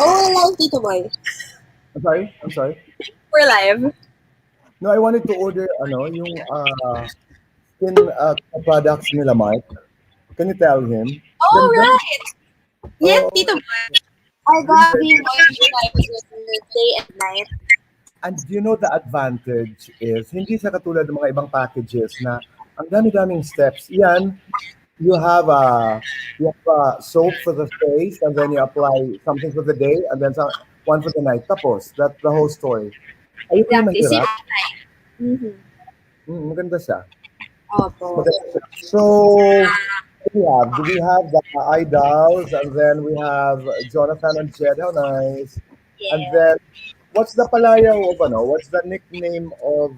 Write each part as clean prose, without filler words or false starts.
Oh, live, Tito Boy. I'm sorry. We're live. No, I wanted to order yung skin products nila Mark. Can you tell him? Oh, Ganda. right. Yes, Oo. Tito Boy. I got the moisturizer day and night. And you know the advantage is, hindi siya katulad ng mga ibang packages na ang dami-daming steps. Yan, you have a soap for the face and then you apply something for the day and then one for the night. Tapos, that's the whole story. Ayoko yung Exactly. mahirap. Maganda siya. Opo. Maganda siya. So, do we have the idols and then we have Jonathan and Jed. How nice. Yeah. And then, what's the palayaw of what's the nickname of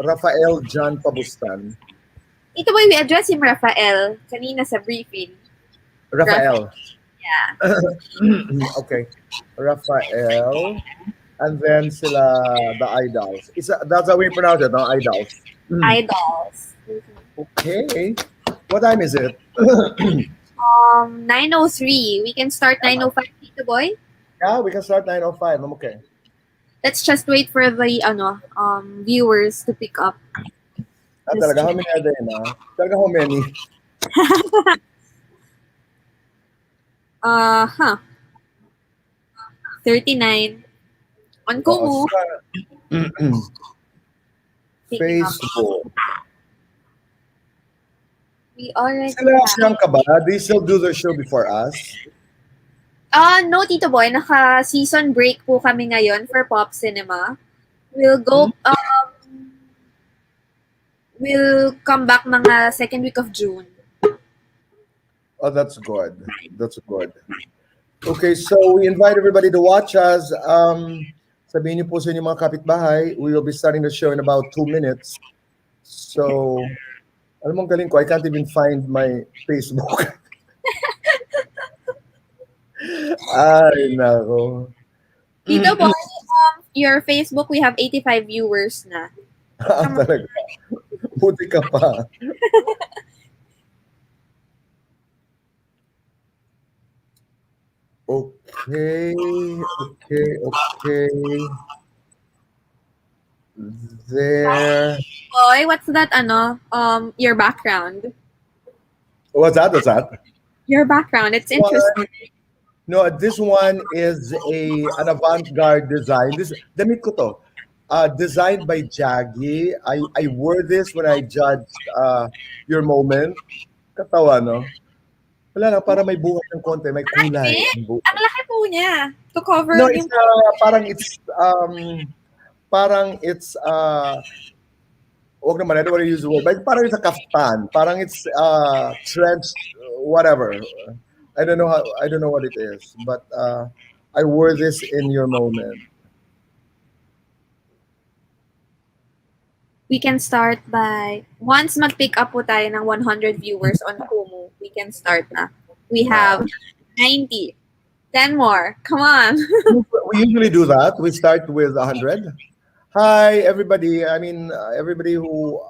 Rafael John Pabustan? Tito Boy, we address him Rafael kanina sa briefing. Rafael. Yeah. Okay. Rafael. And then sila, the idols. That's how we pronounce it, no? Idols. Idols. Okay. What time is it? 9:03. We can start 9:05, Tito Boy. Yeah, we can start 9:05. I'm okay. Let's just wait for the viewers to pick up. Talaga, how many are there na? Talaga, how many? 39. On Kumu. Facebook. We already Sila ka ba? They still do their show before us? No, Tito Boy. Naka-season break po kami ngayon for Pop Cinema. We'll come back mga second week of June. Oh, that's good. That's good. Okay, so we invite everybody to watch us. Sabihin niyo po sa inyong mga kapitbahay, we will be starting the show in about 2 minutes. So, alam mong galing ko, I can't even find my Facebook. Ay, nako. Tito Boy, your Facebook, we have 85 viewers na. Talaga. Buti ka pa. Okay. There. Boy, what's that, your background? What's that? Your background, it's interesting. No, this one is an avant-garde design. Damit ko to. Designed by Jaggy. I wore this when I judged Your Moment. Katawa, no? Wala lang, para may buhat ng konti, may kulay. Ang laki po niya. To cover No, yung... parang it's wag naman, I don't want to use the word, but parang it's a kaftan. Parang it's trench, whatever. I don't know what it is, but I wore this in Your Moment. We can start by... Once mag-pick up po tayo ng 100 viewers on Kumu, we can start na. We have 90. 10 more. Come on. We usually do that. We start with 100. Hi, everybody. I mean, everybody who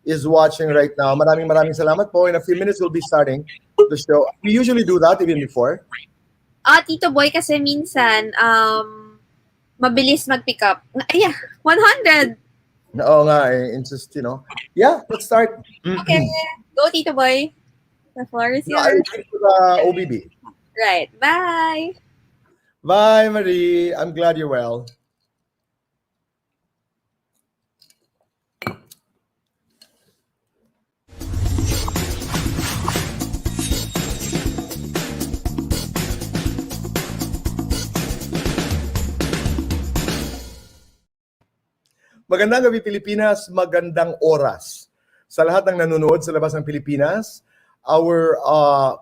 is watching right now. Maraming salamat po. In a few minutes, we'll be starting the show. We usually do that even before. Tito Boy, kasi minsan, mabilis mag-pick up. Yeah, 100. Oo nga, insist, Yeah, let's start. Okay. Go, Tito Boy. The floor is No, I'll yours. take to the OBB. Right. Bye. Bye, Marie. I'm glad you're well. Magandang gabi, Pilipinas. Magandang oras sa lahat ng nanonood sa labas ng Pilipinas. Our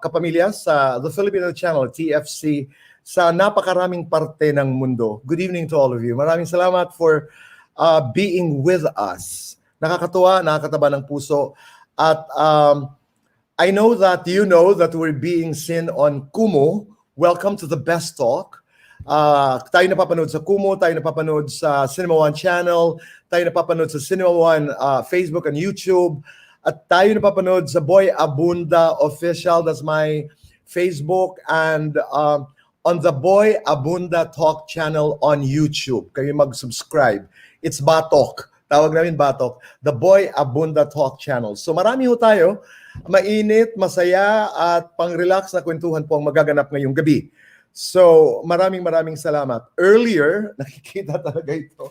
kapamilya sa The Filipino Channel, TFC, sa napakaraming parte ng mundo. Good evening to all of you. Maraming salamat for being with us. Nakakatuwa, nakakataba ng puso. At I know that you know that we're being seen on Kumu. Welcome to the Best Talk. Tayo napapanood sa Kumu, tayo napapanood sa Cinema One channel, tayo napapanood sa Cinema One Facebook and YouTube, at tayo napapanood sa Boy Abunda Official, that's my Facebook, and on the Boy Abunda Talk channel on YouTube. Kayo mag-subscribe. It's Batok. Tawag namin Batok. The Boy Abunda Talk channel. So marami ho tayo. Mainit, masaya, at pang-relax na kwentuhan po ang magaganap ngayong gabi. So, maraming salamat. Earlier, nakikita talaga ito.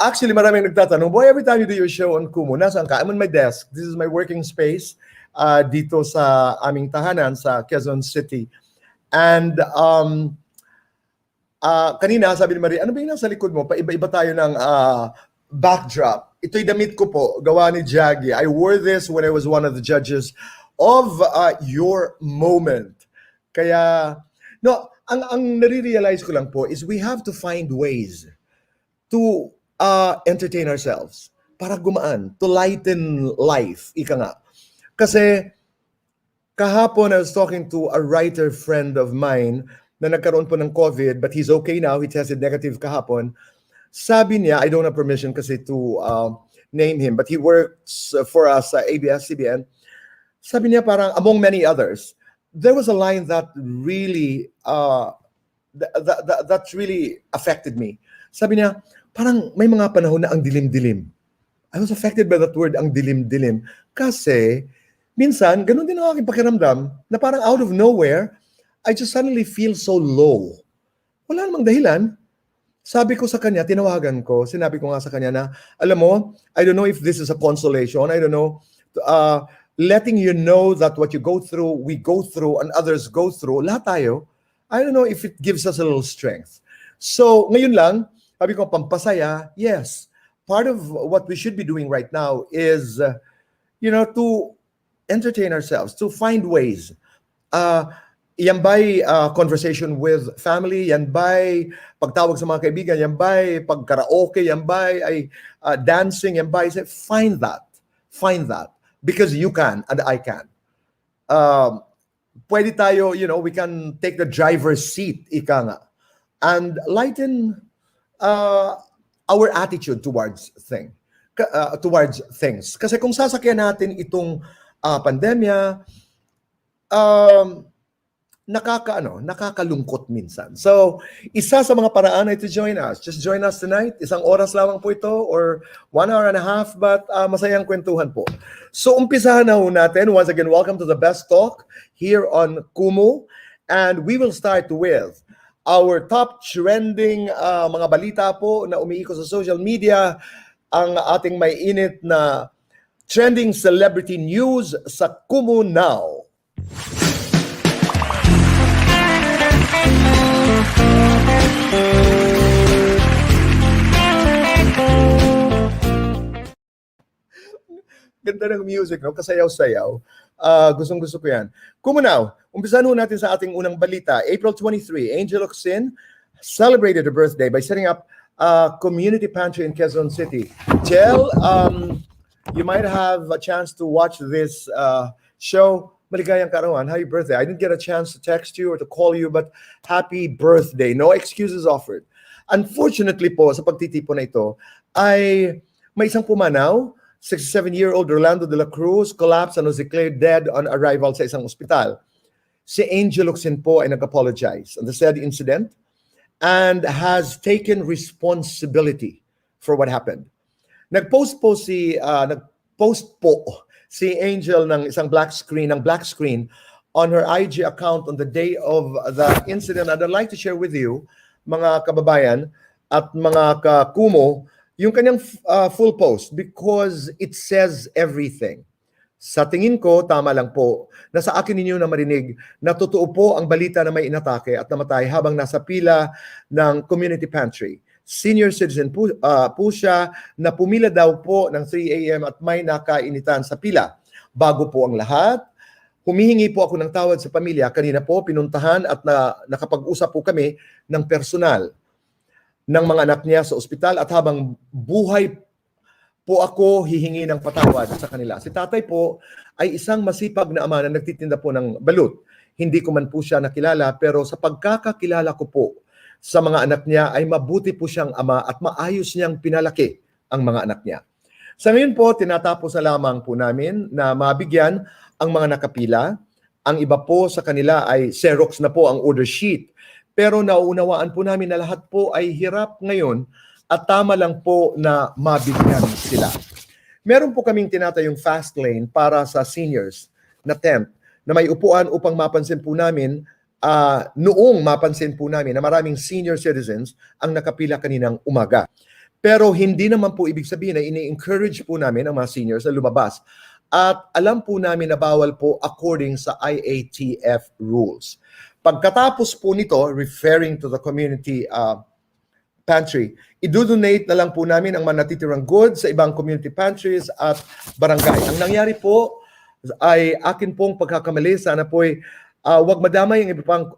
Actually, maraming nagtatanong, boy, every time you do your show on Kumu, nasaan ka? I'm on my desk. This is my working space dito sa aming tahanan sa Quezon City. And kanina, sabi ni Marie, ano ba yung nasa likod mo? Paiba-iba tayo ng backdrop. Ito'y damit ko po, gawa ni Jaggy. I wore this when I was one of the judges of Your Moment. Kaya, no, ang nare-realize ko lang po is we have to find ways to entertain ourselves para gumaan, to lighten life, ika nga. Kasi kahapon I was talking to a writer friend of mine na nagkaroon po ng COVID, but he's okay now, he tested negative kahapon. Sabi niya, I don't have permission kasi to name him, but he works for us sa ABS-CBN. Sabi niya parang, among many others, there was a line that really that really affected me. Sabi niya, parang may mga panahon na ang dilim-dilim. I was affected by that word, ang dilim-dilim. Kasi, minsan, ganun din ang aking pakiramdam na parang out of nowhere, I just suddenly feel so low. Wala namang dahilan. Sabi ko sa kanya, tinawagan ko, sinabi ko nga sa kanya na, alam mo, I don't know if this is a consolation, I don't know, letting you know that what you go through, we go through, and others go through, lahat tayo, I don't know if it gives us a little strength. So, ngayon lang, sabi ko, pampasaya, yes. Part of what we should be doing right now is, to entertain ourselves, to find ways. Yan ba'y conversation with family, yan ba'y pagtawag sa mga kaibigan, yan ba'y pagkaraoke, yan ba'y ay dancing, yan ba'y, find that. Because you can and I can. Pwede tayo, we can take the driver's seat, ika nga, and lighten our attitude towards things. Kasi kung sasakyan natin itong pandemya, nakakalungkot minsan. So, isa sa mga paraan ay to join us. Just join us tonight. Isang oras lamang po ito or 1 hour and a half, but masayang kwentuhan po. So, umpisahan na ho natin. Once again, welcome to the Best Talk here on Kumu. And we will start with our top trending mga balita po na umiikot sa social media. Ang ating may init na trending celebrity news sa Kumu Now. Ganda ng music, no? Kasayaw-sayaw. Gustong-gusto ko yan. Kumunaw, umpisahan ho natin sa ating unang balita. April 23, Angel Locsin celebrated her birthday by setting up a community pantry in Quezon City. Jel, you might have a chance to watch this show. Maligayang kaarawan. Happy birthday. I didn't get a chance to text you or to call you, but happy birthday. No excuses offered. Unfortunately po, sa pagtitipon na ito, ay may isang pumanaw, 67-year-old Rolando de la Cruz collapsed and was declared dead on arrival sa isang ospital. Si Angel Locsin po ay nag-apologize on the said incident and has taken responsibility for what happened. Nag-post po si Angel ng isang black screen on her IG account on the day of the incident. And I'd like to share with you, mga kababayan at mga kakumo, yung kanyang full post because it says everything. Sa tingin ko, tama lang po na sa akin ninyo na marinig na totoo po ang balita na may inatake at namatay habang nasa pila ng community pantry. Senior citizen po siya na pumila daw po ng 3 a.m. at may nakainitan sa pila. Bago po ang lahat, humihingi po ako ng tawad sa pamilya. Kanina po pinuntahan at nakapag-usap po kami ng personal ng mga anak niya sa ospital at habang buhay po ako hihingi ng patawad sa kanila. Si tatay po ay isang masipag na ama na nagtitinda po ng balut. Hindi ko man po siya nakilala pero sa pagkakakilala ko po sa mga anak niya ay mabuti po siyang ama at maayos niyang pinalaki ang mga anak niya. Sa ngayon po, tinatapos na lamang po namin na mabigyan ang mga nakapila. Ang iba po sa kanila ay Xerox na po ang order sheet. Pero nauunawaan po namin na lahat po ay hirap ngayon at tama lang po na mabigyan sila. Meron po kaming tinatayong fast lane para sa seniors na temp na may upuan upang mapansin po namin noong mapansin po namin na maraming senior citizens ang nakapila kaninang umaga. Pero hindi naman po ibig sabihin na ini-encourage po namin ang mga seniors na lumabas. At alam po namin na bawal po according sa IATF rules. Pagkatapos po nito, referring to the community pantry, i-donate na lang po namin ang mga natitirang goods sa ibang community pantries at barangay. Ang nangyari po ay akin pong pagkakamali. Sana po ay wag madamay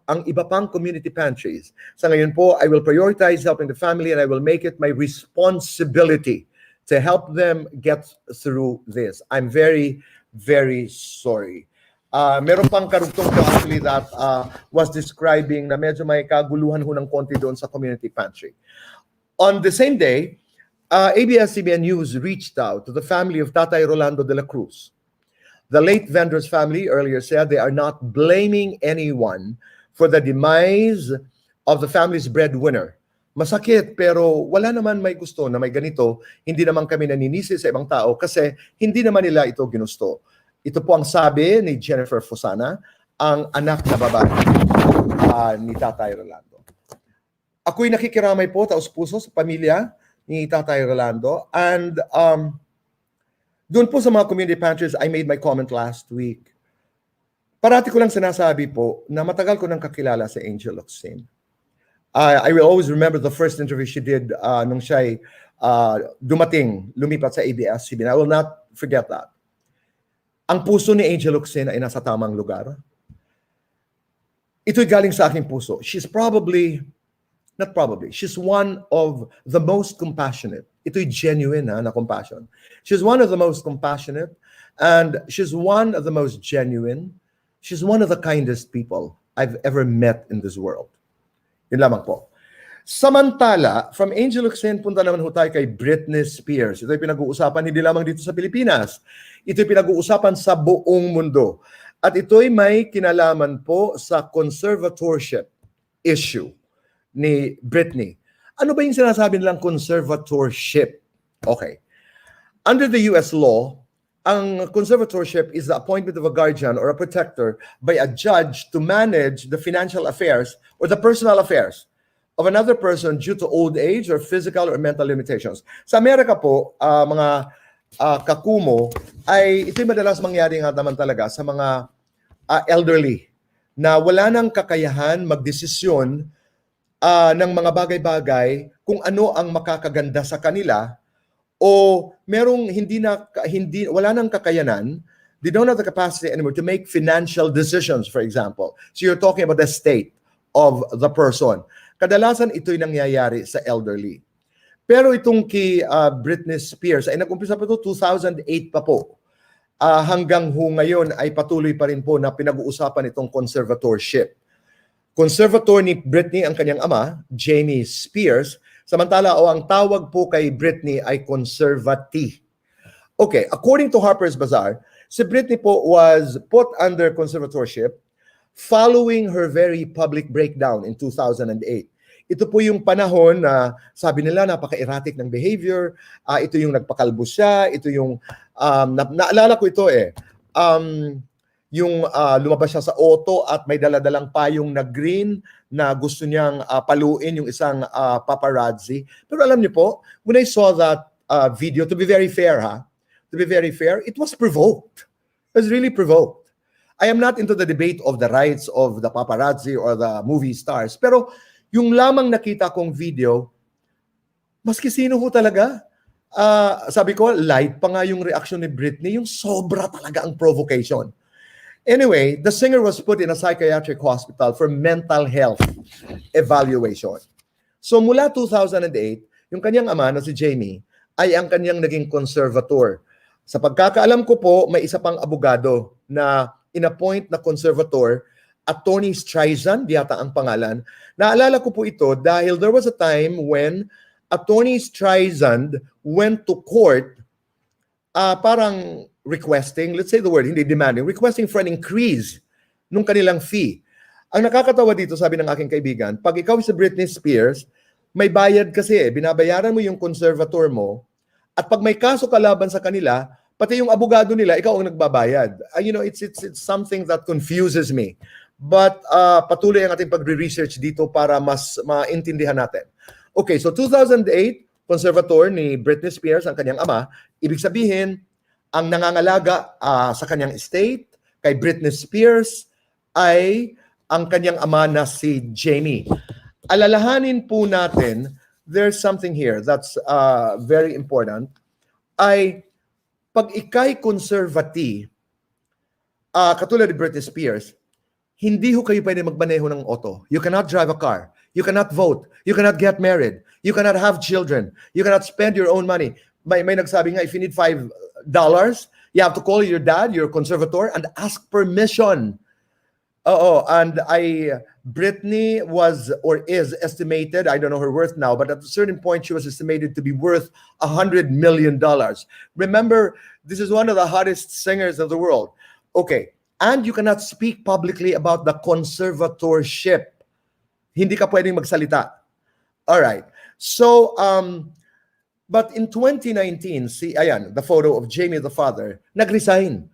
ang iba pang community pantries. Sa ngayon po, I will prioritize helping the family and I will make it my responsibility to help them get through this. I'm very, very sorry. Meron pang karugtong ko actually that was describing na medyo may kaguluhan ho ng konti doon sa community pantry. On the same day, ABS-CBN News reached out to the family of Tatay Rolando de la Cruz. The late vendor's family earlier said they are not blaming anyone for the demise of the family's breadwinner. Masakit, pero wala naman may gusto na may ganito. Hindi naman kami naninisi sa ibang tao kasi hindi naman nila ito ginusto. Ito po ang sabi ni Jennifer Fosana, ang anak na babae ni Tatay Rolando. Ako'y nakikiramay po, taos-puso sa pamilya ni Tatay Rolando. And doon po sa mga community pantries, I made my comment last week. Parati ko lang sinasabi po na matagal ko nang kakilala si Angel Locsin. I will always remember the first interview she did nung siya'y lumipat sa ABS-CBN. I will not forget that. Ang puso ni Angel Locsin ay nasa tamang lugar. Ito'y galing sa aking puso. She's one of the most compassionate. Ito'y genuine na compassion. She's one of the most compassionate and she's one of the most genuine. She's one of the kindest people I've ever met in this world. Yun lamang po. Samantala, from Angel Locsin, punta naman ho tayo kay Britney Spears. Ito'y pinag-uusapan hindi lamang dito sa Pilipinas. Ito'y pinag-uusapan sa buong mundo. At ito'y may kinalaman po sa conservatorship issue ni Britney. Ano ba yung sinasabi nilang conservatorship? Okay. Under the US law, ang conservatorship is the appointment of a guardian or a protector by a judge to manage the financial affairs or the personal affairs of another person due to old age or physical or mental limitations. Sa Amerika po, mga kakumo, ay ito'y madalas mangyari nga naman talaga sa mga elderly na wala nang kakayahan magdesisyon ng mga bagay-bagay kung ano ang makakaganda sa kanila o merong wala nang kakayanan, they don't have the capacity anymore to make financial decisions, for example. So you're talking about the state of the person. Kadalasan ito'y nangyayari sa elderly. Pero itong kay Britney Spears ay nag-umpisa pa ito 2008 pa po. Hanggang ngayon ay patuloy pa rin po na pinag-uusapan itong conservatorship. Conservator ni Britney ang kanyang ama, Jamie Spears, samantala ang tawag po kay Britney ay conservatee. Okay, according to Harper's Bazaar, si Britney po was put under conservatorship following her very public breakdown in 2008. Ito po yung panahon na sabi nila napaka-erratic ng behavior, ito yung nagpakalbo siya, ito yung, naalala ko ito yung lumabas siya sa auto at may daladalang payong na green na gusto niyang paluin yung isang paparazzi. Pero alam niyo po, when I saw that video, to be very fair, it was provoked. It was really provoked. I am not into the debate of the rights of the paparazzi or the movie stars, pero yung lamang nakita kong video, maski sino ho talaga, sabi ko, light pa nga yung reaction ni Britney, yung sobra talaga ang provocation. Anyway, the singer was put in a psychiatric hospital for mental health evaluation. So mula 2008, yung kanyang ama na si Jamie ay ang kanyang naging conservator. Sa pagkakaalam ko po, may isa pang abogado na inappoint na conservator Attorney Streisand, yata ang pangalan. Naalala ko po ito dahil there was a time when Attorney Streisand went to court parang requesting, let's say the word, hindi demanding, requesting for an increase nung kanilang fee. Ang nakakatawa dito, sabi ng aking kaibigan, pag ikaw si Britney Spears, may bayad kasi binabayaran mo yung conservator mo, at pag may kaso ka laban sa kanila, pati yung abogado nila, ikaw ang nagbabayad. It's something that confuses me. But patuloy ang ating pagre-research dito para mas maintindihan natin. Okay, so 2008, conservator ni Britney Spears, ang kanyang ama, ibig sabihin, ang nangangalaga sa kanyang estate, kay Britney Spears, ay ang kanyang ama na si Jamie. Alalahanin po natin, there's something here that's very important, ay pag ikay conservative, katulad ni Britney Spears, hindi ho kayo pwede magmaneho ng auto. You cannot drive a car. You cannot vote. You cannot get married. You cannot have children. You cannot spend your own money. May nagsabi nga, if you need $5, you have to call your dad, your conservator, and ask permission. And Britney was or is estimated, I don't know her worth now, but at a certain point she was estimated to be worth $100 million. Remember, this is one of the hottest singers of the world. Okay, and you cannot speak publicly about the conservatorship. Hindi ka pwedeng magsalita. All right. So, but in 2019, the photo of Jamie the father, nag-resign.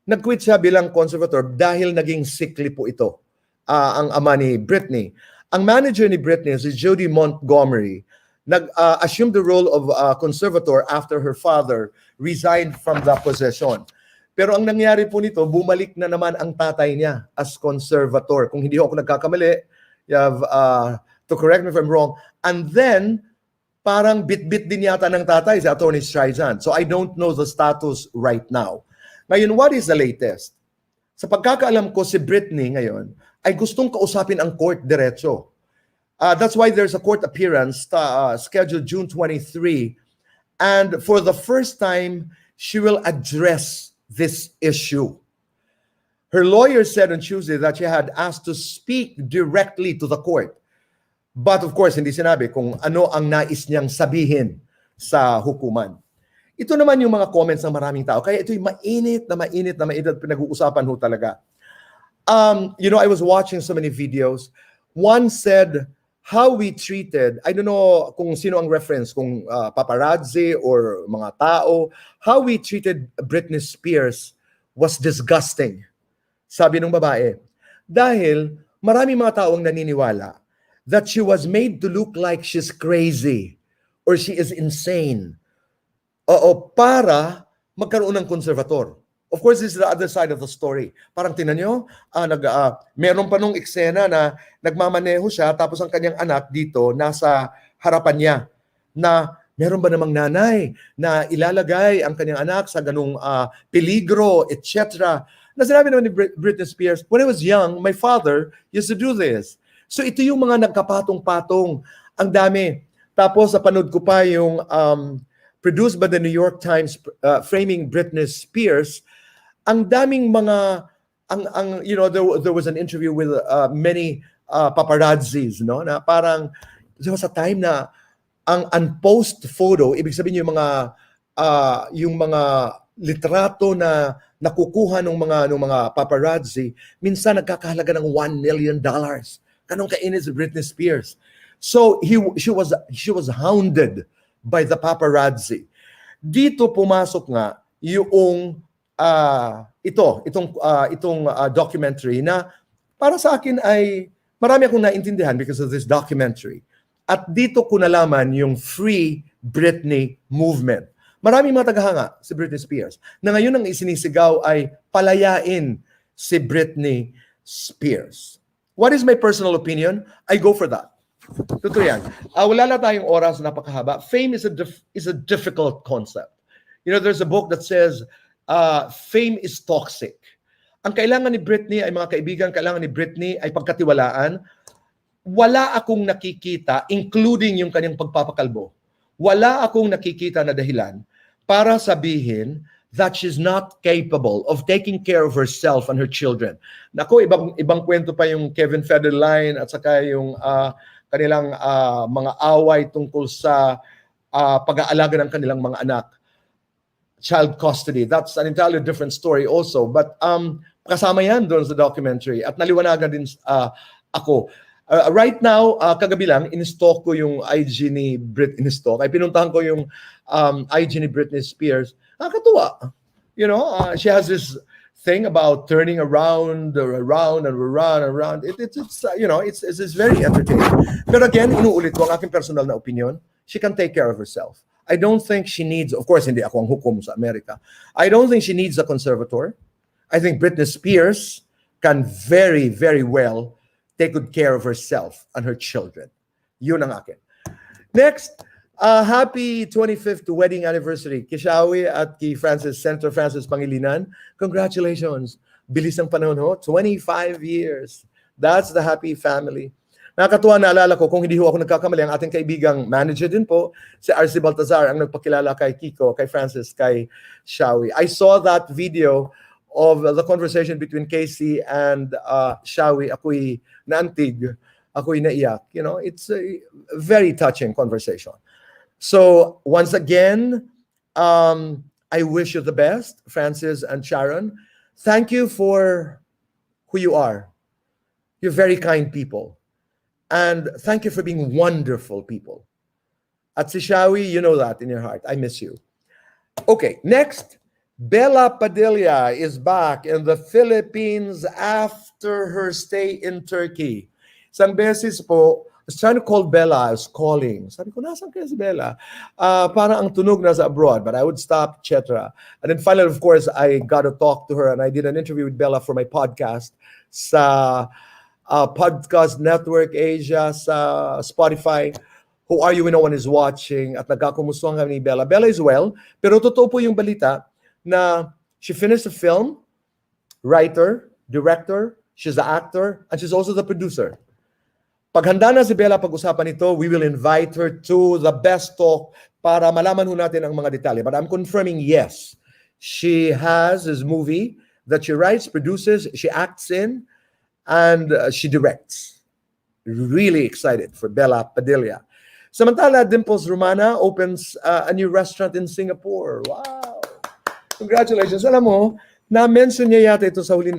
Nag-quit siya bilang conservator dahil naging sickly po ito, ang ama ni Britney. Ang manager ni Britney, si Jody Montgomery, nag-assume the role of conservator after her father resigned from the position. Pero ang nangyari po nito, bumalik na naman ang tatay niya as conservator. Kung hindi ako nagkakamali, you have to correct me if I'm wrong. And then, parang bit-bit din yata ng tatay si Attorney Streisand. So I don't know the status right now. Ngayon, what is the latest? Sa pagkakaalam ko, si Britney ngayon ay gustong kausapin ang court diretso. That's why there's a court appearance scheduled June 23. And for the first time, she will address this issue. Her lawyer said on Tuesday that she had asked to speak directly to the court. But of course, hindi sinabi kung ano ang nais niyang sabihin sa hukuman. Ito naman yung mga comments ng maraming tao. Kaya ito'y mainit na pinag-uusapan ho talaga. I was watching so many videos. One said, how we treated, I don't know kung sino ang reference, kung paparazzi or mga tao, how we treated Britney Spears was disgusting. Sabi ng babae. Dahil maraming mga taong naniniwala that she was made to look like she's crazy or she is insane. Para magkaroon ng konservator. Of course, this is the other side of the story. Parang tinan nyo, meron pa nung eksena na nagmamaneho siya, tapos ang kanyang anak dito, nasa harapan niya, na meron ba namang nanay na ilalagay ang kanyang anak sa ganung peligro, etc. Na sinabi naman ni Britney Spears, when I was young, my father used to do this. So ito yung mga nagkapatong-patong, ang dami. Tapos napanood ko pa yung produced by the New York Times, Framing Britney Spears. Ang daming mga, there was an interview with many paparazzis, no? Na parang, there was a time na ang unpost photo, ibig sabihin yung mga litrato na nakukuha ng mga paparazzi, minsan nagkakahalaga ng $1 million. Ganun kainis si Britney Spears. So she was hounded by the paparazzi. Dito pumasok nga yung itong documentary na para sa akin ay marami akong naintindihan because of this documentary. At dito ko nalaman yung Free Britney movement. Maraming mga tagahanga si Britney Spears na ngayon ang isinisigaw ay palayain si Britney Spears. What is my personal opinion? I go for that. Totoo yan. Wala na tayong oras, napakahaba. Fame is a difficult concept. There's a book that says, fame is toxic. Ang kailangan ni Britney ay, mga kaibigan, kailangan ni Britney ay pagkatiwalaan. Wala akong nakikita, including yung kanyang pagpapakalbo, wala akong nakikita na dahilan para sabihin that she's not capable of taking care of herself and her children. Nako, ibang kwento pa yung Kevin Federline at saka yung kanilang mga away tungkol sa pag-aalaga ng kanilang mga anak. Child custody. That's an entirely different story also. But kasama yan doon sa documentary. At naliwanagan din ako. Right now, kagabi lang, in-stalk ko yung IG ni Britney Spears. Ay pinuntahan ko yung IG ni Britney Spears. Nakakatuwa. You know, she has this thing about turning around and around. It's you know, it's very entertaining. But again, inuulit ko ang aking personal na opinion. She can take care of herself. I don't think she needs, of course, hindi ako ang hukom sa Amerika. I don't think she needs a conservator. I think Britney Spears can very, very well take good care of herself and her children. Yun ang akin. Next, happy 25th wedding anniversary. Kishawi at kay Senator Francis Pangilinan. Congratulations. Bilis ang panahon ho. 25 years. That's the happy family. Nakakatuwa, naalala ko, kung hindi ho ako nagkakamali, ang ating kaibigang manager din po, si RC Baltazar, ang nagpakilala kay Kiko, kay Francis, kay Shawi. I saw that video of the conversation between Casey and Shawi. Ako'y naantig, ako'y naiyak. You know, it's a very touching conversation. So, once again, I wish you the best, Francis and Sharon. Thank you for who you are. You're very kind people. And thank you for being wonderful people. At si Shawi, you know that in your heart. I miss you. Okay, next. Bella Padilla is back in the Philippines after her stay in Turkey. Isang beses po, I was trying to call Bella. I was calling. Sabi ko, nasan kaya si Bella? Parang ang tunog nasa abroad, but I would stop, etc. And then finally, of course, I got to talk to her and I did an interview with Bella for my podcast sa Podcast Network Asia, sa Spotify. Who Are You When No One Is Watching? At nagkakumustuhan kami ni Bella. Bella is well, pero totoo po yung balita na she finished the film, writer, director, she's the actor, and she's also the producer. Pag handa na si Bella pag-usapan ito, we will invite her to the best talk para malaman ho natin ang mga detalye. But I'm confirming, yes, she has this movie that she writes, produces, she acts in, and she directs. Really excited for Bella Padilla. Samantala, Dimples Romana opens a new restaurant in Singapore. Wow! Congratulations. Alam mo, na-mention niya yata ito sa huli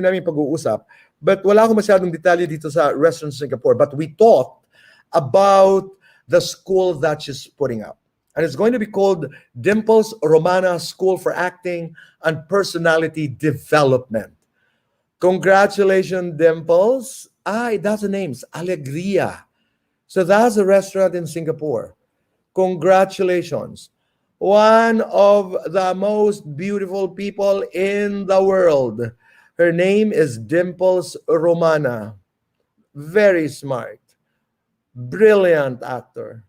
namin pag-uusap, but wala akong masyadong detalye dito sa restaurant in Singapore. But we talked about the school that she's putting up. And it's going to be called Dimples Romana School for Acting and Personality Development. Congratulations, Dimples. That's the name. Alegria. So that's a restaurant in Singapore. Congratulations. One of the most beautiful people in the world. Her name is Dimples Romana. Very smart. Brilliant actor.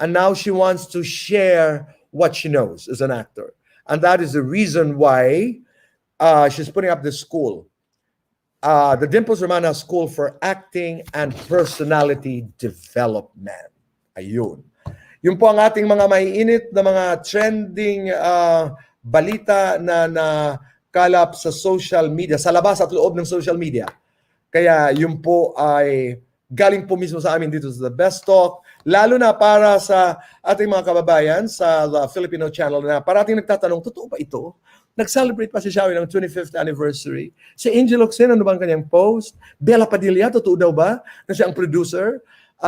And now she wants to share what she knows as an actor. And that is the reason why she's putting up this school. The Dimples Romana School for Acting and Personality Development. Ayun. Yun po ang ating mga maiinit na mga trending balita na kalap sa social media, sa labas at loob ng social media. Kaya yun po ay galing po mismo sa amin dito sa The Best Talk, lalo na para sa ating mga kababayan sa The Filipino Channel na parating nagtatanong, totoo ba ito? Nag-celebrate pa si Shawi ng 25th anniversary. Si Angel Oxen, ano bang kanyang post? Bella Padilla, totoo daw ba na siya ang producer?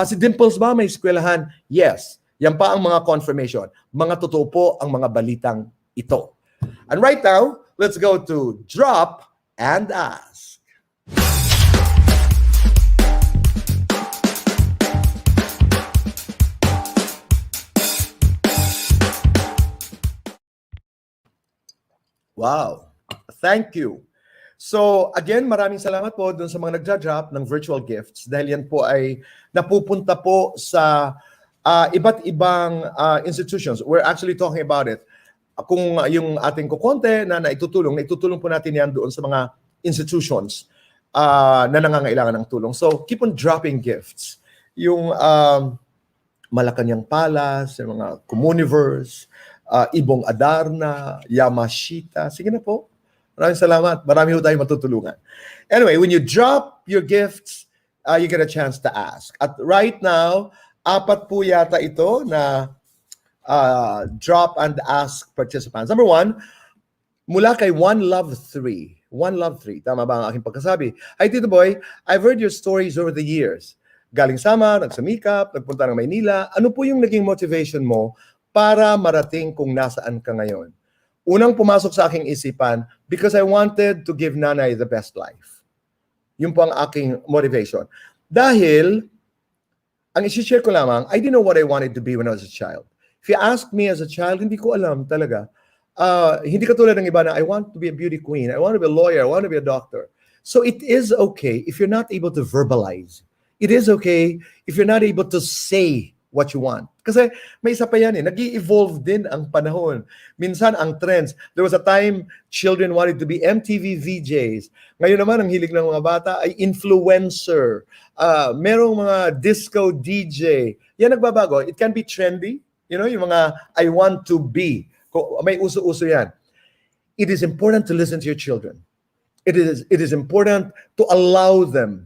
Si Dimples ba may eskwelahan? Yes. Yan pa ang mga confirmation. Mga totoo po ang mga balitang ito. And right now, let's go to Drop and Ask. Wow. Thank you. So again, maraming salamat po dun sa mga nagja-drop ng virtual gifts dahil yan po ay napupunta po sa iba't ibang institutions. We're actually talking about it. Kung yung ating kukonte na naitutulong po natin yan doon sa mga institutions na nangangailangan ng tulong. So keep on dropping gifts. Yung Malacanang Palace, yung mga Communiverse, Ibong Adarna, Yamashita. Sige na po. Maraming salamat. Marami ho tayong matutulungan. Anyway, when you drop your gifts, you get a chance to ask. At right now, 4 po yata ito na drop and ask participants. Number 1, mula kay One Love 3. One Love 3. Tama ba ang aking pagkasabi? Hi, Tito Boy. I've heard your stories over the years. Galing Samar, nagsumikap, nagpunta ng Maynila. Ano po yung naging motivation mo para marating kung nasaan ka ngayon? Unang pumasok sa aking isipan, because I wanted to give nanay the best life. Yun po ang aking motivation. Dahil, ang isi-share ko lamang, I didn't know what I wanted to be when I was a child. If you ask me as a child, hindi ko alam talaga. Hindi katulad ng iba na, I want to be a beauty queen, I want to be a lawyer, I want to be a doctor. So it is okay if you're not able to verbalize. It is okay if you're not able to say what you want. Kasi may isa pa yan nag-i-evolve din ang panahon. Minsan ang trends. There was a time children wanted to be MTV VJs. Ngayon naman ang hilig ng mga bata ay influencer. Merong mga disco DJ. Yan nagbabago. It can be trendy. Yung mga I want to be. May uso-uso yan. It is important to listen to your children. It is important to allow them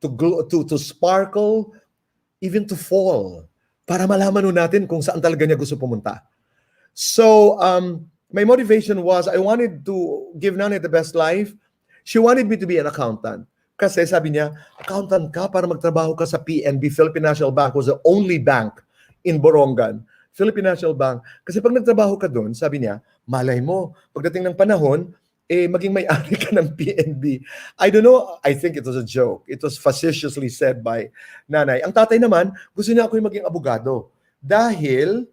to sparkle, even to fall, para malaman natin kung saan talaga niya gusto pumunta. So, my motivation was, I wanted to give Nanay the best life. She wanted me to be an accountant. Kasi sabi niya, accountant ka para magtrabaho ka sa PNB. Philippine National Bank was the only bank in Borongan. Philippine National Bank. Kasi pag nagtrabaho ka doon, sabi niya, malay mo, pagdating ng panahon, maging may-ari ka ng PNB. I don't know, I think it was a joke. It was facetiously said by nanay. Ang tatay naman, gusto niya ako yung maging abogado. Dahil,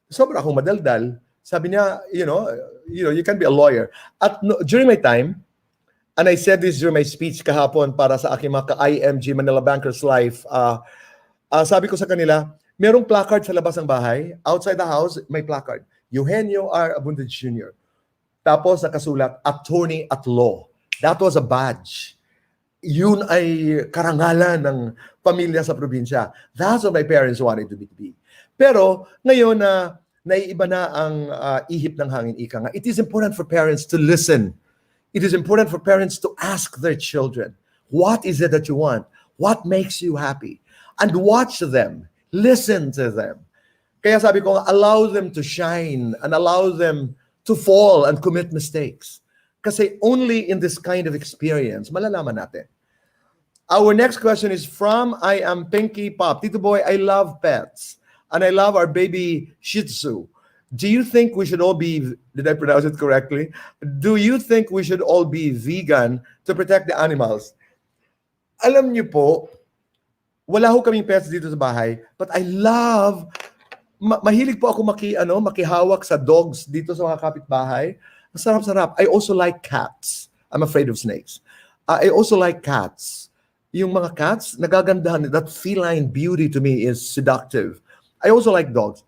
sobra akong madaldal. Sabi niya, you can be a lawyer. At during my time, and I said this during my speech kahapon para sa aking mga ka-IMG Manila Bankers Life, sabi ko sa kanila, merong placard sa labas ng bahay. Outside the house, may placard. Eugenio R. Abundant Jr. Tapos nakasulat, attorney at law. That was a badge. Yun ay karangalan ng pamilya sa probinsya. That's what my parents wanted to be. Pero ngayon na naiiba na ang ihip ng hangin, ika nga, it is important for parents to listen. It is important for parents to ask their children, what is it that you want? What makes you happy? And watch them. Listen to them. Kaya sabi ko, allow them to shine and allow them to fall and commit mistakes. Kasi only in this kind of experience, malalaman natin. Our next question is from I Am Pinky Pop. Tito Boy, I love pets. And I love our baby Shih Tzu. Do you think we should all be, did I pronounce it correctly? Do you think we should all be vegan to protect the animals? Alam niyo po, wala ho kaming pets dito sa bahay, but I love, mahilig po ako makihawak sa dogs dito sa mga kapitbahay. Sarap-sarap. I also like cats. I'm afraid of snakes. I also like cats. Yung mga cats, nagagandahan. That feline beauty to me is seductive. I also like dogs.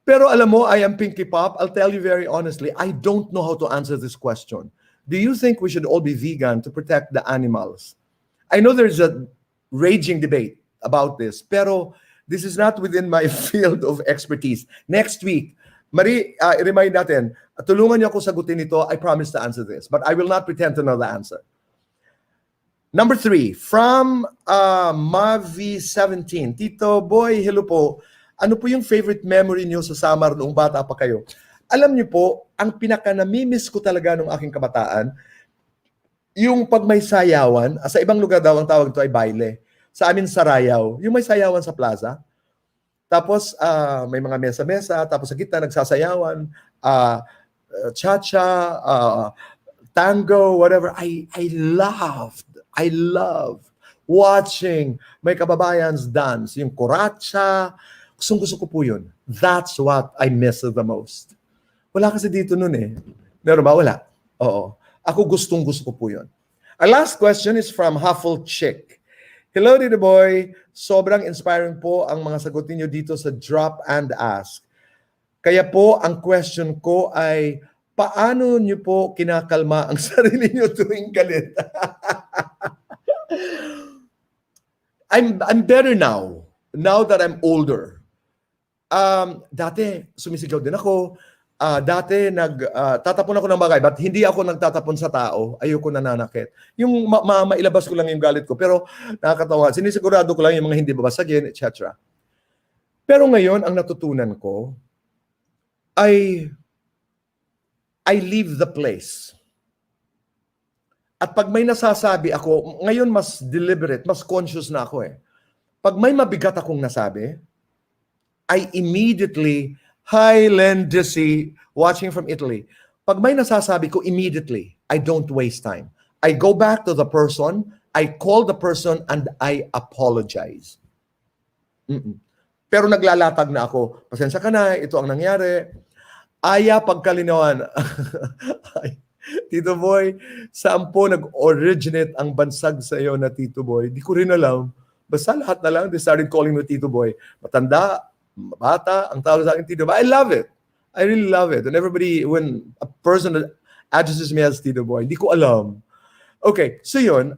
Pero alam mo, I Am Pinky Pop, I'll tell you very honestly, I don't know how to answer this question. Do you think we should all be vegan to protect the animals? I know there's a raging debate about this, pero this is not within my field of expertise. Next week, Marie, remind natin, tulungan niyo ako sagutin ito. I promise to answer this, but I will not pretend to know the answer. Number 3, from Mavi17. Tito Boy, hello po. Ano po yung favorite memory niyo sa Samar noong bata pa kayo? Alam niyo po, ang pinaka-namimiss ko talaga nung aking kabataan, yung pag may sayawan, sa ibang lugar daw ang tawag ito ay baile. Sa amin sarayaw, yung may sayawan sa plaza. Tapos may mga mesa-mesa, tapos sa gitna nagsasayawan, cha-cha, tango, whatever. I love watching my kababayans dance. Yung kuratsa, gusto ko po yun. That's what I miss the most. Wala kasi dito nun eh. Meron ba? Wala. Oo. Ako gusto ko po yun. Our last question is from Huffle Chick. Hello, Tito Boy. Sobrang inspiring po ang mga sagot niyo dito sa Drop and Ask. Kaya po, ang question ko ay, paano niyo po kinakalma ang sarili niyo tuwing galit? I'm better now that I'm older. Dati, sumisigaw din ako. Dati, tatapon ako ng bagay, but hindi ako nagtatapon sa tao. Ayoko nananakit. Yung mailabas ko lang yung galit ko. Pero nakakatawa. Sinisigurado ko lang yung mga hindi babasagin, etc. Pero ngayon, ang natutunan ko ay I leave the place. At pag may nasasabi ako, ngayon mas deliberate, mas conscious na ako eh. Pag may mabigat akong nasabi, I immediately, hi Lendisi, watching from Italy. Pag may nasasabi ko immediately, I don't waste time. I go back to the person, I call the person, and I apologize. Pero naglalatag na ako, pasensya ka na, ito ang nangyari. Aya pagkalinawan. Tito Boy, saan po nag-originate ang bansag sa iyo na Tito Boy? Di ko rin alam. Basta lahat na lang, they started calling me Tito Boy. Matanda, bata, ang tawag sa akin Tito Boy. I love it. I really love it. And everybody, when a person addresses me as Tito Boy, di ko alam. Okay, so yun,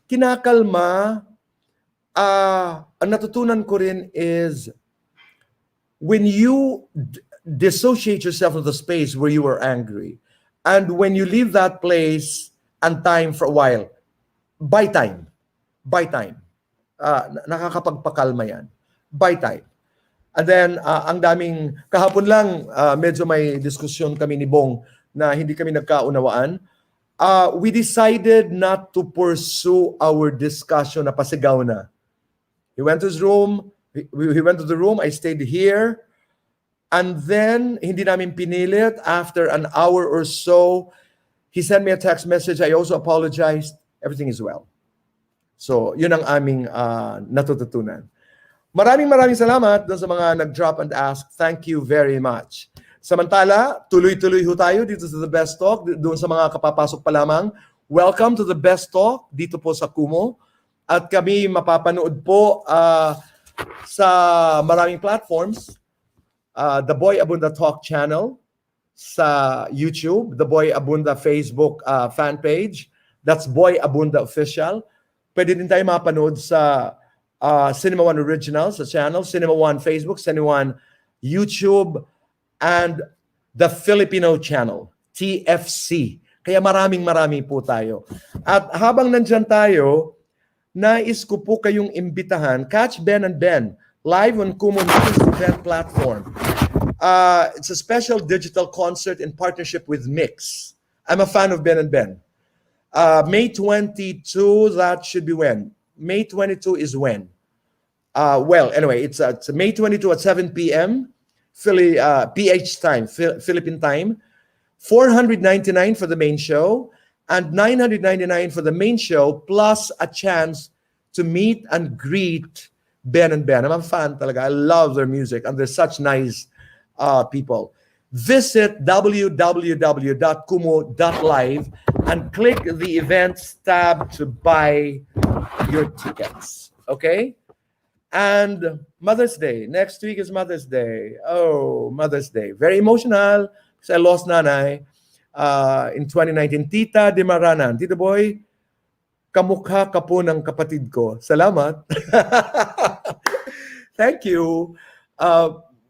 kinakalma, ang natutunan ko rin is when you dissociate yourself from the space where you were angry, and when you leave that place and time for a while, buy time. Nakakapagpakalma yan. Buy time. And then, ang daming, kahapon lang, medyo may diskusyon kami ni Bong na hindi kami nagkaunawaan. We decided not to pursue our discussion na pasigaw na. He went to his room, he went to the room, I stayed here, and then, hindi namin pinilit. After an hour or so, he sent me a text message. I also apologized. Everything is well. So, yun ang aming natututunan. Maraming salamat doon sa mga nag-drop and ask. Thank you very much. Samantala, tuloy-tuloy ho tayo dito sa The Best Talk. Doon sa mga kapapasok pa lamang, welcome to The Best Talk dito po sa Kumu. At kami mapapanood po sa maraming platforms. The Boy Abunda Talk channel sa YouTube, The Boy Abunda Facebook fan page. That's Boy Abunda Official. Pwede din tayo mapanood sa Cinema One Original sa channel, Cinema One Facebook, Cinema One YouTube, and the Filipino channel, TFC. Kaya maraming po tayo. At habang nandyan tayo, nais ko po kayong imbitahan, catch Ben and Ben live on Kumu News event platform. It's a special digital concert in partnership with Mix. I'm a fan of Ben and Ben. May 22, that should be when? May 22 is when? Well, anyway, it's May 22 at 7 p.m. PH time, Philippine time. 499 for the main show and 999 for the main show, plus a chance to meet and greet Ben and Ben. I'm a fan talaga. I love their music and they're such nice people. Visit www.kumu.live and click the events tab to buy your tickets. Okay? And Mother's Day. Next week is Mother's Day. Oh, Mother's Day. Very emotional because I lost nanay in 2019. Tita Di Maranan. Tito Boy, kamukha ka po ng kapatid ko. Salamat. Thank you.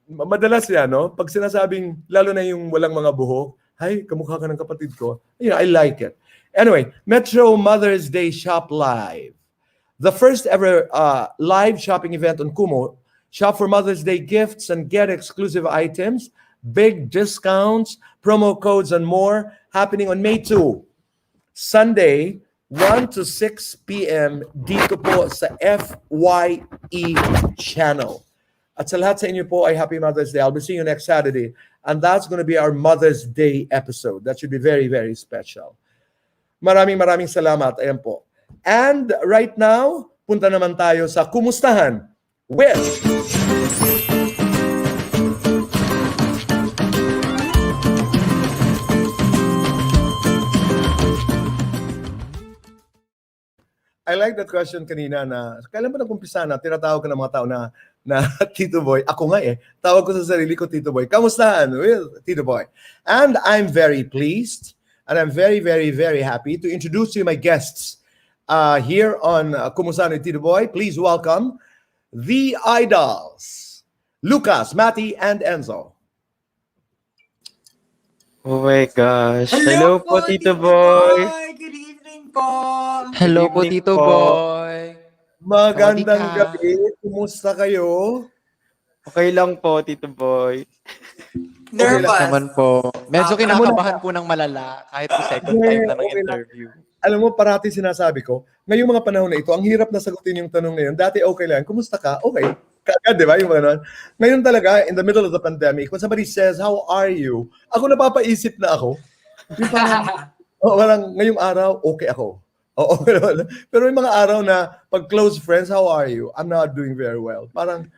Madalas yan, no? Pag sinasabing, lalo na yung walang mga buhok, ay, kamukha ka ng kapatid ko. You know, I like it. Anyway, Metro Mother's Day Shop Live. The first ever live shopping event on Kumu. Shop for Mother's Day gifts and get exclusive items, big discounts, promo codes, and more happening on May 2. Sunday, 1 to 6 p.m. dito po sa FYE channel. At sa lahat sa inyo po ay Happy Mother's Day. I'll be seeing you next Saturday. And that's going to be our Mother's Day episode. That should be very, very special. Maraming salamat. Ayan po. And right now, punta naman tayo sa Kumustahan with I like that question kanina na kailan ba nag-umpisa na tinatawag ko ng mga tao na Tito Boy. Ako nga eh. Tawag ko sa sarili ko Tito Boy. Kamustahan with Tito Boy. And I'm very pleased and I'm very, very, very happy to introduce you my guests here on Kumustahan with Tito Boy. Please welcome the idols, Lucas, Matty, and Enzo. Oh my gosh. Hello Hello po, po, Tito Tito Boy. Boy! Good evening po! Good Hello po, evening Tito po. Boy. Magandang Sawadika. gabi. Kumusta kayo? Okay lang po, Tito Boy. Okay lang. Ayos Nervous! naman po. Medyo Alam mo kinakabahan po ng malala kahit po second time na ng Okay lang. interview. Alam mo, parati sinasabi ko, ngayong mga panahon na ito, ang hirap na sagutin yung tanong na yun. Dati okay lang, kumusta ka? Okay. Kaagad, di ba? Yung mga ganun. Ngayon talaga, in the middle of the pandemic, when somebody says, how are you? Ako napapaisip na ako. Yung parang, ngayong araw, okay ako. Oo, pero yung mga araw na pag close friends, how are you? I'm not doing very well. Parang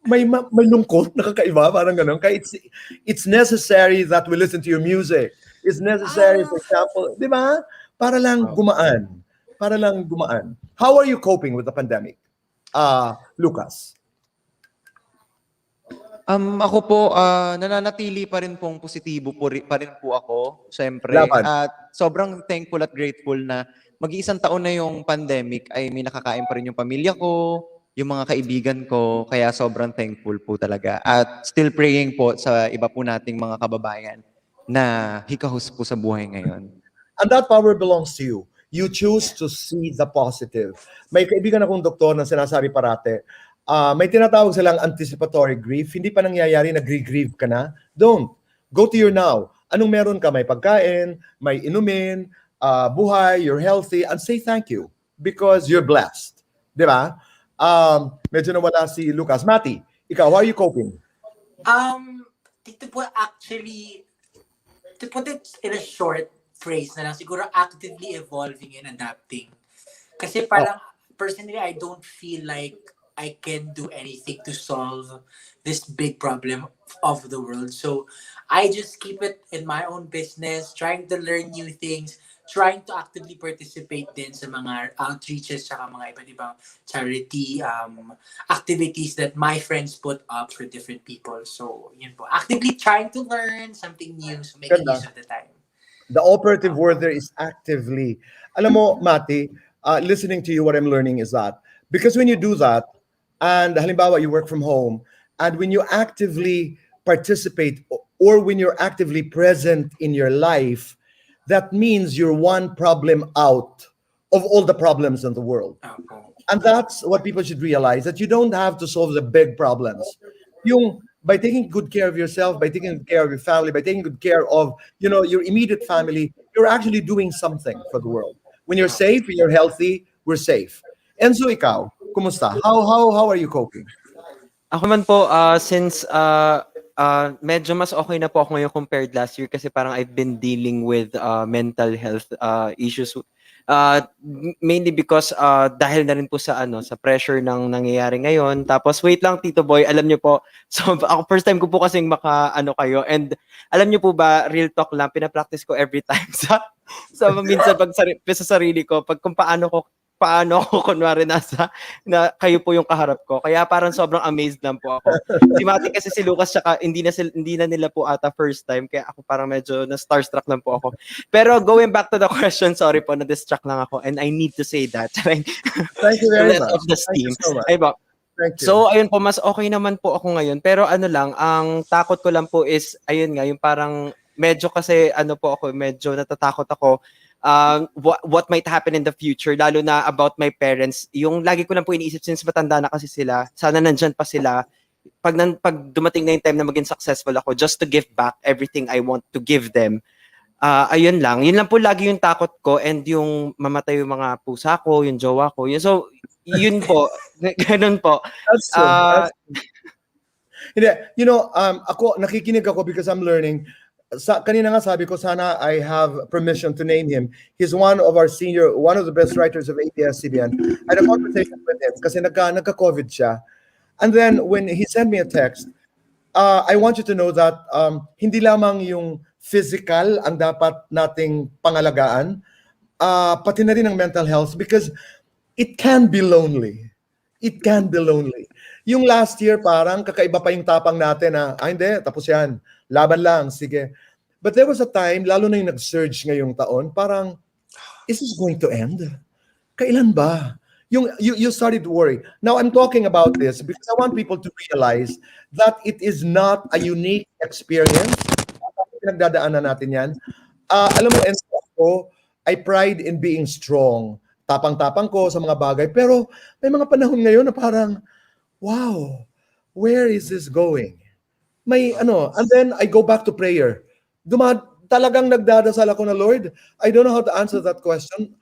may lungkot, nakakaiba, parang ganun. Kaya it's necessary that we listen to your music. It's necessary, for example, di ba? Para lang gumaan. Para lang gumaan. How are you coping with the pandemic? Lucas. Ako po, nananatili pa rin pong positibo pa rin po ako, syempre. Laban. At sobrang thankful at grateful na mag-iisang taon na yung pandemic ay may nakakain pa rin yung pamilya ko, yung mga kaibigan ko, kaya sobrang thankful po talaga. At still praying po sa iba po nating mga kababayan na hikahos po sa buhay ngayon. And that power belongs to you. You choose to see the positive. May kaibigan akong doktor na sinasabi parate, may tinatawag silang anticipatory grief. Hindi pa nangyayari, nagre-grieve ka na. Don't. Go to your now. Anong meron ka? May pagkain, may inumin, buhay, you're healthy, and say thank you because you're blessed. Di ba? Medyo nawala si Lucas. Matty, ikaw, how are you coping? Tito Boy, actually, to put it in a short phrase na lang, siguro actively evolving and adapting. Kasi parang, personally, I don't feel like I can do anything to solve this big problem of the world. So, I just keep it in my own business, trying to learn new things, trying to actively participate din sa mga outreaches sa mga iba't ibang charity activities that my friends put up for different people. So, yun po. Actively trying to learn something new, so making Ganda. use of the time. The operative word there is actively. Alam mo, Mati, listening to you, what I'm learning is that because when you do that, and halimbawa, you work from home, and when you actively participate or when you're actively present in your life, that means you're one problem out of all the problems in the world. And that's what people should realize, that you don't have to solve the big problems. By taking good care of yourself, by taking good care of your family, by taking good care of your immediate family, you're actually doing something for the world. When you're safe, when you're healthy, we're safe. Enzo, ikaw, kumusta? How are you coping? Ako man po, since medyo mas okay na po ako ngayon compared last year kasi parang I've been dealing with mental health issues. Mainly because dahil na rin po sa sa pressure ng nangyayari ngayon. Tapos wait lang Tito Boy, alam niyo po, so ako first time ko po kasing kayo, and alam niyo po ba, real talk lang, pina-practice ko every time sa minsan pag sa sarili ko, pag kung paano ako kunwari na kayo po yung kaharap ko. Kaya parang sobrang amazed lang po ako. Si Mati kasi si Lucas tsaka hindi na nila po ata first time, kaya ako parang medyo na starstruck lang po ako. Pero going back to the question, sorry po, na-distract lang ako and I need to say that. Thank you very Let much. off the Thank you steam. so much. Ay ba? Thank you. So, ayun po, mas okay naman po ako ngayon. Pero ano lang, ang takot ko lang po is, ayun nga, yung parang medyo kasi medyo natatakot ako what might happen in the future, lalo na about my parents. Yung lagi ko lang po iniisip, since matanda na kasi sila, sana nandyan pa sila. Pag dumating na yung time na maging successful ako, just to give back everything I want to give them. Ayun lang. Yun lang po lagi yung takot ko, and yung mamatay yung mga pusa ko, yung jowa ko. So, yun po. Ganun po. That's true. That's true. Hindi, ako, nakikinig ako because I'm learning. Kanina nga sabi ko, sana I have permission to name him. He's one of the best writers of ABS-CBN. I had a conversation with him kasi nagka-COVID siya. And then when he sent me a text, I want you to know that hindi lamang yung physical ang dapat nating pangalagaan, pati na rin ang mental health, because it can be lonely. It can be lonely. Yung last year, parang kakaiba pa yung tapang natin na, hindi, tapos yan. Laban lang, sige. But there was a time, lalo na yung nag-surge ngayong taon, parang, is this going to end? Kailan ba? You started to worry. Now I'm talking about this because I want people to realize that it is not a unique experience. Pinagdadaanan natin yan. Alam mo, and ako, I pride in being strong. Tapang-tapang ko sa mga bagay. Pero may mga panahon ngayon na parang, wow, where is this going? May ano, and then I go back to prayer. Talagang nagdadasal ako na, Lord, I don't know how to answer that question.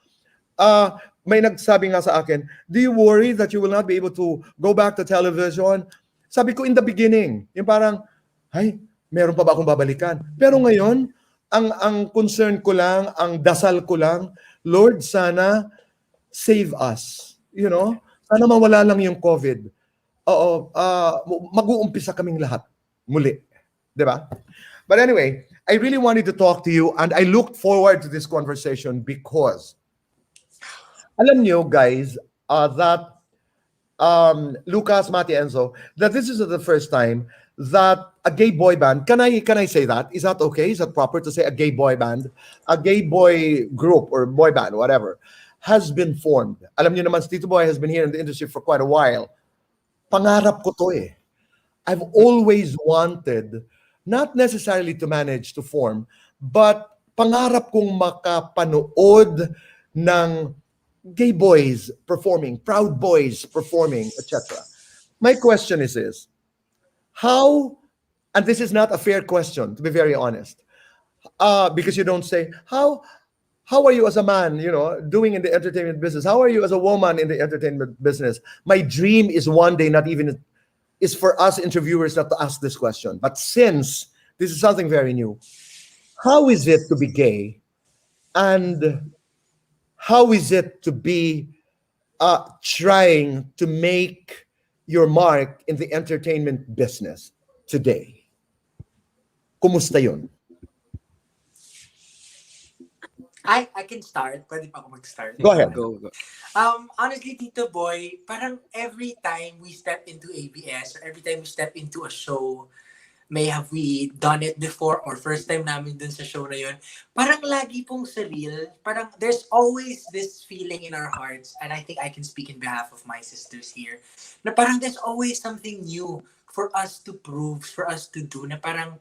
May nagsabi nga sa akin, do you worry that you will not be able to go back to television? Sabi ko, in the beginning, yung parang, ay, meron pa ba akong babalikan? Pero ngayon, ang concern ko lang, ang dasal ko lang, Lord, sana save us. You know? Sana mawala lang yung COVID. Oo, mag-uumpisa kaming lahat. Muli. Diba? But anyway, I really wanted to talk to you and I looked forward to this conversation because alam nyo, guys, that Lucas, Mati, Enzo, that this is the first time that a gay boy band, can I say that? Is that okay? Is that proper to say a gay boy band? A gay boy group or boy band, whatever, has been formed. Alam nyo naman, Tito Boy has been here in the industry for quite a while. Pangarap ko to eh. I've always wanted, not necessarily to manage to form, but pangarap kong makapanood ng gay boys performing, proud boys performing, etc. My question is this, how, and this is not a fair question, to be very honest, because you don't say, how are you as a man, doing in the entertainment business? How are you as a woman in the entertainment business? My dream is one day is for us interviewers not to ask this question. But since this is something very new, how is it to be gay? And how is it to be trying to make your mark in the entertainment business today? Kumusta yun? I can start. Pwede pa ako mag-start. Go ahead. Go. Honestly, Tito Boy, parang every time we step into ABS or every time we step into a show, may have we done it before or first time namin dun sa show na yun, parang lagi pong surreal. Parang there's always this feeling in our hearts, and I think I can speak in behalf of my sisters here, na parang there's always something new for us to prove, for us to do, na parang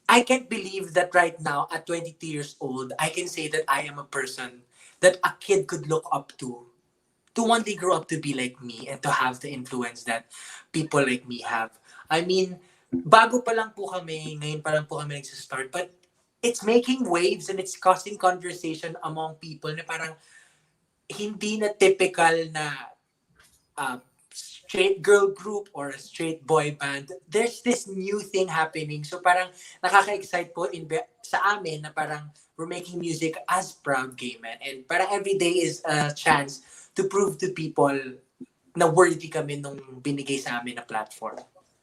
I can't believe that right now, at 22 years old, I can say that I am a person that a kid could look up to one day grow up to be like me and to have the influence that people like me have. I mean, bago pa lang po kami, ngayon pa lang po kami nagsistart, but it's making waves and it's causing conversation among people na parang hindi na typical na straight girl group or a straight boy band. There's this new thing happening. So parang nakaka-excite po sa amin na parang we're making music as proud gay men. And parang every day is a chance to prove to people na worthy kami nung binigay sa amin na platform.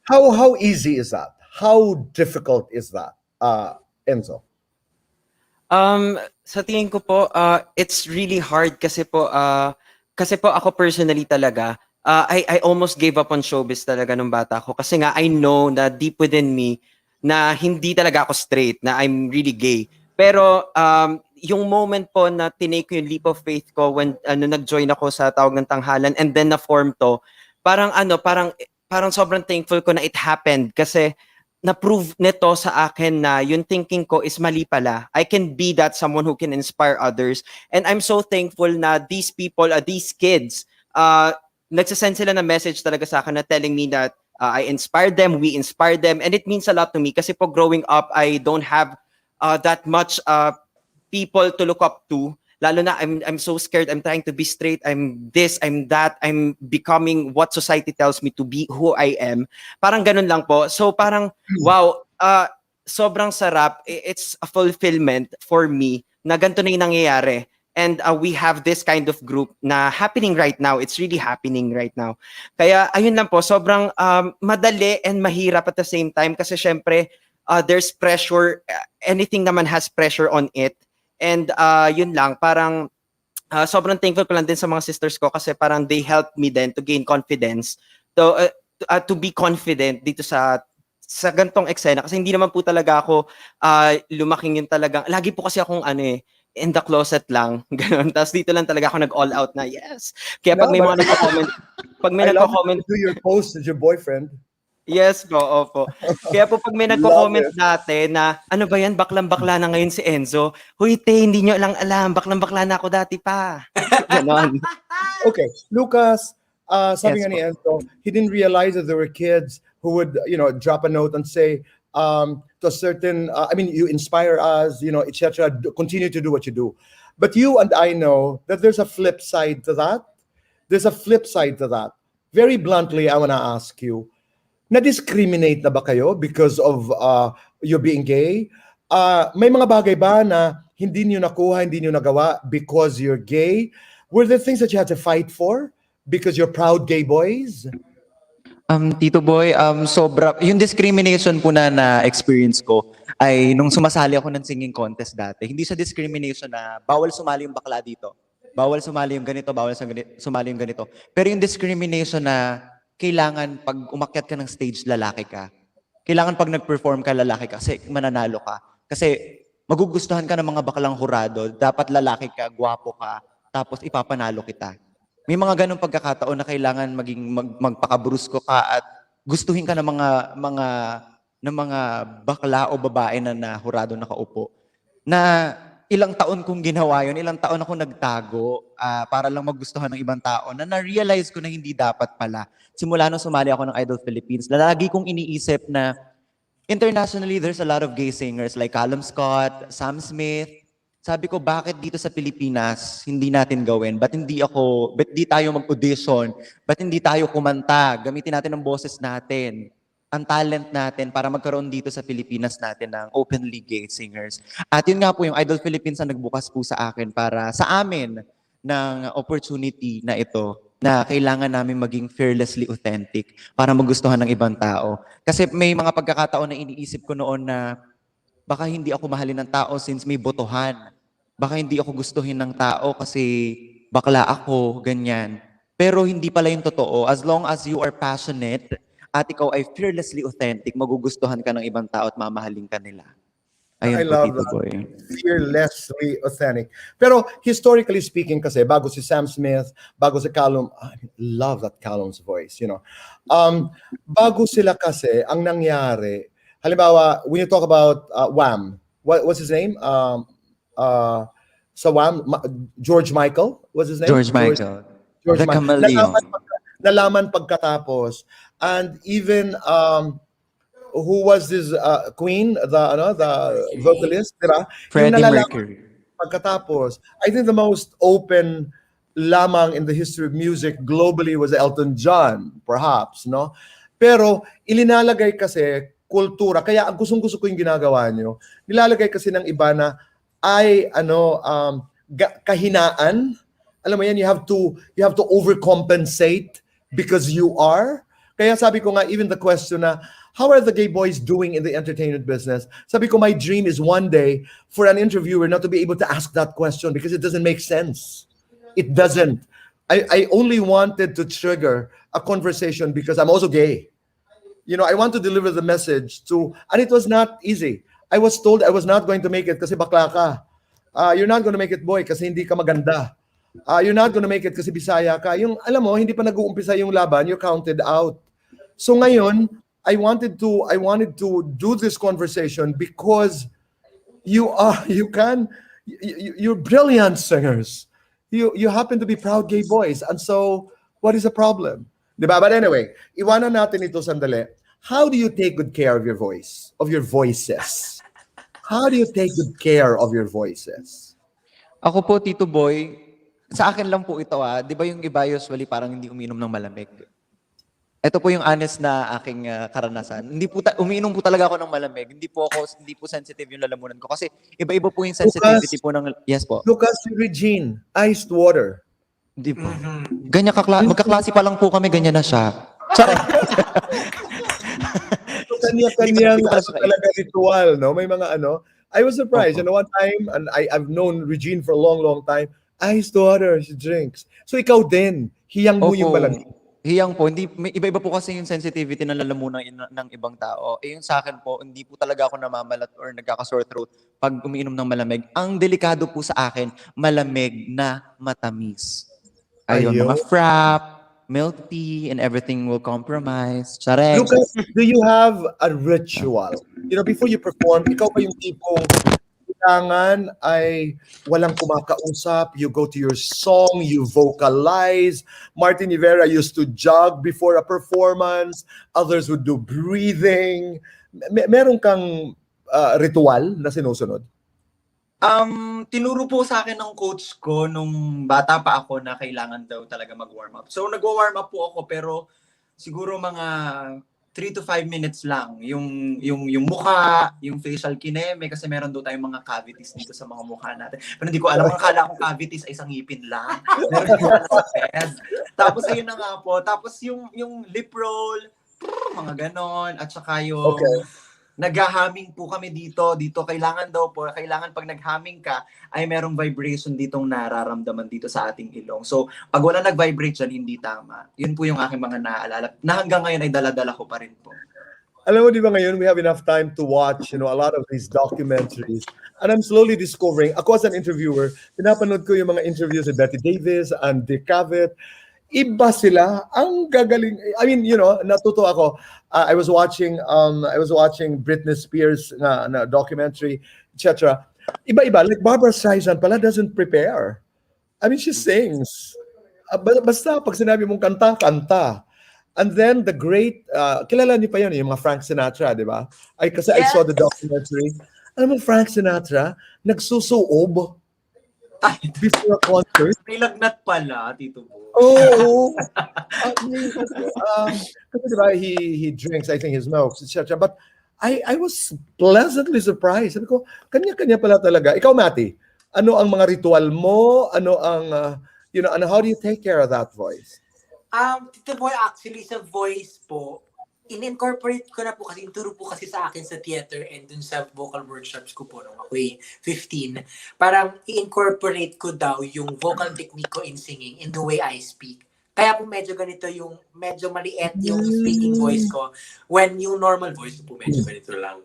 How easy is that? How difficult is that, Enzo? Sa tingin ko po, it's really hard kasi po ako personally talaga, I almost gave up on showbiz talaga nung bata ko kasi nga I know na deep within me na hindi talaga ako straight, na I'm really gay. Pero yung moment po na tinake ko yung leap of faith ko when nag-join ako sa Tawag ng Tanghalan and then na-form to, parang sobrang thankful ko na it happened kasi na-prove nito sa akin na yung thinking ko is mali pala. I can be that someone who can inspire others. And I'm so thankful na these people, these kids, nagsasend sila na message talaga sa akin na telling me that I inspired them, we inspired them. And it means a lot to me kasi po growing up, I don't have that much people to look up to. Lalo na I'm so scared. I'm trying to be straight. I'm this, I'm that. I'm becoming what society tells me to be, who I am. Parang ganun lang po. So parang, wow, sobrang sarap. It's a fulfillment for me na ganito na yung nangyayari. And we have this kind of group na happening right now. It's really happening right now. Kaya ayun lang po, sobrang madali and mahirap at the same time kasi syempre, there's pressure. Anything naman has pressure on it. And yun lang, parang sobrang thankful ko lang din sa mga sisters ko kasi parang they helped me then to gain confidence, to be confident dito sa gantong eksena kasi hindi naman po talaga ako lumaking yun talagang, lagi po kasi akong in the closet lang, gano'n. Tapos dito lang talaga ako nag-all out na, yes. Kaya pag No, may but mga nagko-comment, pag may I love that nagko-comment, you do your post as your boyfriend. yes po, opo. Kaya po pag may Love nagko-comment it. dati na, ano ba yan, baklang-bakla na ngayon si Enzo. Huy, te, hindi nyo lang alam, baklang-bakla na ako dati pa. Ganon. Okay, Lucas, sabi Yes nga ni po. Enzo, he didn't realize that there were kids who would, drop a note and say, to a certain, you inspire us, etc. Continue to do what you do. But you and I know that there's a flip side to that. There's a flip side to that. Very bluntly, I want to ask you, na-discriminate na ba kayo because of you being gay? May mga bagay ba na hindi niyo nakuha, hindi niyo nagawa because you're gay? Were there things that you had to fight for because you're proud gay boys? Tito Boy, sobra, yung discrimination po na experience ko ay nung sumasali ako ng singing contest dati. Hindi sa discrimination na bawal sumali yung bakla dito. Bawal sumali yung ganito, sumali yung ganito. Pero yung discrimination na kailangan pag umakyat ka ng stage, lalaki ka. Kailangan pag nag-perform ka, lalaki ka kasi mananalo ka. Kasi magugustuhan ka ng mga baklang hurado, dapat lalaki ka, gwapo ka, tapos ipapanalo kita. May mga ganong pagkakataon na kailangan magpakabrusko ka at gustuhin ka ng mga bakla o babae na hurado nakaupo. Na ilang taon kong ginawa yun, ilang taon ako nagtago para lang magustuhan ng ibang tao na na-realize ko na hindi dapat pala. Simula nung sumali ako ng Idol Philippines, lagi kong iniisip na internationally, there's a lot of gay singers like Callum Scott, Sam Smith. Sabi ko, bakit dito sa Pilipinas hindi natin gawin? Ba't di tayo mag-audition? Ba't hindi tayo kumanta? Gamitin natin ang boses natin, ang talent natin para magkaroon dito sa Pilipinas natin ng openly gay singers. At yun nga po yung Idol Philippines ang nagbukas po sa akin para sa amin ng opportunity na ito na kailangan namin maging fearlessly authentic para magustuhan ng ibang tao. Kasi may mga pagkakataon na iniisip ko noon na baka hindi ako mahalin ng tao since may botohan. Baka hindi ako gustuhin ng tao kasi bakla ako, ganyan. Pero hindi pala yung totoo. As long as you are passionate at ikaw ay fearlessly authentic, magugustuhan ka ng ibang tao at mamahalin ka nila. I Ayun po, love Tito that. Boy. Fearlessly authentic. Pero historically speaking kasi, bago si Sam Smith, bago si Callum, I love that Callum's voice, bago sila kasi, ang nangyari, halimbawa, when you talk about Wham, what's his name? Sa Wham, George Michael, what's his name? George Michael. George The Michael. Chameleon. Nalaman pagkatapos. And even, who was this queen, the vocalist, diba? Yung Freddie nalalaman Mercury. pagkatapos, I think the most open lamang in the history of music globally was Elton John, perhaps, no? Pero ilinalagay kasi kultura, kaya ang gustong-gusto ko yung ginagawa nyo, nilalagay kasi ng iba na ay kahinaan. Alam mo yan, you have to overcompensate because you are. Kaya sabi ko nga, even the question na, how are the gay boys doing in the entertainment business? Sabi ko, my dream is one day for an interviewer not to be able to ask that question because it doesn't make sense. It doesn't. I only wanted to trigger a conversation because I'm also gay. I want to deliver the message and it was not easy. I was told I was not going to make it kasi bakla ka. You're not going to make it, boy, kasi hindi ka maganda. You're not going to make it kasi Bisaya ka. Yung, alam mo, hindi pa nag-uumpisa yung laban, you're counted out. So ngayon, I wanted to do this conversation because you're brilliant singers. You happen to be proud gay boys. And so, what is the problem? Diba? But anyway, iwanan natin ito sandali. How do you take good care of your voice, of your voices? How do you take good care of your voices? Ako po, Tito Boy, sa akin lang po ito di ba yung iba usually parang hindi uminom ng malamig? Ito po yung honest na aking karanasan. Hindi po umiinom po talaga ako ng malamig. Hindi po sensitive yung lalamunan ko kasi iba-iba po yung sensitivity po ng yes po. Lucas, Regine, iced water. Hindi po. Ganyan magkaklase pa lang po kami, ganyan na siya. Sorry. Kanya-kanyang talaga ritual, no? May mga I was surprised. One time, and I've known Regine for a long, long time, iced water she drinks. So ikaw din, hiyang mo yung malamig. hiyang po, hindi, may iba-iba po kasi yung sensitivity ng lalamunan ng ibang tao. Yung sa akin po, hindi po talaga ako namamalat or nagkaka-sore throat pag umiinom ng malamig. Ang delikado po sa akin, malamig na matamis. Ayun, Ayun. mga frap, milk tea, and everything will compromise. Chareng. Lucas, do you have a ritual? Before you perform, ikaw ba yung tipong kailangan ay walang kumakausap, you go to your song, you vocalize. Martin Rivera used to jog before a performance, others would do breathing. Meron kang ritual na sinusunod? Tinuro po sa akin ng coach ko nung bata pa ako na kailangan daw talaga mag-warm up. So nag-warm up po ako pero siguro mga 3 to 5 minutes lang. Yung mukha, yung facial kineme kasi meron daw tayong mga cavities dito sa mga mukha natin. Pero hindi ko alam, akala ko cavities ay isang ngipin lang. Meron ko sa pes. Tapos ayun na nga po. Tapos yung lip roll, mga ganon. At saka yung nag-humming po kami dito. Kailangan pag nag-humming ka, ay merong vibration ditong nararamdaman dito sa ating ilong. So, pag wala nag-vibrate dyan, hindi tama. Yun po yung aking mga naaalala. Na hanggang ngayon ay dala-dala ko pa rin po. Alam mo, di ba ngayon, we have enough time to watch, a lot of these documentaries. And I'm slowly discovering, ako as an interviewer, pinapanood ko yung mga interviews with Betty Davis and Dick Cavett. Iba sila, ang gagaling. I mean, natuto ako. I was watching Britney Spears na documentary, etc. Iba-iba. Like Barbara Streisand pala doesn't prepare. I mean, she sings. Basta pag sinabi mong kanta, kanta. And then the great, kilala niyo pa yun, yung mga Frank Sinatra, di ba? Kasi I saw the documentary. Alam mo, Frank Sinatra, nagsusuob before a concert. May lagnat pala, Tito Bo. Oh, kasi diba, he drinks, I think he smokes, etc. But I was pleasantly surprised. Sabi ko, kanya-kanya pala talaga. Ikaw, Mati, ano ang mga ritual mo? Ano ang, how do you take care of that voice? Tito Boy, actually, sa voice po, in-incorporate ko na po kasi, turo po kasi sa akin sa theater and dun sa vocal workshops ko po nung ako'y 15. Parang i-incorporate ko daw yung vocal technique ko in singing in the way I speak. Kaya po medyo ganito medyo maliit yung speaking voice ko when yung normal voice ko po medyo ganito lang.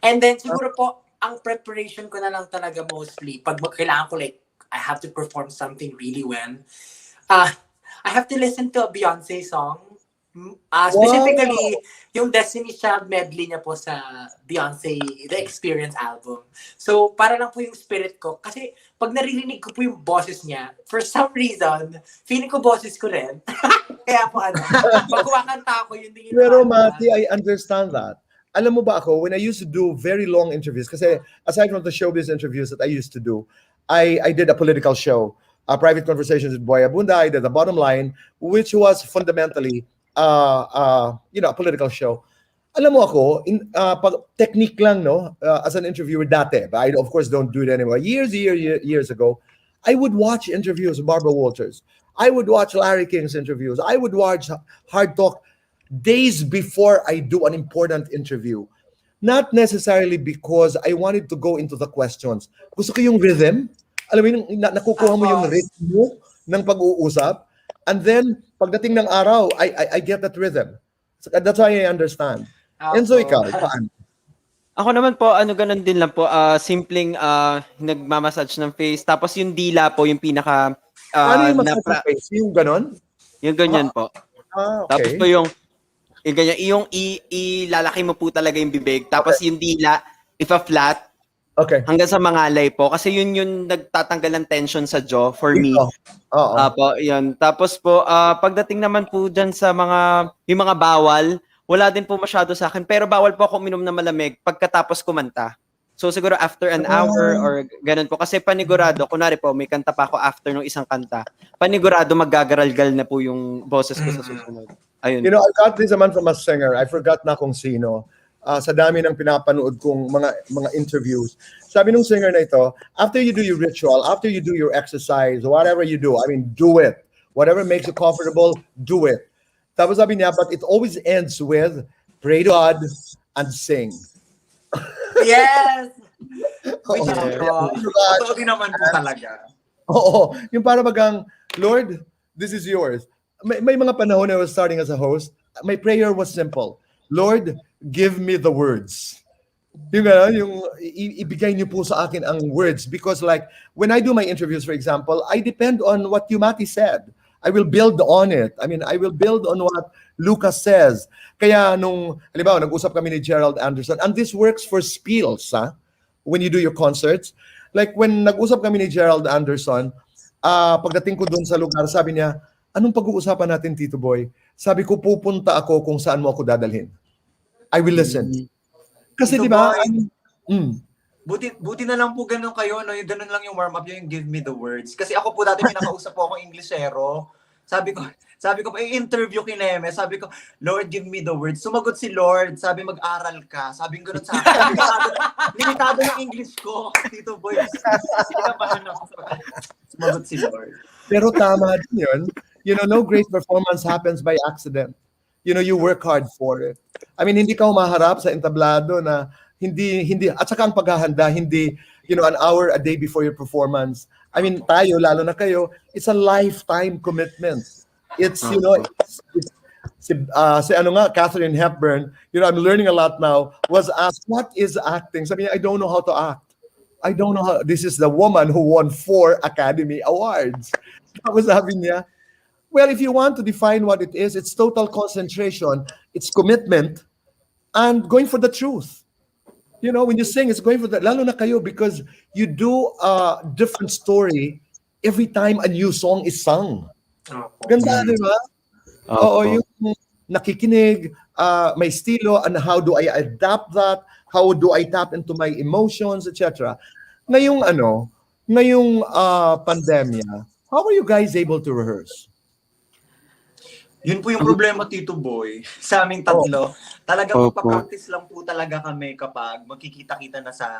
And then siguro po, ang preparation ko na lang talaga mostly, pag kailangan ko I have to perform something really well. I have to listen to a Beyonce song. Specifically, yung Destiny's Child medley niya po sa Beyonce, The Experience album. So, para lang po yung spirit ko. Kasi, pag naririnig ko po yung boses niya, for some reason, feeling ko boses ko rin. Kaya po pag kumakanta ako, yun din yung Pero Mati, I understand that. Alam mo ba ako, when I used to do very long interviews, kasi aside from the showbiz interviews that I used to do, I did a political show, Private Conversations with Boy Abunda. I did The Bottom Line, which was fundamentally a political show. Alam mo ako, technique lang, no? As an interviewer dati, but I of course don't do it anymore. Years ago, I would watch interviews of Barbara Walters. I would watch Larry King's interviews. I would watch Hard Talk days before I do an important interview. Not necessarily because I wanted to go into the questions. Gusto ko yung rhythm. Alam mo, nakukuha mo yung rhythm ng pag-uusap. And then, pagdating ng araw, I get that rhythm. So that's why I understand. And so ikaw, paano? Ako naman po, ganun din lang po. Simpleng nagmamassage ng face. Tapos yung dila po, yung pinaka... ano yung massage ng face? Yung ganon? Yung ganyan po. Okay. Tapos po yung ganyan, ilalaki mo po talaga yung bibig. Tapos yung dila, ipa-flat. Okay. Hanggang sa mangalay po. Kasi yun yung nagtatanggal ng tension sa jaw for me. Po, yun. Tapos po, pagdating naman po dyan sa yung mga bawal, wala din po masyado sa akin. Pero bawal po ako uminom ng malamig pagkatapos kumanta. So siguro after an hour or ganun po. Kasi panigurado, kunwari po, may kanta pa ako after ng isang kanta. Panigurado, maggagaralgal na po yung boses ko sa susunod. Ayun. I got this naman from a singer. I forgot na kung sino. Sa dami ng pinapanood kong mga interviews. Sabi nung singer na ito, after you do your ritual, after you do your exercise, whatever you do, I mean, do it. Whatever makes you comfortable, do it. Tapos sabi niya, but it always ends with, pray to God and sing. Yes! Totoo din naman po talaga. Oo. Yung para bagang, Lord, this is yours. may mga panahon I was starting as a host, my prayer was simple. Lord, give me the words. Yung ibigay niyo po sa akin ang words, because like when I do my interviews, for example, I depend on what Yumati said. I will build on it. I mean, I will build on what Lucas says. Kaya nung, halimbawa, nag-usap kami ni Gerald Anderson, and this works for spiels, when you do your concerts. Like when nag-usap kami ni Gerald Anderson, pagdating ko doon sa lugar, sabi niya, anong pag-uusapan natin, Tito Boy? Sabi ko, pupunta ako kung saan mo ako dadalhin. I will listen. Kasi Tito di ba? Boy, buti na lang po ganun kayo, no? Yung ganun lang yung warm-up, yung give me the words. Kasi ako po dati may nakausap po ako Inglesero. Sabi ko pa, i-interview kineme. Sabi ko, Lord, give me the words. Sumagot si Lord. Sabi, mag-aral ka. Sabi ko sa akin. Limitado ng English ko. Tito Boy, sinabahan ako. Sumagot si Lord. Pero tama din yun. No great performance happens by accident. You work hard for it. I mean, hindi ka humaharap sa entablado na hindi, at saka ang paghahanda, hindi, an hour a day before your performance. I mean, tayo, lalo na kayo, it's a lifetime commitment. It's, Catherine Hepburn, I'm learning a lot now, was asked, what is acting? Sabi niya, I don't know how to act. I don't know how, this is the woman who won 4 Academy Awards. Tapos sabi niya, well, if you want to define what it is, it's total concentration, it's commitment, and going for the truth. When you sing, it's going for the, lalo na kayo, because you do a different story every time a new song is sung. Ganda, di ba? Oo, yung nakikinig, may estilo, and how do I adapt that? How do I tap into my emotions, etc. Ngayong pandemya, how are you guys able to rehearse? Yun po yung problema, Tito Boy, sa aming tatlo. Talagang magpa-practice lang po talaga kami kapag magkikita-kita na sa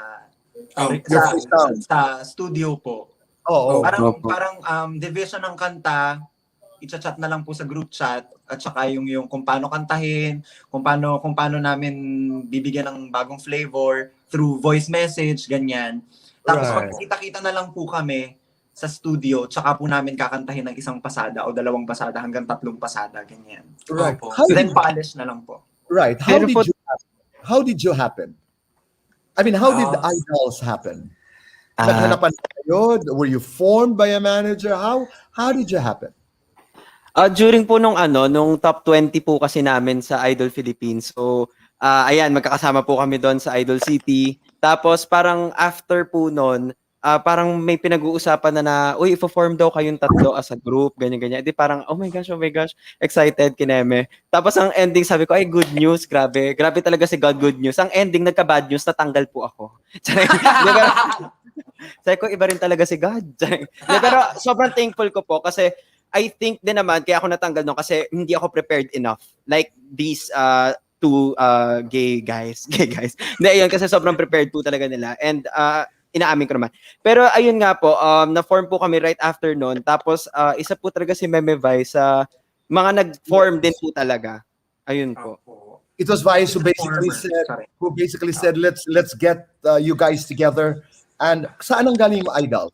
studio po. Parang division ng kanta, i-chat na lang po sa group chat, at saka yung kung paano kantahin, kung paano namin bibigyan ng bagong flavor through voice message, ganyan. Tapos magkikita-kita na lang po kami sa studio, tsaka po namin kakantahin ng isang pasada o 2 pasada hanggang 3 pasada, ganyan. Right. Then polish na lang po. Right. How did you happen? I mean, how did the idols happen? Naghanapan kayo? Were you formed by a manager? How did you happen? During po nung top 20 po kasi namin sa Idol Philippines. So, ayan, magkakasama po kami doon sa Idol City. Tapos parang after po noon, parang may pinag-uusapan na uy, i-form daw kayong tatlo as a group, ganyan-ganyan. Di parang, oh my gosh, excited, kineme. Tapos ang ending, sabi ko, ay, good news, grabe. Grabe talaga si God, good news. Ang ending, nagka-bad news, natanggal po ako. Sabi ko, iba rin talaga si God. Pero sobrang thankful ko po kasi I think din naman, kaya ako natanggal nun kasi hindi ako prepared enough. Like these two gay guys. Hindi, ayun, kasi sobrang prepared po talaga nila. And inaamin ko naman. Pero ayun nga po, na-form po kami right after noon. Tapos isa po talaga si Meme Vi sa mga nag-form din po talaga. Ayun po. It was Vice who basically said, let's get you guys together. And saan ang galing yung idol?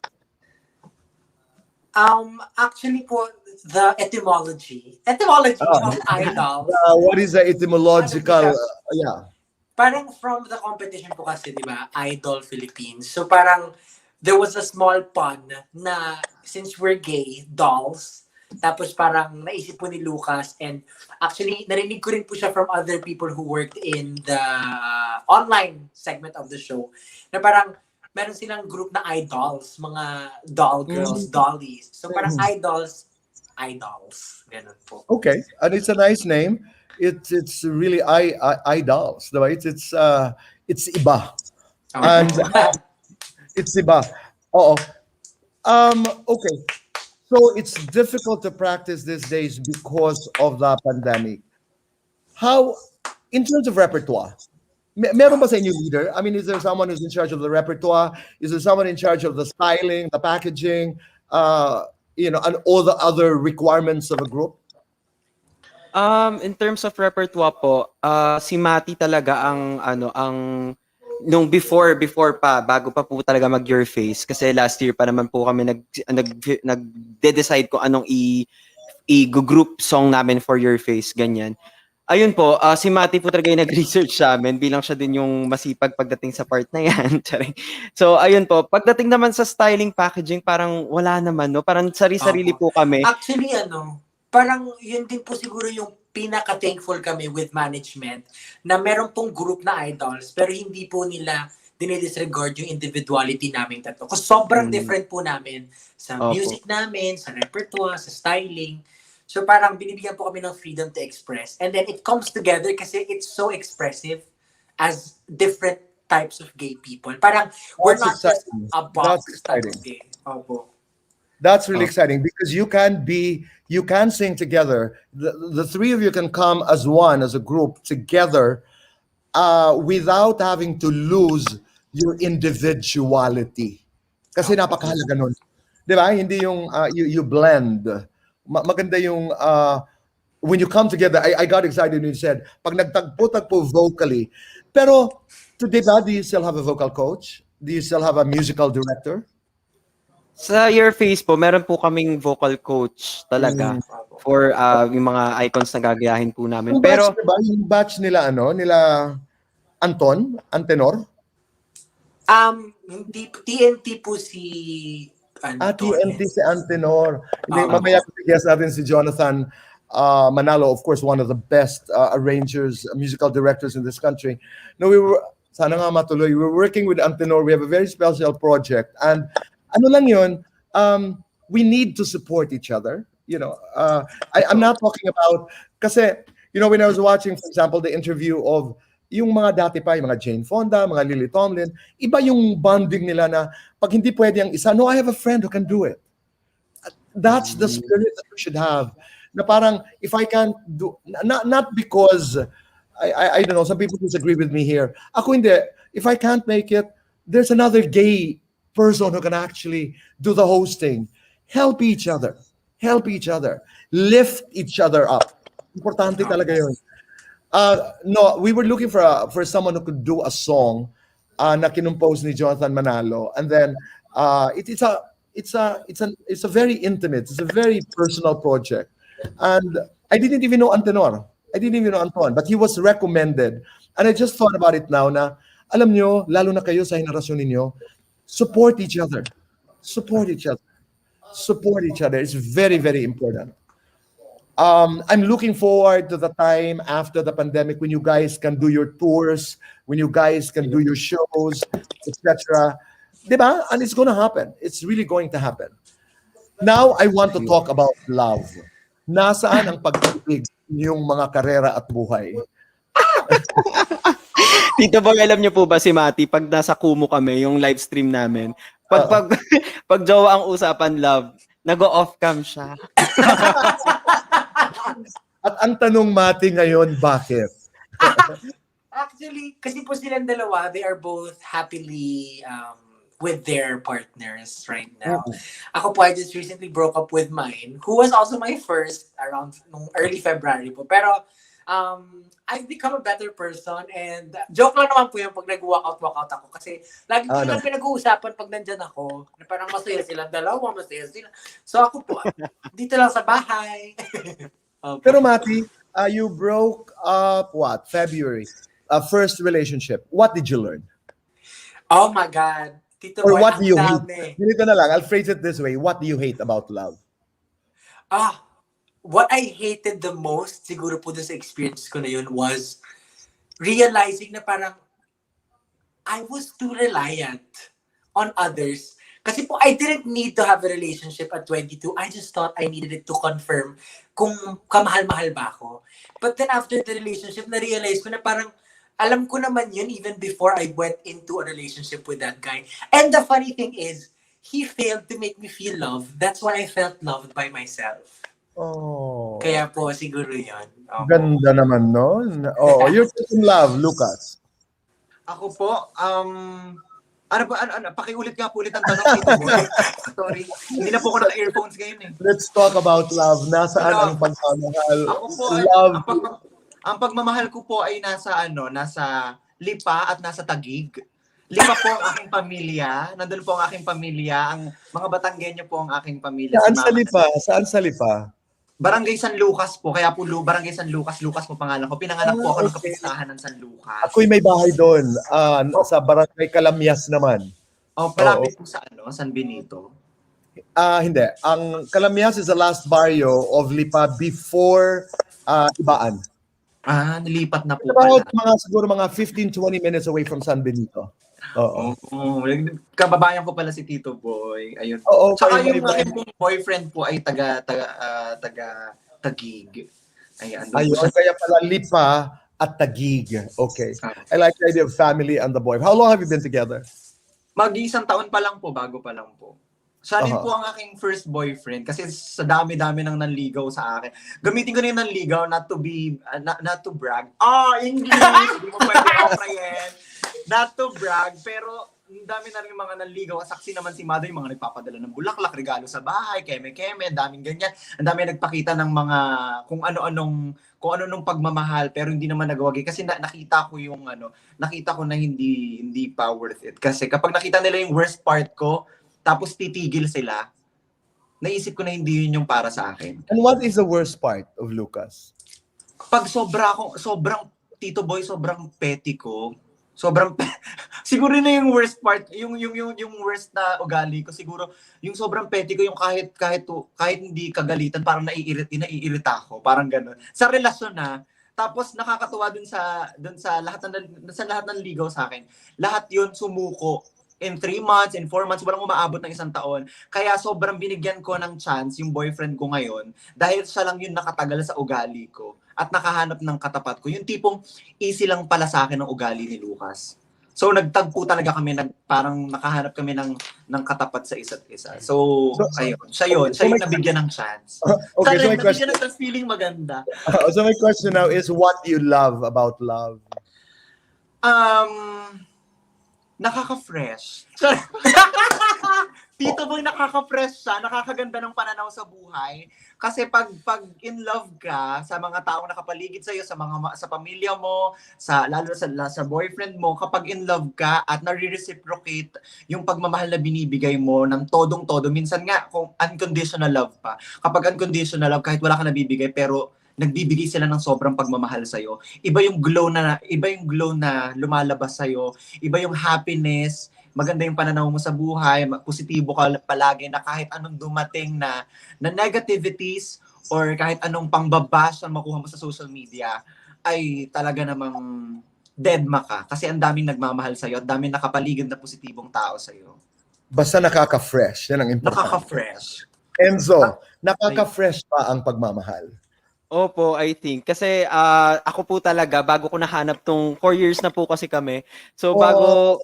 Actually po, the etymology of idol. What is the etymological? Parang from the competition po kasi, di ba? Idol Philippines. So parang there was a small pun na since we're gay, dolls, tapos parang naisip po ni Lucas, and actually narinig ko rin po siya from other people who worked in the online segment of the show, na parang meron silang group na idols, mga doll girls, dollies. So parang idols. Ganun po. Okay, and it's a nice name. It's really idols, right? It's iba. And it's iba. Okay. So it's difficult to practice these days because of the pandemic. How, in terms of repertoire, meron ba sa inyo leader? I mean, is there someone who's in charge of the repertoire? Is there someone in charge of the styling, the packaging, and all the other requirements of a group? In terms of repertoire po, si Mati talaga ang nung before pa, bago pa po talaga mag Your Face, kasi last year pa naman po kami nag-decide ko anong i-group song namin for your face, ganyan. Ayun po, si Mati po talaga yung nag-research sa amin bilang siya din yung masipag pagdating sa part na yan. Charing. So, ayun po. Pagdating naman sa styling, packaging, parang wala naman, no? Parang sari-sarili po kami. Actually, parang yun din po siguro yung pinaka-thankful kami with management na meron pong group na idols pero hindi po nila dinidisregard yung individuality namin tatlo. Kasi sobrang different po namin sa music namin, sa repertoire, sa styling. So parang binibigyan po kami ng freedom to express. And then it comes together kasi it's so expressive as different types of gay people. Parang we're not just a box type of gay. Opo. That's really exciting because you can sing together. The three of you can come as one, as a group together, without having to lose your individuality. Kasi napakahalaga nun. Di ba? Hindi yung you blend. Maganda yung when you come together. I got excited when you said, pag nagtagpo-tagpo vocally. Pero today ba, do you still have a vocal coach? Do you still have a musical director? Sa Your Face po, meron po kaming vocal coach talaga for yung mga icons na gagayahin po namin. Pero yung batch nila nila Antenor? Hindi TNT po si TNT si Antenor. Hindi, mamaya guest natin si Jonathan Manalo, of course, one of the best arrangers, musical directors in this country. No, sana nga matuloy. We were working with Antenor. We have a very special project. And ano lang yun, we need to support each other. You know, I'm not talking about, kasi, you know, when I was watching, for example, the interview of yung mga dati pa, yung mga Jane Fonda, mga Lily Tomlin, iba yung bonding nila na pag hindi pwede ang isa, no, I have a friend who can do it. That's the spirit that we should have. Na parang, if I can't do, not because, I don't know, some people disagree with me here. Ako hindi, if I can't make it, there's another gay person who can actually do the hosting. Help each other. Help each other. Lift each other up. Importante talaga yun. No, we were looking for someone who could do a song na kinumpose ni Jonathan Manalo, and then it's a very intimate, it's a very personal project, and I didn't even know Antenor, I didn't even know Anton, but he was recommended, and I just thought about it now na alam nyo, lalo na kayo sa henerasyon ninyo, support each other, support each other, support each other. It's very, very important. I'm looking forward to the time after the pandemic when you guys can do your tours, when you guys can do your shows, etc. Diba? And it's going to happen. It's really going to happen. Now, I want to talk about love. Nasaan ang pag-ibig niyong mga karera at buhay? Tito Boy, alam niyo po ba si Mati, pag nasa Kumu kami, yung live stream namin, pag jowa ang usapan love, nag-off cam siya. At ang tanong, Mati, ngayon, bakit? Actually, kasi po silang dalawa, they are both happily with their partners right now. Ako po, I just recently broke up with mine, who was also my first around nung early February po. Pero I've become a better person, and joke lang naman po yun pag nag-walkout ako kasi lagi ko lang pinag-uusapan pag nandyan ako na parang masaya silang dalawa, masaya sila. So ako po, dito lang sa bahay. Pero Mati, you broke up February? First relationship. What did you learn? Oh my God. Tito Or Boy, what do you dami. hate? Ganito na lang, I'll phrase it this way. What do you hate about love? What I hated the most, siguro po dun sa experience ko na yun, was realizing na parang I was too reliant on others. Kasi po, I didn't need to have a relationship at 22. I just thought I needed it to confirm kung kamahal-mahal ba ako. But then after the relationship, na-realize ko na parang alam ko naman yun even before I went into a relationship with that guy. And the funny thing is, he failed to make me feel loved. That's why I felt loved by myself. Oh. Kaya po, siguro yun. Ganda naman nun. Oh, you're in love, Lucas. Ako po, pakiulit nga po ulit ang tanong dito mo. Sorry, hindi na po ako naka-earphones ngayon eh. Let's talk about love. Nasaan ang pagmamahal? Ako po, love. ang pagmamahal ko po ay nasa Lipa at nasa Taguig. Lipa po ang aking pamilya. Nandun po ang aking pamilya. Ang mga Batanggenyo po ang aking pamilya. Saan sa Lipa? Saan sa Lipa? Barangay San Lucas po, kaya po Barangay San Lucas, Lucas po pangalan ko. Pinanganak po ako ng Okay. kapistahan ng San Lucas. Ako'y may bahay doon, sa Barangay Calamyas naman. Oh, malapit po sa San Benito. Hindi. Ang Calamyas is the last barrio of Lipa before Ibaan. Nilipat na po About pala. siguro mga 15-20 minutes away from San Benito. Oo. Kababayan ko pala si Tito Boy. Ayun. Oo, Saka may yung aking pong boyfriend po ay taga Taguig. Ayan. Ayun, kaya pala Lipa at Taguig. Okay. I like the idea of family and the boy. How long have you been together? Mag-isang taon pa lang po, bago pa lang po. Siya rin po ang aking first boyfriend kasi sa dami-dami ng nanligaw sa akin. Gamitin ko na yung nanligaw not to brag. English! Hindi mo pwede operayin. Not to brag, pero ang dami na rin mga nanligaw. Saksi naman si Mother, yung mga nagpapadala ng bulaklak, regalo sa bahay, keme-keme, daming ganyan. Ang dami nagpakita ng mga kung ano-anong pagmamahal, pero hindi naman nagawagi kasi nakita ko na hindi pa worth it. Kasi kapag nakita nila yung worst part ko, tapos titigil sila, naisip ko na hindi yun yung para sa akin. And what is the worst part of Lucas? Pag sobrang Tito Boy, sobrang petty ko, siguro na yung worst part, yung worst na ugali ko, siguro yung sobrang petty ko, yung kahit hindi kagalitan, parang naiirita ako, parang gano'n. Sa relasyon na, tapos nakakatuwa dun sa lahat ng ligaw sa akin. Lahat yun sumuko. In 3 months, in 4 months, walang umaabot ng 1 taon. Kaya sobrang binigyan ko ng chance yung boyfriend ko ngayon dahil siya lang yung nakatagal sa ugali ko at nakahanap ng katapat ko. Yung tipong easy lang pala sa akin ng ugali ni Lucas. So nagtagpo talaga kami, parang nakahanap kami ng katapat sa isa't isa. So ayun, siya yung nabigyan ng chance. Okay, so my nabigyan ng feeling maganda. So my question now is, what do you love about love? Nakaka-fresh. Tito Boy, nakaka-fresh siya, nakakaganda ng pananaw sa buhay. Kasi pag in love ka sa mga taong nakapaligid sa iyo, sa pamilya mo, lalo sa boyfriend mo, kapag in love ka at nare-reciprocate yung pagmamahal na binibigay mo ng todong-todo, minsan nga kung unconditional love pa. Kapag unconditional love, kahit wala ka nabibigay, pero nagbibigay sila ng sobrang pagmamahal sa iyo. Iba yung glow na lumalabas sa iyo, iba yung happiness, maganda yung pananaw mo sa buhay, positibo ka palagi na kahit anong dumating na negativities or kahit anong pangbabash na makuha mo sa social media ay talaga namang deadma ka kasi ang daming nagmamahal sa iyo at daming nakapaligid na positibong tao sa iyo. Basta nakaka-fresh, yan ang importante. Nakaka-fresh. Enzo, nakaka-fresh pa ang pagmamahal? Opo, I think. Kasi ako po talaga, bago ko nahanap tong 4 years na po kasi kami. So bago,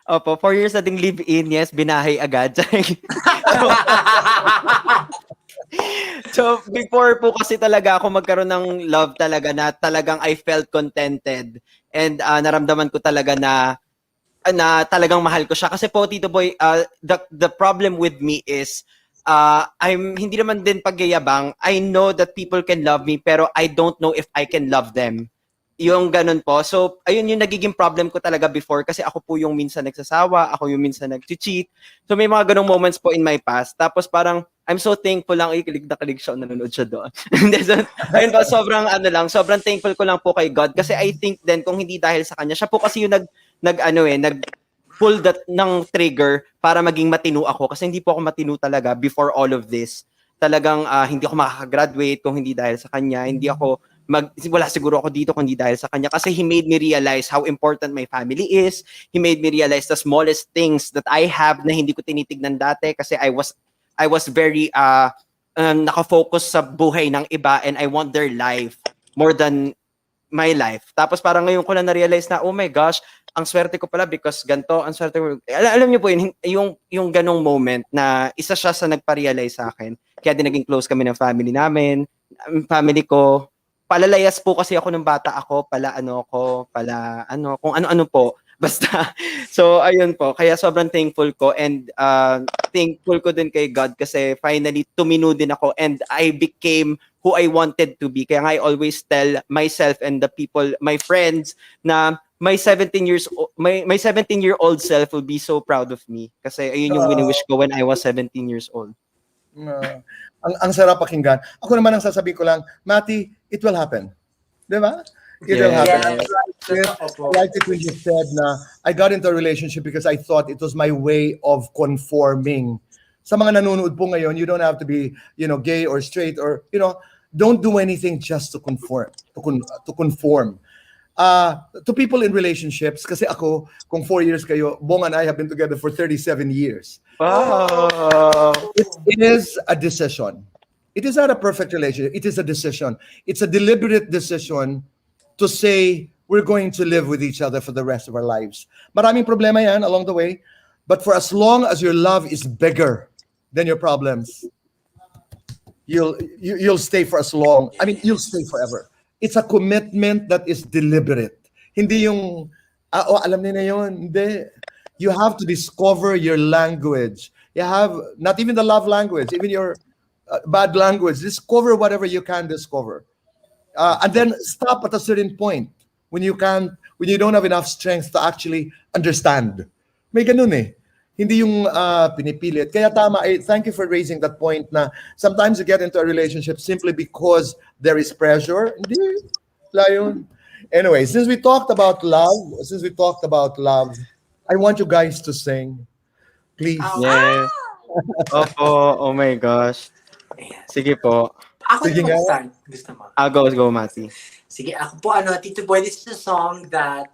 opo, 4 years na ding live-in, yes, binahay agad. So before po kasi talaga ako magkaroon ng love talaga na talagang I felt contented. And naramdaman ko talaga na talagang mahal ko siya. Kasi po, Tito Boy, the problem with me is, I'm hindi naman din pagyayabang. I know that people can love me pero I don't know if I can love them. Yung ganun po. So, ayun yung nagiging problem ko talaga before kasi ako po yung minsan nagsasawa, ako yung minsan nag-cheat. So, may mga ganung moments po in my past. Tapos parang, I'm so thankful lang, kilig na kilig siya, nanonood siya doon. Ayun po, sobrang thankful ko lang po kay God kasi I think din kung hindi dahil sa kanya, siya po kasi yung nag pull that ng trigger para maging matino ako kasi hindi po ako matino talaga before all of this. Talagang hindi ako makakagraduate kung hindi dahil sa kanya. Hindi ako wala siguro ako dito kung hindi dahil sa kanya kasi he made me realize how important my family is. He made me realize the smallest things that I have na hindi ko tinitignan dati kasi I was very nakafocus sa buhay ng iba and I want their life more than my life. Tapos parang ngayon ko lang na-realize na, oh my gosh, ang swerte ko pala because ganito, ang swerte ko. Alam niyo po yung ganong moment na isa siya sa nagpa-realize sa akin. Kaya din naging close kami ng family namin, family ko. Palalayas po kasi ako ng bata ako, kung ano-ano po. Basta, so ayun po. Kaya sobrang thankful ko and thankful ko din kay God kasi finally tumino din ako and I became who I wanted to be. Kaya nga I always tell myself and the people, my friends, na my 17-year-old self will be so proud of me kasi ayun yung wini-wish ko when I was 17 years old. ang sarap pakinggan. Ako naman ang sasabihin ko lang, Mati, it will happen. Di ba? It will happen. Yes. I like it when you said na I got into a relationship because I thought it was my way of conforming. Sa mga nanonood po ngayon, you don't have to be, gay or straight or, don't do anything just to conform. To conform. To people in relationships, kasi ako, kung 4 years kayo, Bong and I have been together for 37 years. Wow. It is a decision. It is not a perfect relationship. It is a decision. It's a deliberate decision to say we're going to live with each other for the rest of our lives. Maraming problema yan along the way, but for as long as your love is bigger than your problems, you'll stay for as long. I mean, you'll stay forever. It's a commitment that is deliberate. Hindi yung, alam niya na yun. Hindi. You have to discover your language. You have, not even the love language, even your bad language. Discover whatever you can discover. And then stop at a certain point when you don't have enough strength to actually understand. May ganun eh. Hindi yung pinipilit. Kaya tama, thank you for raising that point na sometimes you get into a relationship simply because there is pressure. Hindi. Wala yun. Anyway, since we talked about love, I want you guys to sing. Please. Yes. Opo, oh my gosh. Sige po. Ako Sige na nga. mag-start. Gusto mo? Go, Mati. Sige, ako po, Tito Boy, this is a song that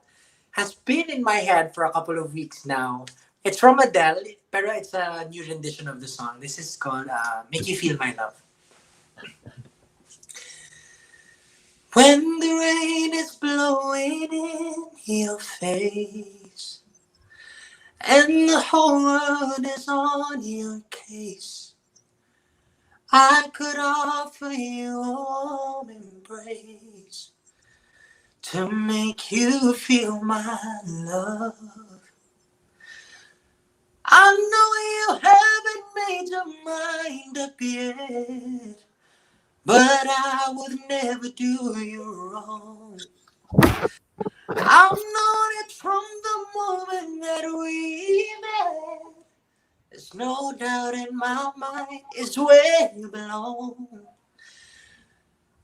has been in my head for a couple of weeks now. It's from Adele, pero it's a new rendition of the song. This is called Make You Feel My Love. When the rain is blowing in your face and the whole world is on your case, I could offer you a warm embrace to make you feel my love. I know you haven't made your mind up yet, but I would never do you wrong. I've known it from the moment that we met. There's no doubt in my mind it's where you belong.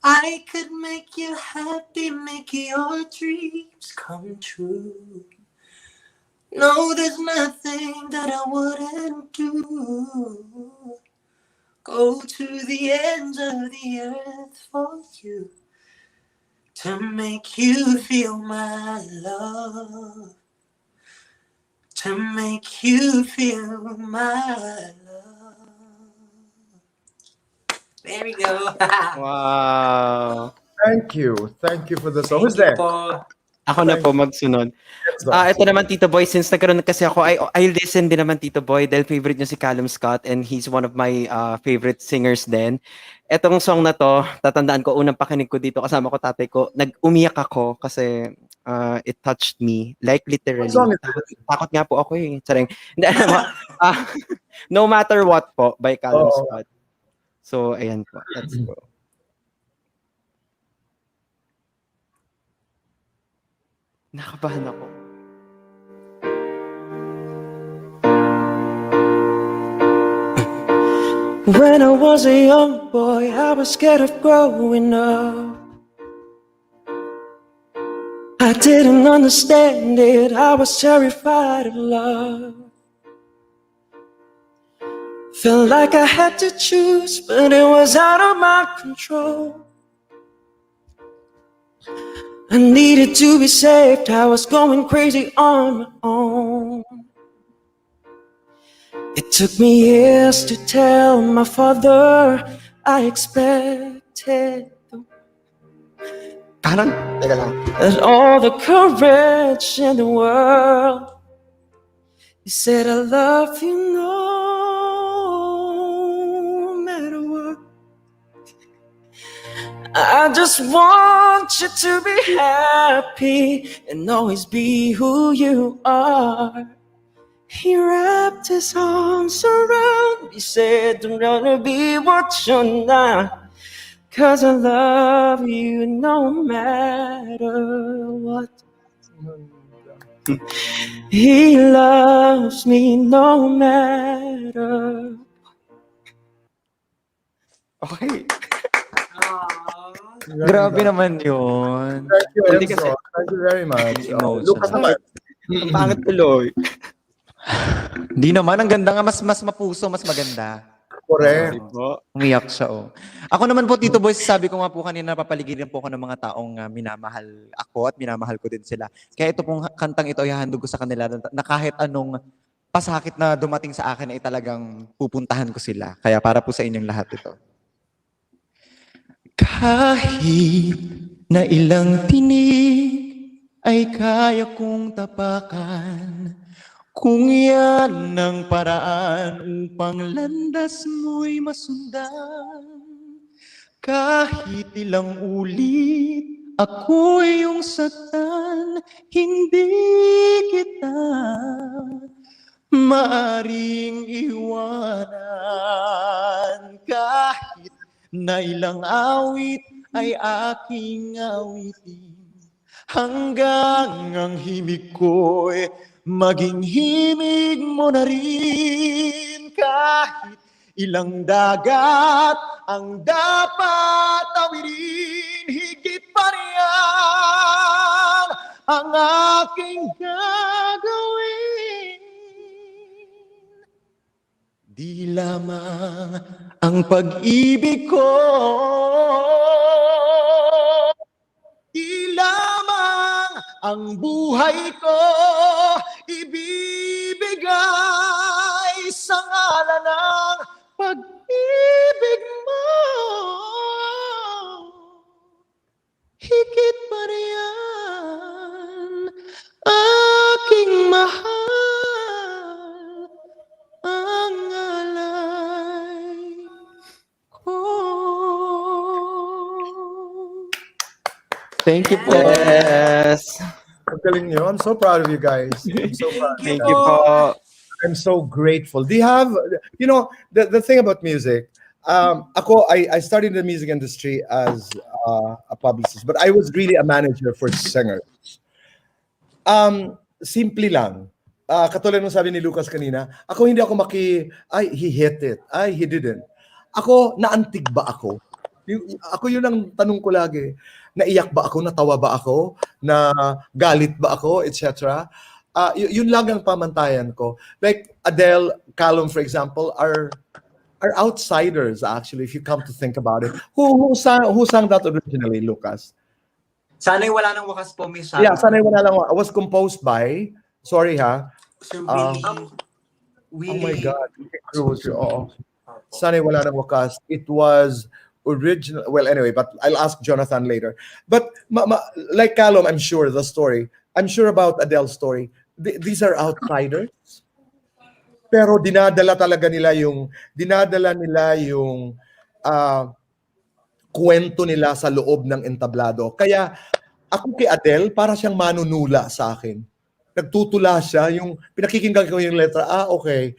I could make you happy, make your dreams come true. No, there's nothing that I wouldn't do. Go to the ends of the earth for you to make you feel my love. To make you feel my love. There we go. Wow. Thank you. Thank you for the song. Who's there? Po. Ako na po magsunod. Ito naman, Tito Boy, since nagkaroon kasi ako, I listen din naman, Tito Boy, dahil favorite niya si Callum Scott and he's one of my favorite singers din. Etong song na to, tatandaan ko, unang pakinig ko dito, kasama ko tatay ko, nag-umiyak ako kasi it touched me, like literally. What song is it? Takot nga po ako eh. Charing. Hindi, alam mo, No Matter What po, by Callum Scott. So, ayan po. Let's go. Nakabahan ako. When I was a young boy, I was scared of growing up. I didn't understand it, I was terrified of love. Felt like I had to choose, but it was out of my control. I needed to be saved, I was going crazy on my own. It took me years to tell my father I expected that all the courage in the world. He said, I love you no matter what. I just want you to be happy and always be who you are. He wrapped his arms around me, said, don't wanna be what you're not, 'cause I love you no matter what. He loves me no matter. Okay. Grabe naman yun. Thank you, Hindi Enzo. Thank you very much. Emotional. Lucas naman. Ang pangit tuloy. Di naman, ang ganda nga, mas mapuso, mas maganda. Correct. Sorry po. Umiyak siya, oh. Ako naman po, Tito Boy, sabi ko nga po kanina, napapaligiran po ako ng mga taong minamahal ako at minamahal ko din sila. Kaya ito pong kantang ito, ihahandog ko sa kanila na kahit anong pasakit na dumating sa akin ay talagang pupuntahan ko sila. Kaya para po sa inyong lahat ito. Kahit na ilang tinig ay kaya kong tapakan, kung yan ang paraan upang landas mo'y masundan. Kahit ilang ulit ako'y iyong saktan, hindi kita maaring iwanan. Kahit na ilang awit ay aking awitin, hanggang ang himig ko'y maging himig mo na rin. Kahit ilang dagat ang dapat tawirin, higit pa riyan ang aking gagawin. Di lamang ang pag-ibig ko, di lamang ang buhay ko, ibibigay sa ngalan ng pag-ibig mo. Higit pa riyan, aking mahal, ang alay ko. Thank you po. Yes. Ang galing nyo. I'm so proud of you guys. I'm so proud. Thank you po. I'm so grateful. Do you have, the thing about music, I started in the music industry as a publicist, but I was really a manager for singers. Simple lang. Katulad nung sabi ni Lucas kanina, hindi ako he hit it. He didn't. Ako, naantig ba ako? Ako yun ang tanong ko lagi. Naiyak ba ako? Natawa ba ako? Na galit ba ako? Etc. Yun lang ang pamantayan ko. Like Adele, Callum, for example, are outsiders actually, if you come to think about it. Who sang that originally, Lucas? Sana'y wala nang wakas po, Miss Sharon. Yeah, Sana'y Wala Nang Wakas was composed by, sorry ha, Sir Willie. oh my God, Cruz, Sana'y Wala Nang Wakas. It was original. Well, anyway, but I'll ask Jonathan later. But like Callum, I'm sure about Adele's story. These are outsiders. Pero dinadala nila yung kwento nila sa loob ng entablado. Kaya ako kay Adele, para siyang manunula sa akin. Nagtutula siya, yung pinakikinggan ko yung letra, okay.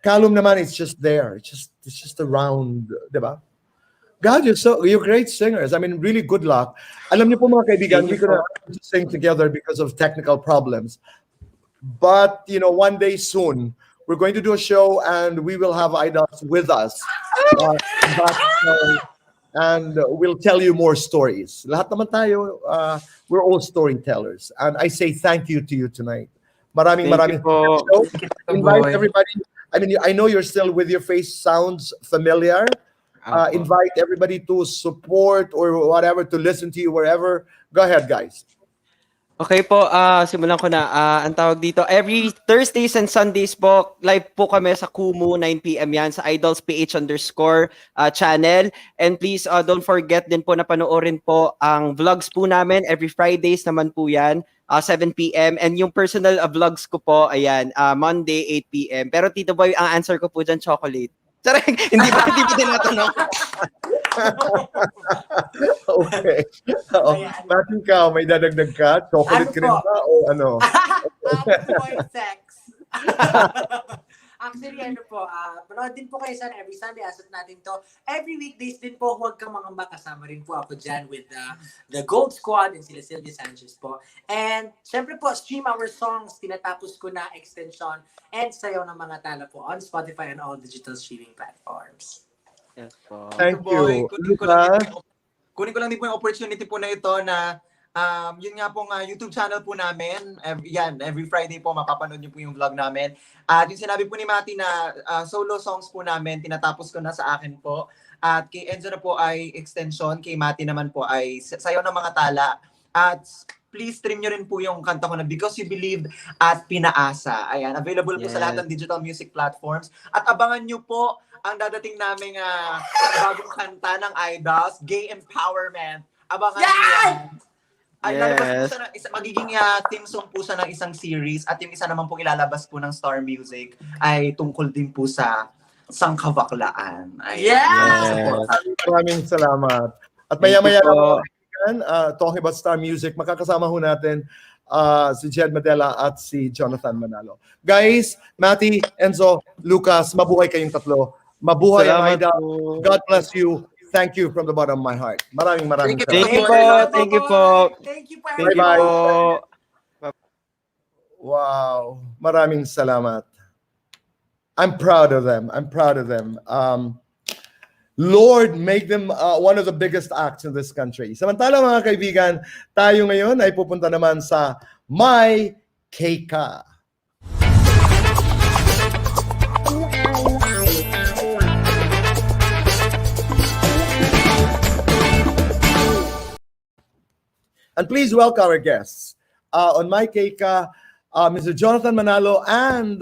Callum naman, it's just there. It's just around, di ba? God, you're great singers. I mean, really good luck. Alam niyo po mga kaibigan, we could sing together because of technical problems. But, one day soon, we're going to do a show and we will have idols with us. And we'll tell you more stories. Lahat naman tayo, we're all storytellers. And I say thank you to you tonight. Maraming. po. Invite everybody. I mean, I know you're still with your face sounds familiar. Invite everybody to support or whatever, to listen to you wherever. Go ahead, guys. Okay po, simulan ko na. Ang tawag dito, every Thursdays and Sundays po, live po kami sa Kumu, 9 p.m. yan, sa IdolsPH_ channel. And please, don't forget din po na panoorin po ang vlogs po namin. Every Fridays naman po yan, 7 p.m. And yung personal vlogs ko po, ayan, Monday, 8 p.m. Pero Tito Boy, ang answer ko po dyan, chocolate. Sarang, hindi ba tinatanong? Okay. Bakit ka? May dadagdag ka? Chocolate ka rin ba? O ano? Sex. Actually, panood din po kayo sana every Sunday. Asat natin to. Every weekdays din po, huwag kang mangamba. Kasama rin po ako dyan with the Gold Squad and sila Sylvia Sanchez po. And syempre po, stream our songs. Tinatapos ko na extension and sayaw ng mga tala po on Spotify and all digital streaming platforms. Yes po. Tito Thank Boy, you. Lucas? kunin ko lang din po yung opportunity po na ito na yun nga pong YouTube channel po namin. Every Friday po mapapanood niyo po yung vlog namin. At yung sinabi po ni Mati na solo songs po namin, tinatapos ko na sa akin po. At kay Enzo na po ay extension, kay Mati naman po ay sayaw ng mga tala. At please stream nyo rin po yung kanta ko na Because You Believed at Pinaasa. Ayan, available po sa lahat Yes. ng digital music platforms. At abangan nyo po ang dadating naming bagong kanta ng Idols, Gay Empowerment. Abangan nyo yan. Ay, lalabas po Yes. siya ng magiging theme song po siya ng isang series at yung isa naman po ilalabas po ng Star Music ay tungkol din po sa sangkabaklaan. Ayan. Yeah! Maraming salamat. At Thank you maya-maya po. lang mga kaibigan, talking about Star Music, makakasama ho natin si Jed Madela at si Jonathan Manalo. Guys, Mati, Enzo, Lucas, mabuhay kayong tatlo. Mabuhay ang Salamat Idol. po. God bless you. Thank you from the bottom of my heart. Maraming Thank you, salamat. Thank you po. Thank you, Thank you po. Thank you po. Thank you Bye-bye. po. Wow. Maraming salamat. I'm proud of them. I'm proud of them. Lord, make them one of the biggest acts in this country. Samantala mga kaibigan, tayo ngayon ay pupunta naman sa My Keika. And please welcome our guests. On My Keika, Mr. Jonathan Manalo and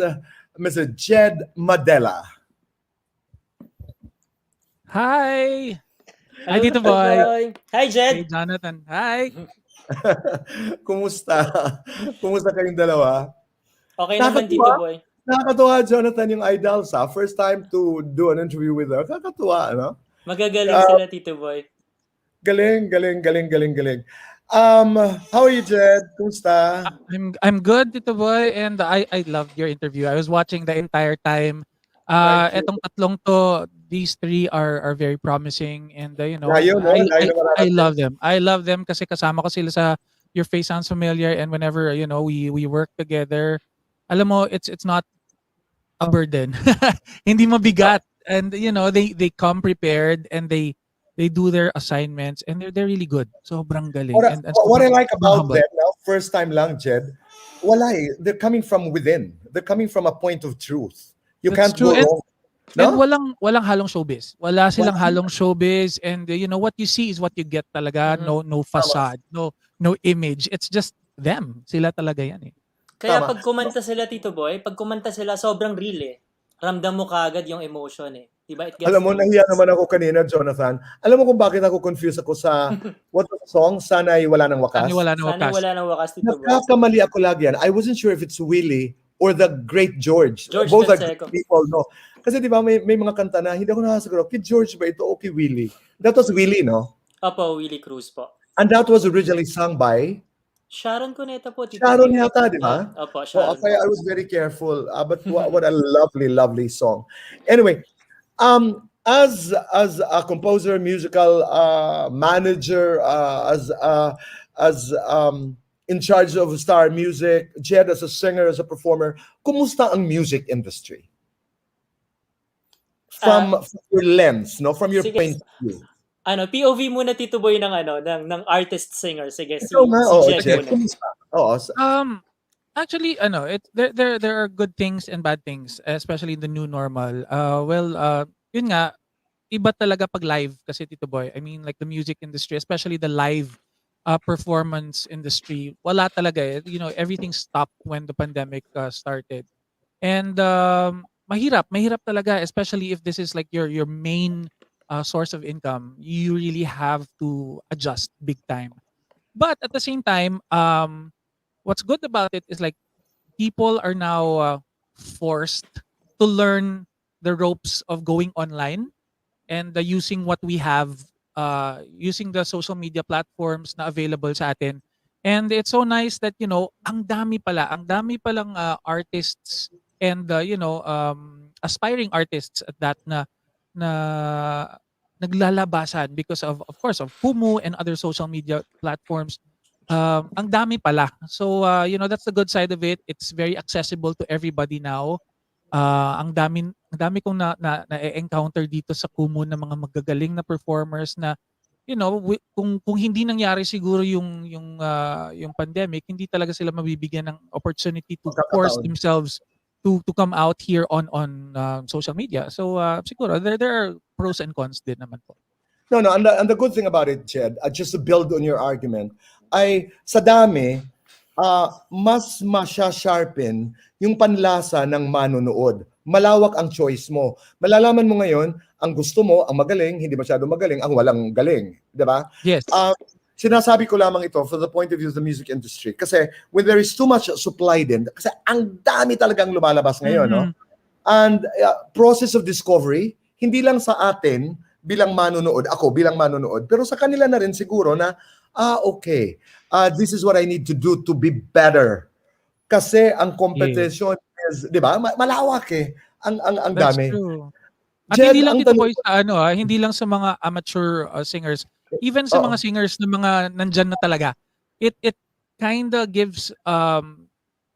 Mr. Jed Madela. Hi! Hi, Hello, Tito Boy. Hi, Hey, Jed. Jonathan. Hi! Kumusta? Kumusta kayong dalawa? Okay naman, Nakakatuwa. Tito Boy. Nakakatuwa, Jonathan, yung idol sa first time to do an interview with her. Nakakatuwa, ano? Magagaling sila, Tito Boy. Galing, galing, galing, galing, galing. How are you, Jed? Kumusta? I'm good, Tito Boy, and I loved your interview. I was watching the entire time. Thank you. Etong tatlong to, these three are very promising, and Layo, no? Layo na I mararating. love them. I love them kasi kasama ko sila sa Your Face Sounds Familiar, and whenever we work together, alam mo, it's not a burden. Hindi mabigat, and they come prepared, and they do their assignments, and they're really good. Sobrang galing. And What I sobrang like about humble. them now, first time lang, Jed, wala eh. They're coming from within. They're coming from a point of truth. You That's can't true. go wrong. And No? walang halong showbiz. Wala silang Wala. halong showbiz, and what you see is what you get talaga. No facade, no image. It's just them. Sila talaga yan eh. Kaya Tama. pag kumanta sila, Tito Boy, pag kumanta sila, sobrang real eh. Ramdam mo kagad yung emotion eh. Diba? It gets Alam mo, through. nahiya naman ako kanina, Jonathan. Alam mo kung bakit ako confused ako sa what was the song? Sana'y wala ng wakas. Sana wala na Sana wakas. wala nang wakas, Tito Boy. Nagkakamali ako lagi yan. I wasn't sure if it's Willie or the great George. George Both are Canseco. great people, no? Kasi di ba may mga kanta na hindi ako nakasiguro, kay George ba ito o kay Willie? That was Willie, no? Opo, Willie Cruz po. And that was originally sung by Sharon Cuneta po, Tito Sharon Boy. yata, di ba? Opo, So, Sharon. kaya I was very careful. But what a lovely, lovely song. Anyway, as a composer, musical manager, as in charge of Star Music, Jed as a singer, as a performer, kumusta ang music industry? From your lens, no? From your Sige. point of view. POV muna, Tito Boy, ng artist singer. Sige, si Ikaw nga, Jed Jed, muna. kumusta? Oo, Actually, there are good things and bad things, especially in the new normal. Yun nga, iba talaga pag live kasi, Tito Boy. I mean, like the music industry, especially the live performance industry, wala talaga eh. Everything stopped when the pandemic started. And mahirap talaga, especially if this is like your main source of income. You really have to adjust big time. But at the same time, what's good about it is like people are now forced to learn the ropes of going online and using what we have, using the social media platforms na available sa atin. And it's so nice that ang dami palang artists and aspiring artists at that na naglalabasan because of course of Kumu and other social media platforms. Ang dami pala. So that's the good side of it. It's very accessible to everybody now. Ang dami ang dami kong na-encounter dito sa Kumu na mga magagaling na performers na kung hindi nangyari siguro yung pandemic, hindi talaga sila mabibigyan ng opportunity to force Pagkakataon. themselves to come out here on social media. So siguro there are pros and cons din naman po. No, and the good thing about it, Jed, just to build on your argument, ay sa dami, mas masya-sharpen yung panlasa ng manonood. Malawak ang choice mo. Malalaman mo ngayon, ang gusto mo, ang magaling, hindi masyado magaling, ang walang galing. Di ba? Yes. Sinasabi ko lamang ito from the point of view of the music industry. Kasi when there is too much supply din, kasi ang dami talagang lumalabas ngayon, no? And process of discovery, hindi lang sa atin bilang manonood, ako bilang manonood, pero sa kanila na rin siguro na, okay, this is what I need to do to be better. Kasi ang competition is, di ba, malawak eh. Ang That's dami. true. At Jed, hindi lang ang dito tanong boy sa hindi lang sa mga amateur singers, even sa mga singers na mga nandyan na talaga, it kinda gives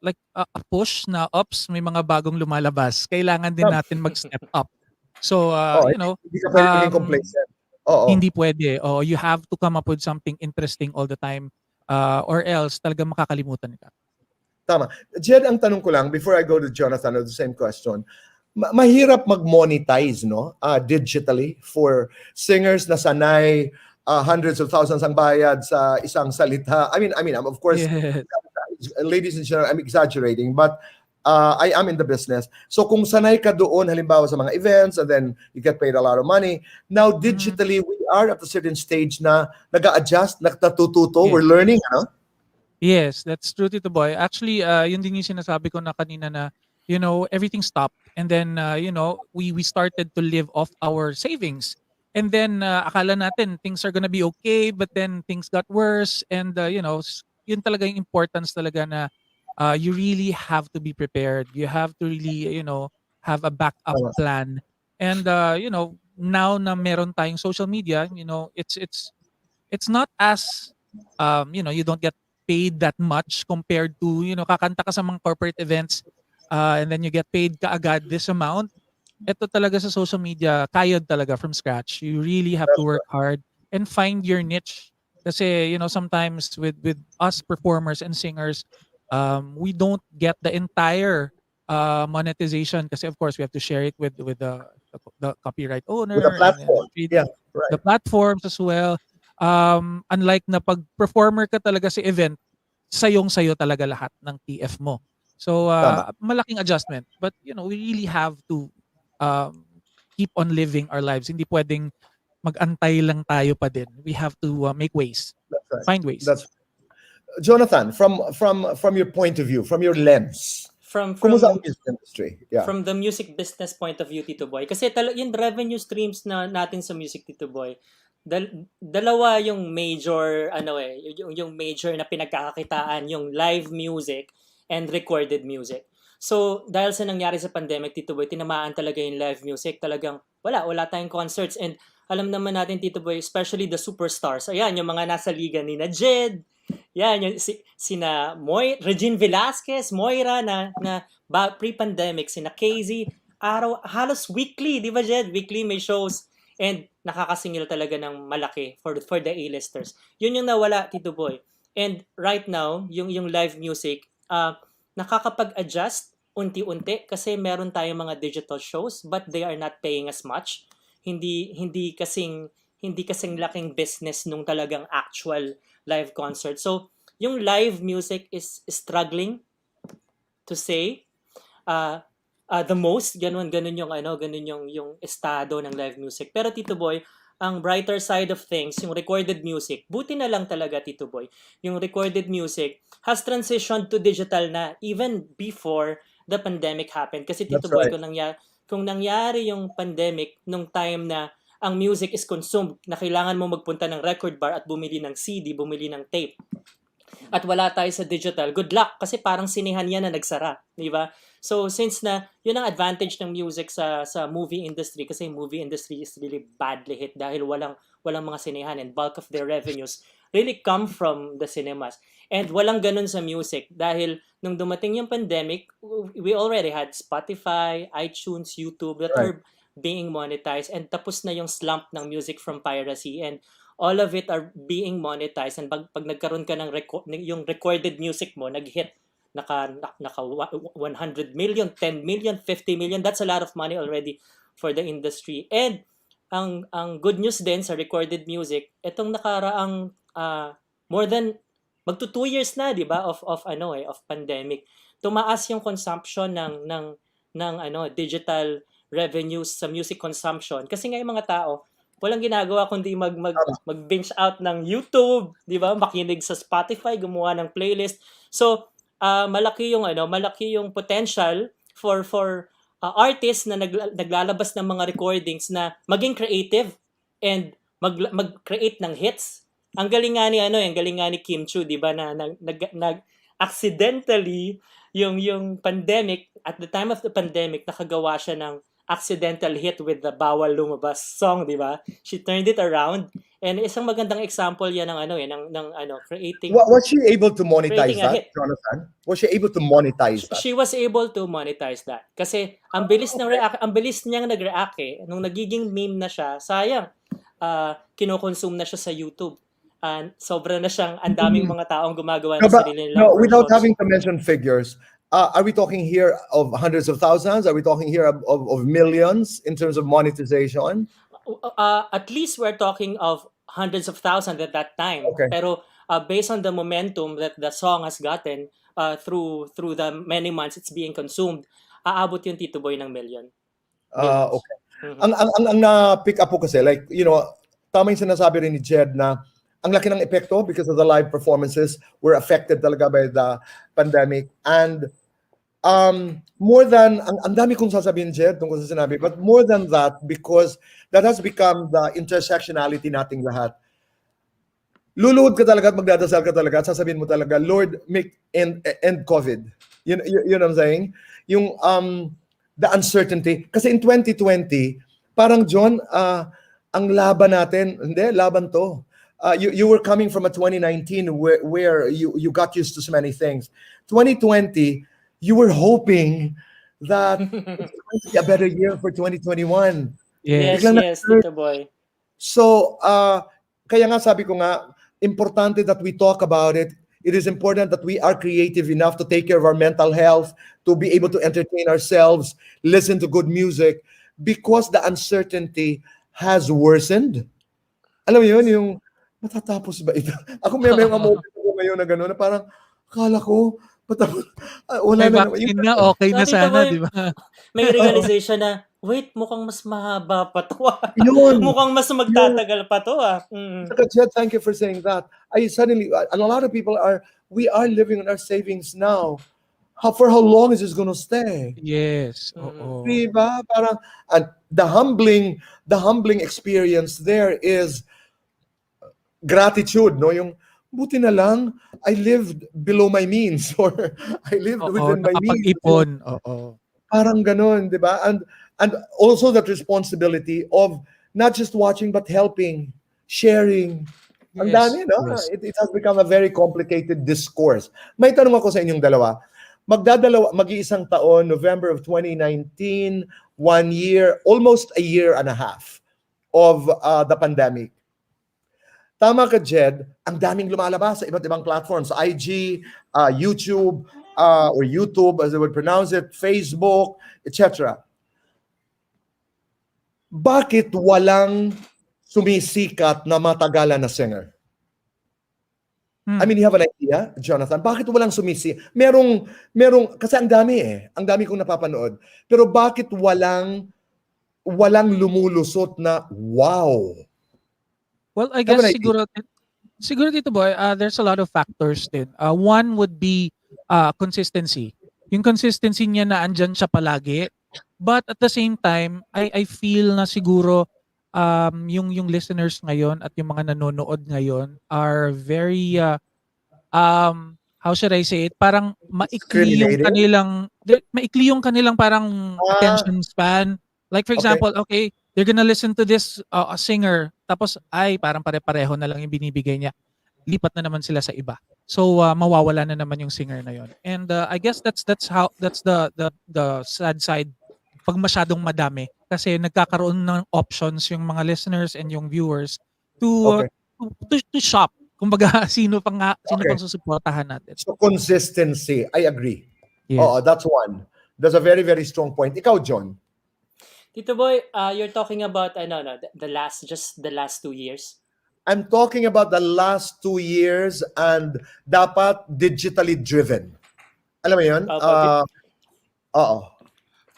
like a push na ups, may mga bagong lumalabas. Kailangan din natin mag-step up. So, hindi ka pwede maging complacent. Oo. hindi pwede. You have to come up with something interesting all the time or else talagang makakalimutan ka. Tama. Jed, ang tanong ko lang, before I go to Jonathan, the same question, mahirap mag-monetize, no? Digitally for singers na sanay, hundreds of thousands ang bayad sa isang salita. I mean, of course, Yes. ladies and gentlemen, I'm exaggerating, but I am in the business. So kung sanay ka doon, halimbawa sa mga events, and then you get paid a lot of money, now digitally, we are at a certain stage na nag-a-adjust, natututo, Yes. we're learning, ano? Yes, that's true, Tito Boy. Actually, yun din yung sinasabi ko na kanina na, everything stopped. And then, we started to live off our savings. And then, akala natin things are gonna be okay, but then things got worse. And, yun talaga yung importance talaga na you really have to be prepared. You have to really, have a backup Tama. plan. And, now na meron tayong social media, it's not as you don't get paid that much compared to kakanta ka sa mga corporate events and then you get paid kaagad this amount. Ito talaga sa social media, kayod talaga from scratch. You really have to work hard and find your niche. Kasi sometimes with us performers and singers, we don't get the entire monetization kasi of course we have to share it with the copyright owner With a and platform. Yeah, right. the platforms as well. Unlike na pag performer ka talaga sa event, sayong-sayo talaga lahat ng TF mo. So Tama. malaking adjustment, but we really have to keep on living our lives. Hindi pwedeng mag-antay lang tayo pa din. We have to make ways. That's right. Find ways. That's Jonathan, from your point of view, from your lens, kumusta ang music industry? Yeah. From the music business point of view, Tito Boy. Kasi yung revenue streams na natin sa music, Tito Boy, dalawa yung major, yung major na pinagkakakitaan, yung live music and recorded music. So, dahil sa nangyari sa pandemic, Tito Boy, tinamaan talaga yung live music. Talagang wala tayong concerts. And alam naman natin, Tito Boy, especially the superstars. Ayan, yung mga nasa liga ni na Jed, yan, yung sina Regine Velasquez, Moira na pre-pandemic, sina KZ, halos weekly, di ba Jed? Weekly may shows and nakakasingil talaga ng malaki for the A-listers. Yun yung nawala, Tito Boy. And right now, yung live music, nakakapag-adjust unti-unti kasi meron tayong mga digital shows but they are not paying as much. Hindi kasing laking business nung talagang actual live concert. So, yung live music is struggling to say the most ganun yung estado ng live music. Pero Tito Boy, ang brighter side of things, yung recorded music, buti na lang talaga Tito Boy. Yung recorded music has transitioned to digital na even before the pandemic happened. Kasi Tito Boy, kung nangyari yung pandemic nung time na ang music is consumed, na kailangan mo magpunta ng record bar at bumili ng CD, bumili ng tape, at wala tayo sa digital, good luck kasi parang sinihan yan na nagsara, di ba? So since na yun ang advantage ng music sa movie industry kasi movie industry is really badly hit dahil walang mga sinihan and bulk of their revenues really come from the cinemas. And walang ganun sa music dahil nung dumating yung pandemic, we already had Spotify, iTunes, YouTube that Right. are being monetized, and tapos na yung slump ng music from piracy, and all of it are being monetized, and pag nagkaroon ka ng yung recorded music mo nag-hit, naka 100 million, 10 million, 50 million, that's a lot of money already for the industry. And ang good news din sa recorded music, itong nakaraang more than magto 2 years na, 'di ba, of pandemic. Tumaas yung consumption ng digital revenues sa music consumption kasi nga yung mga tao walang ginagawa kundi mag-binge out ng YouTube, 'di ba? Makinig sa Spotify, gumawa ng playlist. So, malaki yung potential for artists na naglalabas ng mga recordings na maging creative and mag-create ng hits. Ang galing nga ni Kim Chu, 'di ba, na accidentally yung pandemic, at the time of the pandemic nakagawa siya ng accidental hit with the Bawal Lumabas song, 'di ba? She turned it around, and isang magandang example 'yan ng creating Was she able to monetize creating a that, hit. Jonathan? Was she able to monetize that? She was able to monetize that kasi ang bilis niyang nag-react nung nagiging meme na siya. Sayang, kino-consume na siya sa YouTube. Sobra na siyang ang daming mga taong gumagawa ng sarili nilang Without versions. having to mention figures, are we talking here of hundreds of thousands? Are we talking here of millions in terms of monetization? At least we're talking of hundreds of thousands at that time. Okay. Pero based on the momentum that the song has gotten through the many months it's being consumed, aabot yung Tito Boy ng million. Okay. Mhm. Ang na-pick up po kasi, like, tama yung sinasabi rin ni Jed na ang laki ng epekto because of the live performances were affected talaga by the pandemic. And more than, ang dami kong sasabihin, Jed, tungkol sa sinabi, but more than that, because that has become the intersectionality nating lahat. Luluhod ka talaga at magdadasal ka talaga at sasabihin mo talaga, Lord, make end COVID. You know what I'm saying? Yung the uncertainty. Kasi in 2020, parang John, ang laban natin, hindi, laban to. You were coming from a 2019 where you got used to so many things. 2020, you were hoping that it's going to be a better year for 2021. Yes, Biglang Tito Boy. So, kaya nga sabi ko nga, importante that we talk about it. It is important that we are creative enough to take care of our mental health, to be able to entertain ourselves, listen to good music, because the uncertainty has worsened. Alam mo yun, yung matatapos ba ito? Ako may mga moment ko ngayon na gano'n, na parang, akala ko, wala May na naman. vaccine nga, okay na Tito sana, Boy, di ba? may realization na, wait, mukhang mas mahaba pa to. Yun. Mukhang mas magtatagal pa to. Saka, Jed, thank you for saying that. And a lot of people we are living on our savings now. For how long is this going to stay? Yes, oo. Diba? Parang, and the humbling experience there is gratitude, no? Yung, buti na lang, I lived below my means or I lived Oo, within my means. nakapag-ipon. Oo. Parang ganon, di ba? And also that responsibility of not just watching but helping, sharing. Ang Yes, dami, no? yes. It has become a very complicated discourse. May tanong ako sa inyong dalawa. Mag-iisang taon, November of 2019, 1 year, almost a year and a half of the pandemic. Tama ka, Jed, ang daming lumalabas sa iba't ibang platforms, IG, YouTube, or YouTube as they would pronounce it, Facebook, etc. Bakit walang sumisikat na matagalan na singer? I mean, you have an idea, Jonathan? Bakit walang merong, kasi ang dami kong napapanood. Pero bakit walang lumulusot na wow? Well, I Have guess an idea? siguro Tito Boy, there's a lot of factors din. One would be consistency. Yung consistency niya na andyan siya palagi. But at the same time, I feel na siguro yung listeners ngayon at yung mga nanonood ngayon are very how should I say it? Parang maikli yung kanilang parang attention span. Like for Okay. example, okay, they're gonna listen to this a singer, tapos ay parang pare-pareho na lang yung binibigay niya. Lipat na naman sila sa iba. So mawawala na naman yung singer na yon. And I guess that's the sad side pag masyadong madami kasi nagkakaroon ng options yung mga listeners and yung viewers to Okay. to shop. Kumbaga sino Okay. pang susuportahan natin. So consistency, I agree. Yes. That's one. That's a very, very strong point. Ikaw, John. Tito Boy, you're talking about no, the last 2 years. I'm talking about the last 2 years and dapat digitally driven. Alam mo yun? Oo.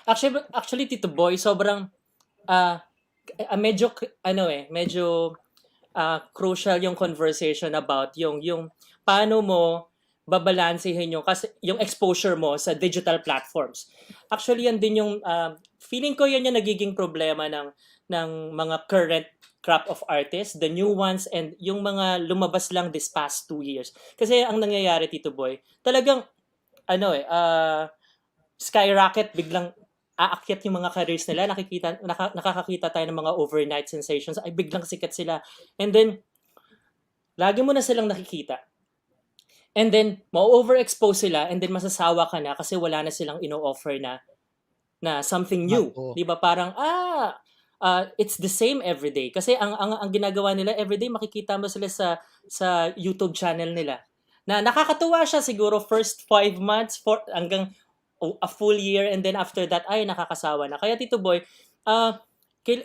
Actually Tito Boy, sobrang medyo crucial yung conversation about yung paano mo babalansehin yung kasi yung exposure mo sa digital platforms. Actually yan din yung feeling ko yan yung nagiging problema ng mga current crop of artists, the new ones and yung mga lumabas lang this past 2 years. Kasi ang nangyayari Tito Boy, talagang skyrocket, biglang aakyat yung mga careers nila, nakakakita tayo ng mga overnight sensations, ay biglang sikat sila. And then, lagi mo na silang nakikita. And then, ma-overexpose sila and then masasawa ka na kasi wala na silang ino-offer na something new. Di ba? Parang, it's the same everyday. Kasi ang ginagawa nila, everyday makikita mo sila sa YouTube channel nila. Na nakakatuwa siya siguro first 5 months hanggang a full year and then after that ay nakakasawa na. Kaya Tito Boy,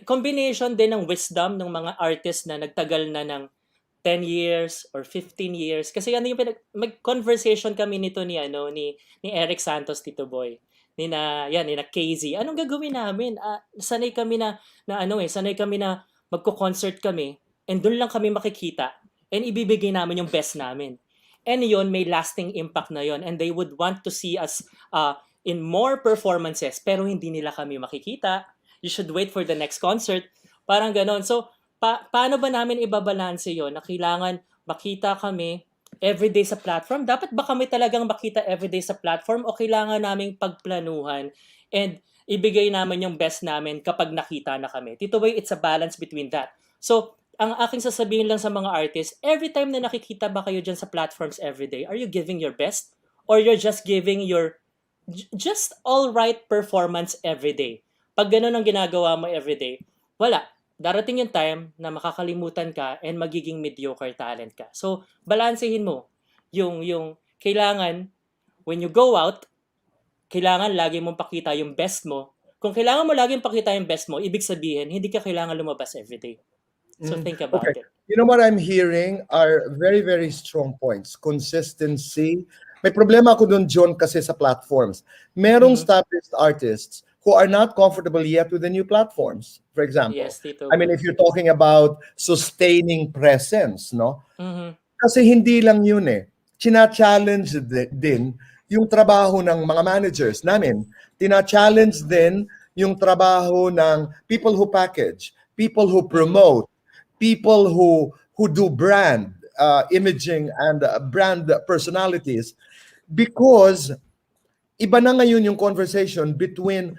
combination din ng wisdom ng mga artists na nagtagal na ng 10 years or 15 years kasi yung mag-conversation kami nito ni Eric Santos Tito Boy. Ni na KZ. Anong gagawin namin? Sanay kami na magko-concert kami and doon lang kami makikita and ibibigay namin yung best namin. And yon may lasting impact na yon and they would want to see us in more performances pero hindi nila kami makikita. You should wait for the next concert. Parang ganon. So, paano ba namin ibabalanse yon na kailangan makita kami everyday sa platform? Dapat ba kami talagang makita everyday sa platform o kailangan naming pagplanuhan and ibigay namin yung best namin kapag nakita na kami? Tito Boy, it's a balance between that. So, ang aking sasabihin lang sa mga artists, every time na nakikita ba kayo dyan sa platforms everyday, are you giving your best? Or you're just giving your just all right performance everyday? Pag ganun ang ginagawa mo everyday, wala. Darating yung time na makakalimutan ka and magiging mediocre talent ka. So, balansehin mo yung kailangan, when you go out, kailangan lagi mong pakita yung best mo. Kung kailangan mo laging pakita yung best mo, ibig sabihin, hindi ka kailangan lumabas everyday. So, think about it. You know what I'm hearing are very, very strong points. Consistency. May problema ako dun, John, kasi sa platforms. Merong established artists who are not comfortable yet with the new platforms, for example. Yes, Tito. I mean, if you're talking about sustaining presence, no? Kasi hindi lang yun eh. China-challenge din yung trabaho ng mga managers namin. Tina-challenge din yung trabaho ng people who package, people who promote, people who do brand imaging and brand personalities, because iba na ngayon yung conversation between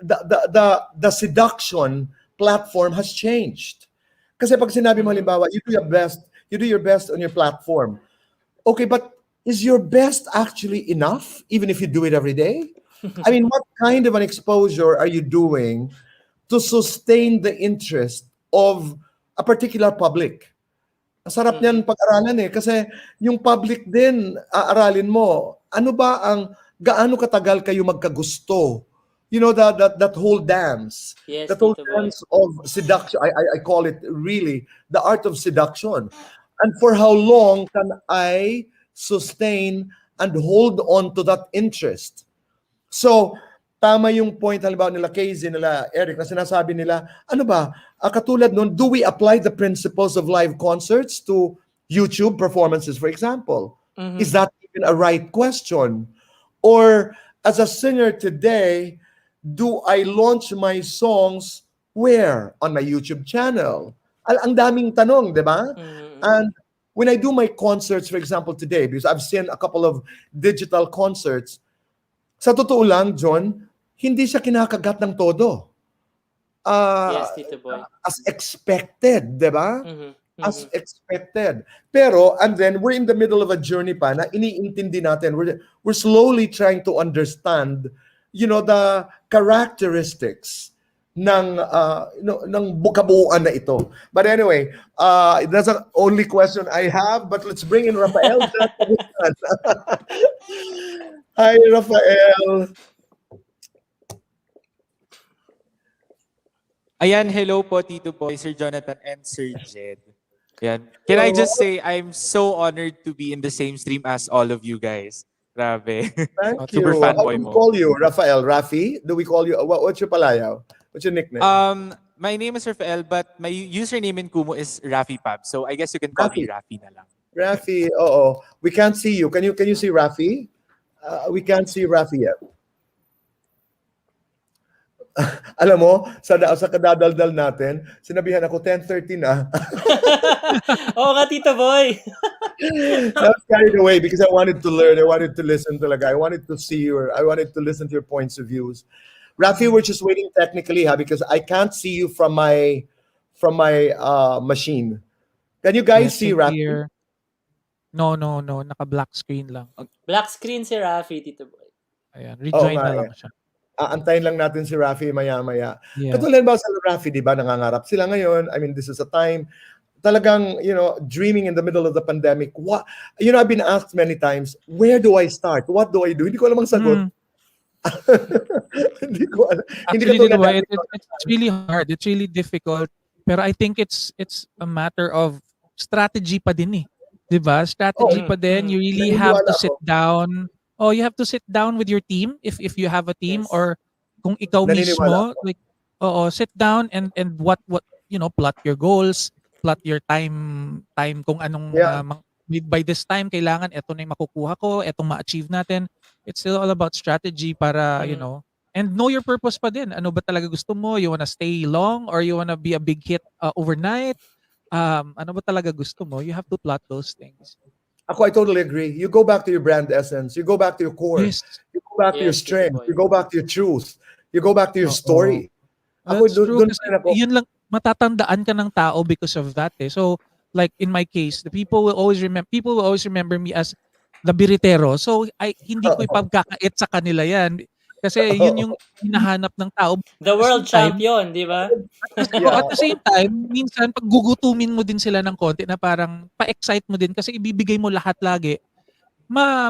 the seduction platform has changed. Kasi pag sinabi mo halimbawa, you do your best on your platform. Okay, but is your best actually enough even if you do it every day? I mean, what kind of an exposure are you doing to sustain the interest of a particular public? Sarap niyan pag-aralan eh kasi yung public din aaralin mo. Ano ba gaano katagal kayo magkagusto? You know that whole dance. Yes, that whole Tito Boy. dance of seduction. I call it really the art of seduction. And for how long can I sustain and hold on to that interest? So, tama yung point halimbawa nila Casey, nila Eric, na sinasabi nila, ano ba, katulad nun, do we apply the principles of live concerts to YouTube performances, for example? Is that even a right question? Or, as a singer today, do I launch my songs where? On my YouTube channel? Ang daming tanong, di ba? And when I do my concerts, for example, today, because I've seen a couple of digital concerts, sa totoo lang, John, hindi siya kinakagat ng todo. Yes, Tito Boy. As expected, di ba? as Mhm. expected. Pero, and then we're in the middle of a journey pa na iniintindi natin. We're slowly trying to understand, the characteristics ng bukabuuan na ito. But anyway, that's the only question I have. But let's bring in Rafael. Hi, Rafael. Ayan, hello po Tito Boy, Sir Jonathan and Sir Jed. Ayan. Can I Hello. just say I'm so honored to be in the same stream as all of you guys. Grabe. Thank Super you. How do fanboy we mo. call you, Rafael? Rafi? Do we call you? What's your palayaw? What's your nickname? My name is Rafael, but my username in Kumu is Rafi Pab. So I guess you can call me Rafi. Rafi na lang. Rafi, we can't see you. Can you see Rafi? We can't see Rafi yet. Alam mo, sa kadadaldal natin, sinabihan ako 10:30 na. Oo nga, Tito Boy. I was carried away because I wanted to learn. I wanted to listen talaga. I wanted to see I wanted to listen to your points of views. Rafi, we're just waiting technically, because I can't see you from my machine. Can you guys Yes, see same Rafi? here. No. Naka-black screen lang. Black screen si Rafi, Tito Boy. Ayan, Oo rejoin nga na eh. lang siya. Aantayin lang natin si Rafi maya-maya. Yes. Katulad ba sa Rafi, di ba, nangangarap sila ngayon. I mean, this is a time talagang, dreaming in the middle of the pandemic. What, I've been asked many times, where do I start? What do I do? Hindi ko alam ang sagot. Hindi ko alam. Hindi Actually, Tito katulad Boy, dati. it's really hard. It's really difficult. Pero I think it's a matter of strategy pa din eh. 'Di ba? Strategy pa din. You really have Naniniwala to ako. sit down. Oh, you have to sit down with your team if you have a team, Yes. or kung ikaw Naniniwala mismo, ako. like sit down and what plot your goals, plot your time kung anong Yeah. by this time kailangan eto na yung makukuha ko, etong ma-achieve natin. It's still all about strategy para, Mhm. and know your purpose pa din. Ano ba talaga gusto mo? You wanna stay long or you wanna be a big hit overnight? Ano ba talaga gusto mo? You have to plot those things. Ako, I totally agree. You go back to your brand essence. You go back to your core. Yes. You go back to your Yes, Tito strength. Boy. You go back to your truth. You go back to your Oo. story. Ako, That's true doon kasi pa rin ako. yun lang, matatandaan ka ng tao because of that eh. So, like in my case, the people will always remember me as the biritero. So, hindi ko ipagkakait sa kanila yan. Kasi yun yung hinahanap ng tao. The At the world same time, champion, di ba? Yeah. at the same time, minsan pag gugutumin mo din sila ng konti na parang pa-excite mo din kasi ibibigay mo lahat lagi,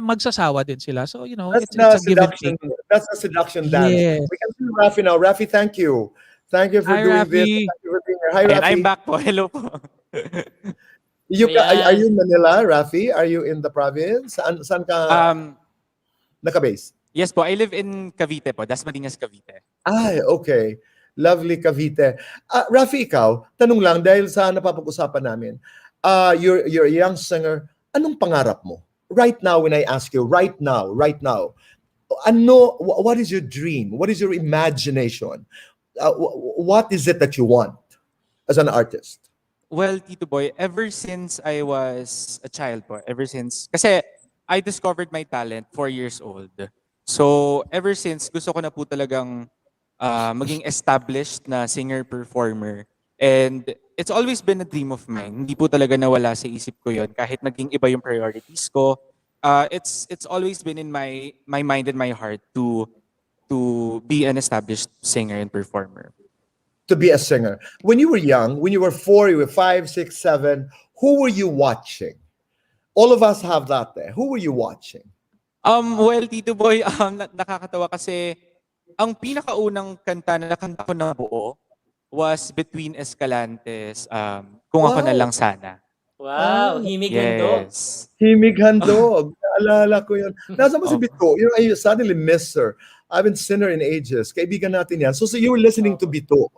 magsasawa din sila. So, That's it's the a give and seduction. take. That's the seduction dance. Yes. We can see Rafi now. Rafi, thank you. Thank you for Hi, doing this. Rafi. Thank you for being here. Hi, And Rafi. I'm back po. Hello po. Are you Ayan. in Manila, Rafi? Are you in the province? Saan ka naka-base? Yes po, I live in Cavite po. Dasmariñas, Cavite. Ay, okay. Lovely Cavite. Rafi, ikaw, tanong lang dahil sa napapag-usapan namin. You're a young singer. Anong pangarap mo? Right now, when I ask you, right now, what is your dream? What is your imagination? What is it that you want as an artist? Well, Tito Boy, ever since I was a child po, kasi I discovered my talent 4 years old. So, ever since, gusto ko na po talagang maging established na singer-performer. And it's always been a dream of mine. Hindi po talaga nawala sa isip ko yon kahit naging iba yung priorities ko. It's always been in my mind and my heart to be an established singer and performer. To be a singer. When you were young, when you were 4, you were 5, 6, 7, who were you watching? All of us have that there. Who were you watching? Well, Tito Boy, nakakatawa kasi ang pinakaunang kanta na nakanta ko na buo was Between Escalantes, Kung Ako Na Wow. Lang Sana. Wow, himig handog. Yes. Himig Handog. Naalala ko yun. Nasa ba si Oh. Bito? I suddenly miss her. I haven't seen her in ages. Kaibigan natin yan. So you were listening to Bito.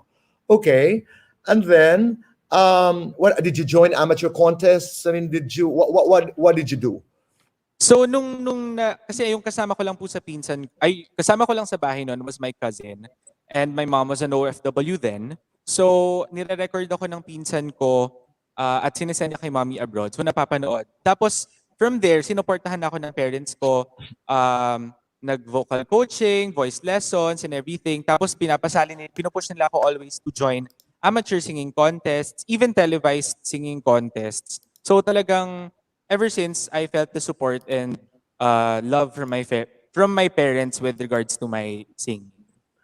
Okay. And then, what did you join amateur contests? I mean, what did you do? So kasi yung kasama ko lang po sa kasama ko lang sa bahay noon was my cousin, and my mom was an OFW then. So nire-record ako ng pinsan ko at sinesend niya kay mommy abroad. So napapanood. Tapos from there, sinuportahan ako ng parents ko, nag-vocal coaching, voice lessons and everything. Tapos pinupush nila ako always to join amateur singing contests, even televised singing contests. So talagang ever since I felt the support and love from from my parents with regards to my singing.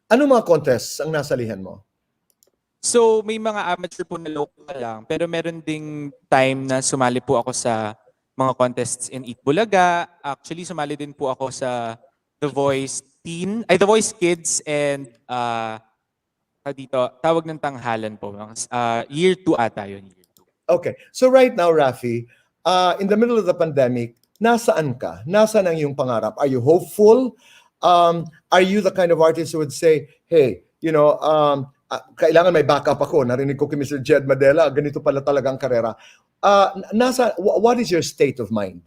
Ano mga contests ang nasalihan mo? So may mga amateur po na local lang, pero meron ding time na sumali po ako sa mga contests in Eat Bulaga. Actually, sumali din po ako sa The Voice The Voice Kids and dito, tawag ng tanghalan po. Year 2 ata yun. Year 2. Okay. So right now, Rafi, in the middle of the pandemic, nasaan ka? Nasaan ang iyong pangarap? Are you hopeful? Are you the kind of artist who would say, hey, kailangan may backup ako. Narinig ko kay Mr. Jed Madela, ganito pala talagang karera. What is your state of mind?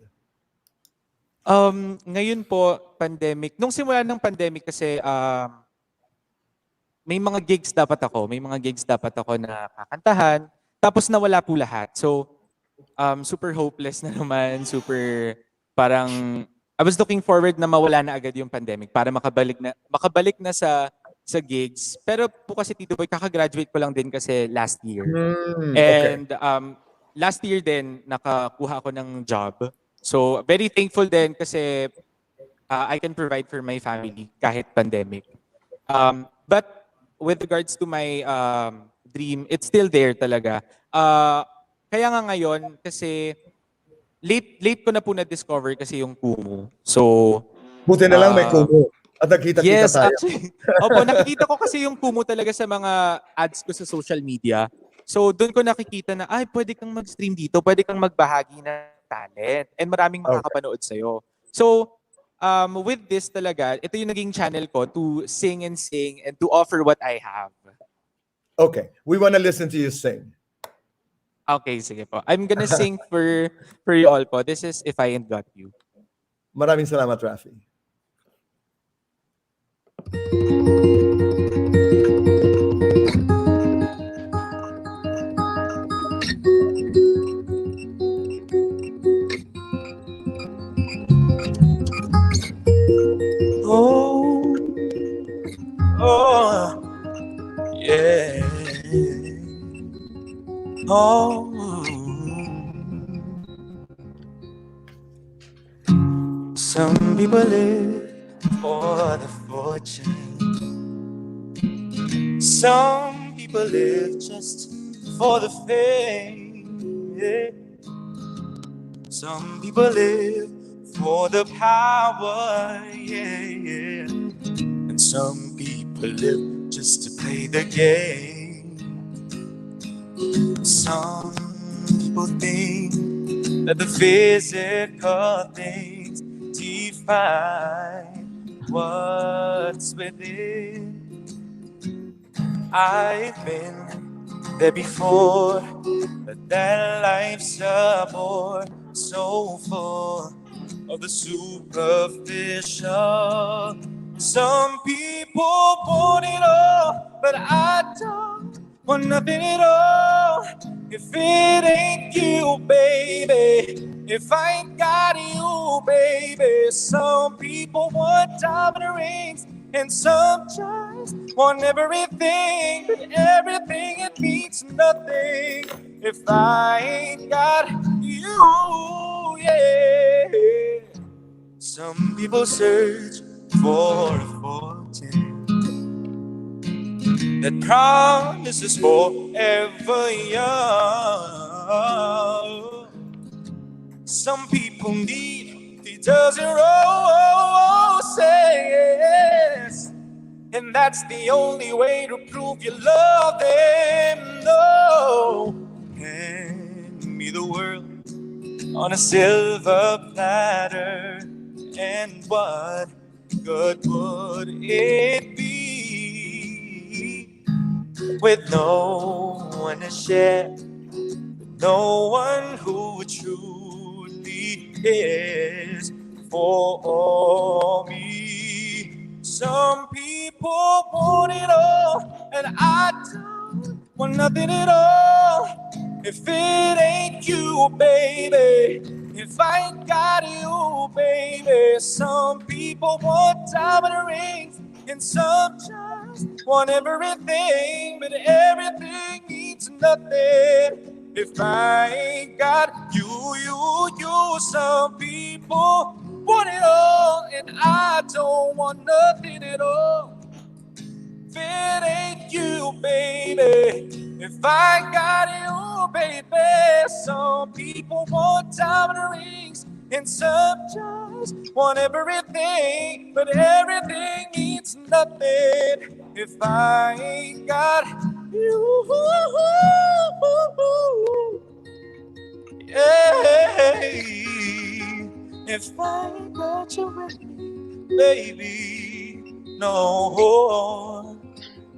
Ngayon po, pandemic. Nung simula ng pandemic kasi, may mga gigs dapat ako. May mga gigs dapat ako na kakantahan. Tapos nawala po lahat. So, super hopeless na naman. Super, parang, I was looking forward na mawala na agad yung pandemic para makabalik na sa gigs. Pero po kasi Tito Boy, kakagraduate ko lang din kasi last year. Okay. And last year din, nakakuha ako ng job. So, very thankful din kasi I can provide for my family kahit pandemic. But with regards to my dream, it's still there talaga. Kaya nga ngayon, kasi late ko na po na-discover kasi yung Kumu. So, Buti na lang may Kumu. At nakita-kita yes, tayo. actually. Opo, nakikita ko kasi yung Kumu talaga sa mga ads ko sa social media. So, doon ko nakikita na, ay, pwede kang mag-stream dito, pwede kang magbahagi ng talent, and maraming makakapanood sa'yo. So, with this talaga, ito yung naging channel ko to sing and to offer what I have. Okay. We want to listen to you sing. Okay, sige po. I'm gonna sing for you all po. This is If I Ain't Got You. Maraming salamat, Rafi. Oh, yeah. Oh. Some people live for the fortune. Some people live just for the fame. Yeah. Some people live for the power, yeah. And some people live just to play the game. Some people think that the physical things define what's within. I've been there before, but that life's a bore, so full of the superficial. Some people want it all, but I don't want nothing at all. If it ain't you, baby, if I ain't got you, baby. Some people want diamond rings, and some just want everything, but everything it means nothing if I ain't got you, yeah. Some people search for a fortune that promises forever young. Some people need the dozen roses, and that's the only way to prove you love them. No, hand me the world on a silver platter, and what good would it be with no one to share, no one who truly cares for me? Some people want it all, and I don't want nothing at all. If it ain't you, baby, if I ain't got you, baby. Some people want diamond rings, and some just want everything, but everything means nothing if I ain't got you. Some people want it all, and I don't want nothing at all. If it ain't you, baby, if I ain't got you, baby. Some people want diamond rings, and some just want everything, but everything means nothing if I ain't got you. Yeah. If I ain't got you with me, baby, no.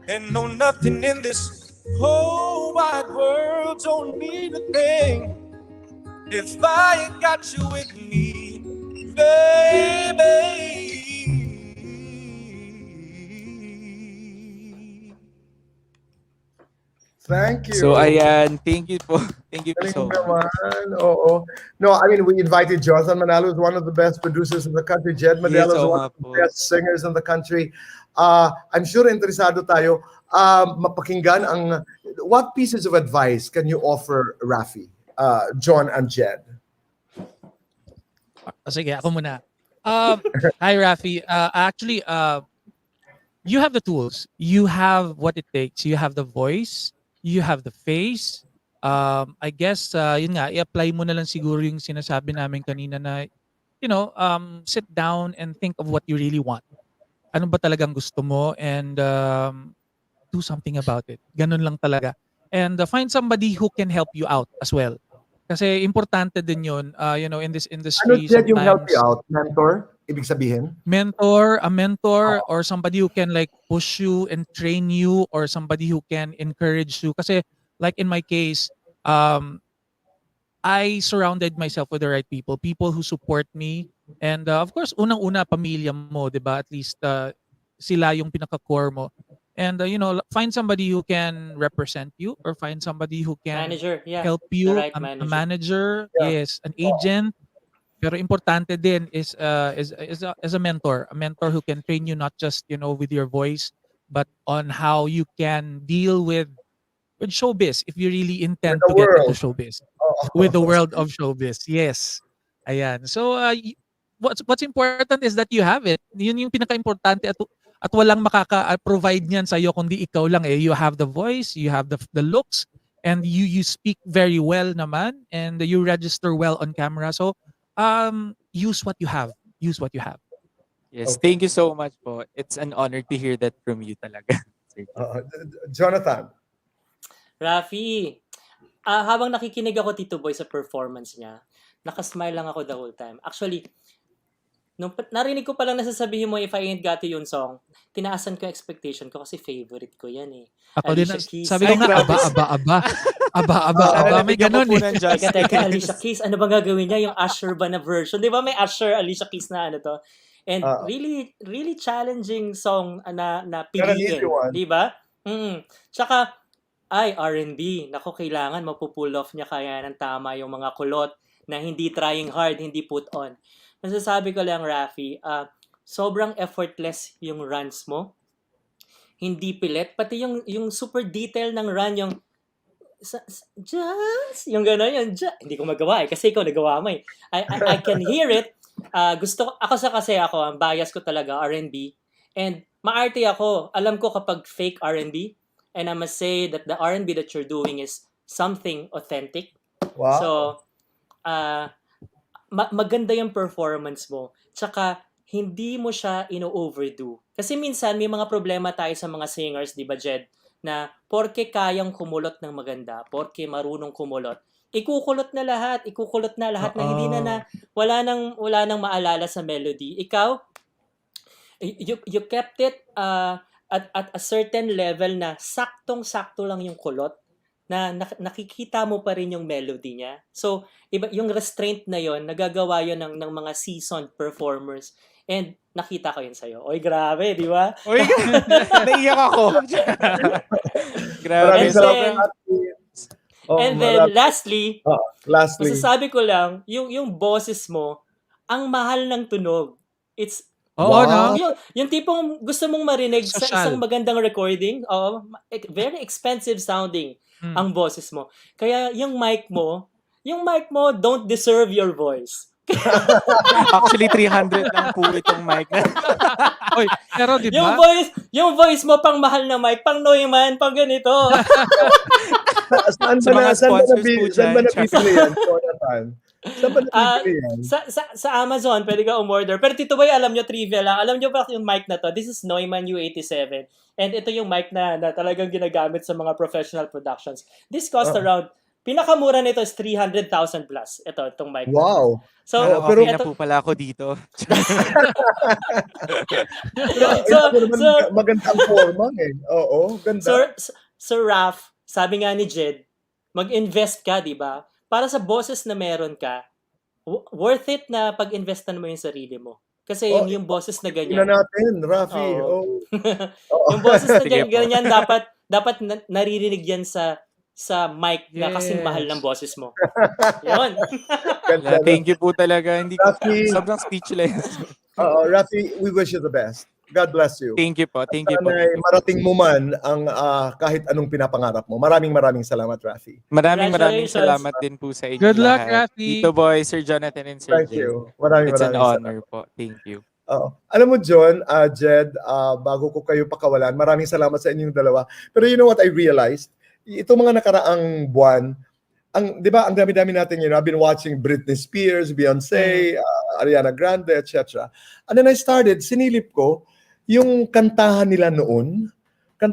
And no, nothing in this whole wide world don't mean a thing if I ain't got you with me, baby. Thank you. So ayan, thank you po. Thank you po so Galing much. naman. Oo. No, I mean, we invited Jonathan Manalo, who's one of the best producers in the country. Jed Yes, Madela is oo one nga of the po. best singers in the country. I'm sure interesado tayo mapakinggan ang what pieces of advice can you offer Rafi, John and Jed? Sige, ako muna. Hi, Rafi. Actually, you have the tools. You have what it takes. You have the voice. You have the face. I guess, yun nga, i-apply mo na lang siguro yung sinasabi namin kanina na, sit down and think of what you really want. Ano ba talagang gusto mo and do something about it. Ganun lang talaga. And find somebody who can help you out as well. Kasi importante din yun, in this Ano, industry Jed, yung help you sometimes out? Mentor? Ibig sabihin? a mentor or somebody who can like push you and train you or somebody who can encourage you. Kasi like in my case, I surrounded myself with the right people who support me. And of course, unang-una, pamilya mo, di ba? At least sila yung pinaka-core mo. And, find somebody who can represent you or find somebody who can Manager, yeah. help The you, right a manager. manager, Yeah. yes, an agent. Pero importante din is a mentor who can train you not just, with your voice, but on how you can deal with showbiz if you really With intend the to get into world. showbiz. Oh. With the world of showbiz. Yes. Ayan. So what's important is that you have it. Yun yung pinaka-importante at walang makaka-provide niyan sa iyo kundi ikaw lang eh. You have the voice, you have the looks, and you speak very well naman and you register well on camera. So use what you have. Use what you have. Yes, thank you so much po. It's an honor to hear that from you talaga. Sir Jed. Jonathan. Rafi, habang nakikinig ako Tito Boy sa performance niya, nakasmile lang ako the whole time. Actually, nung narinig ko pa lang nasasabihin mo If I Ain't Got You yung song, tinaasan ko yung expectation ko kasi favorite ko yan eh. Ako din, Alicia Keys. sabi ko nga, grabe. aba, may Nabigyan ko ganun po eh. ng Teka, Alicia justice. Keys, ano bang gagawin niya? Yung Usher ba na version? Di ba may Usher, Alicia Keys na ano to? And really, really challenging song na Not an easy piliin. one. Di ba? Tsaka, R&B. Naku, kailangan mapupull off niya kaya ng tama yung mga kulot na hindi trying hard, hindi put on. Masasabi ko lang, Rafi, sobrang effortless yung runs mo. Hindi pilit. Pati yung super detail ng run, yung just, yung gano'n, yung just. Hindi ko magawa eh, kasi ikaw nagawa mo eh. I can hear it. Ako, ang bias ko talaga, R&B. And maarte ako. Alam ko kapag fake R&B, and I must say that the R&B that you're doing is something authentic. Wow. So, maganda yung performance mo. Tsaka, hindi mo siya ino-overdo. Kasi minsan, may mga problema tayo sa mga singers, di ba, Jed? Na, porke kayang kumulot ng maganda, porke marunong kumulot, ikukulot na lahat na hindi na wala nang maalala sa melody. Ikaw, you kept it at a certain level na saktong-sakto lang yung kulot na nakikita mo pa rin yung melody niya. So, iba yung restraint na yon, nagagawa yon ng mga seasoned performers. And nakita ko yun sa'yo. Oy, grabe, di ba? Uy, naiyak ako. Grabe. Maraming then- salamat. And then, lastly, Lastly. masasabi ko lang, yung boses mo, ang mahal ng tunog. It's Oo, no? Wow. Yung tipong gusto mong marinig sa isang Social. magandang recording, very expensive sounding Mm. ang boses mo. Kaya yung mic mo don't deserve your voice. Actually, 300 lang po itong mic na. Oy, pero 'di Yung ba? voice mo pang mahal na mic, pang Neumann, pang ganito. Saan Sa mga sponsors po saan ba dyan, nabibili yan, Jonathan? Saan ba Ah, nabibili yan? sa Amazon, pwede ka umorder. Pero Tito Boy, alam nyo, trivia lang. Alam nyo ba yung mic na to? This is Neumann U87. And ito yung mic na talagang ginagamit sa mga professional productions. This cost Ah. around, pinakamura nito is 300,000 plus. Itong mic na to. Wow. So, Oo, Parang pero- okay na po pala ako dito. Maganda ang forma eh. Oo, ganda. So Raf, sabi nga ni Jed, mag-invest ka, di ba? Para sa boses na meron ka, worth it na pag-investan mo yung sarili mo. Kasi yung boses na Tingnan ganyan. natin, Rafi. Oo. Oo. Yung boses na Sige po. ganyan, dapat naririnig yan sa mic na kasing mahal ng Yes. boses mo. Yun. Ganda, no? Thank you po talaga. Hindi ko, Rafi. sobrang speechless. Oo, Rafi, we wish you the best. God bless you. Thank you po. Thank you po. Sana'y marating mo man ang kahit anong pinapangarap mo. Maraming salamat, Rafi. Maraming Congratulations. salamat din po sa inyo Good luck, lahat. Rafi. Tito Boy, Sir Jonathan, and Sir Thank Jed. you. Maraming It's an salamat. honor po. Thank you. Oo. Alam mo, John, Jed, bago ko kayo pakawalan, maraming salamat sa inyong dalawa. Pero you know what I realized? Itong mga nakaraang buwan, di ba, ang dami-dami natin yun. I've been watching Britney Spears, Beyonce, Ariana Grande, etc. And then I started, sinilip ko, yung kantahan nila noon, I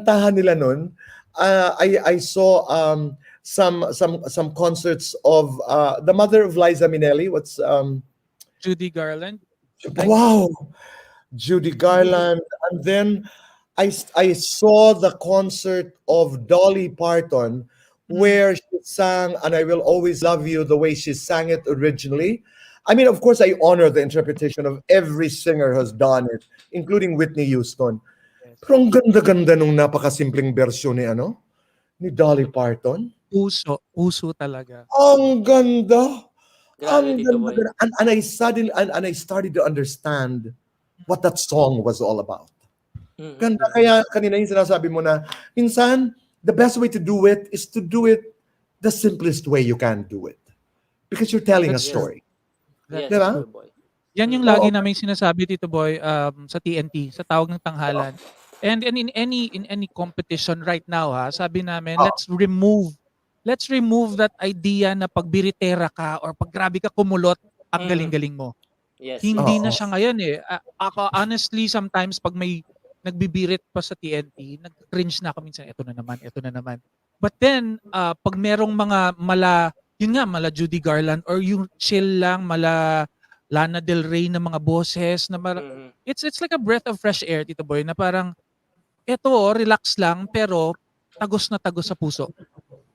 saw some concerts of the mother of Liza Minnelli. Judy Garland. Wow, Judy Garland, and then I saw the concert of Dolly Parton where she sang "And I Will Always Love You" the way she sang it originally. I mean, of course, I honor the interpretation of every singer who's done it, including Whitney Houston. Pero ang ganda-ganda nung napakasimpleng version ni Dolly Parton. Puso talaga. Ang ganda. Grabe, Tito Boy. And I started to understand what that song was all about. Ganda, kaya kanina yung sinasabi mo na minsan the best way to do it is to do it the simplest way you can do it, because you're telling a That's story. Yes, Diba? Tito Boy. Yan yung lagi namin sinasabi, Tito Boy, sa TNT, sa tawag ng tanghalan. And in any competition right now, sabi namin, let's remove that idea na pagbiritera ka or pag grabe ka kumulot, ang galing-galing mo. Yes. Hindi na Oo. siya ngayon eh. Ako honestly sometimes pag may nagbibirit pa sa TNT, nag-cringe na ako minsan, ito na naman. But then pag merong mga mala Judy Garland or yung chill lang, mala Lana Del Rey na mga boses na it's like a breath of fresh air, Tito Boy, na parang relax lang pero tagos na tagos sa puso.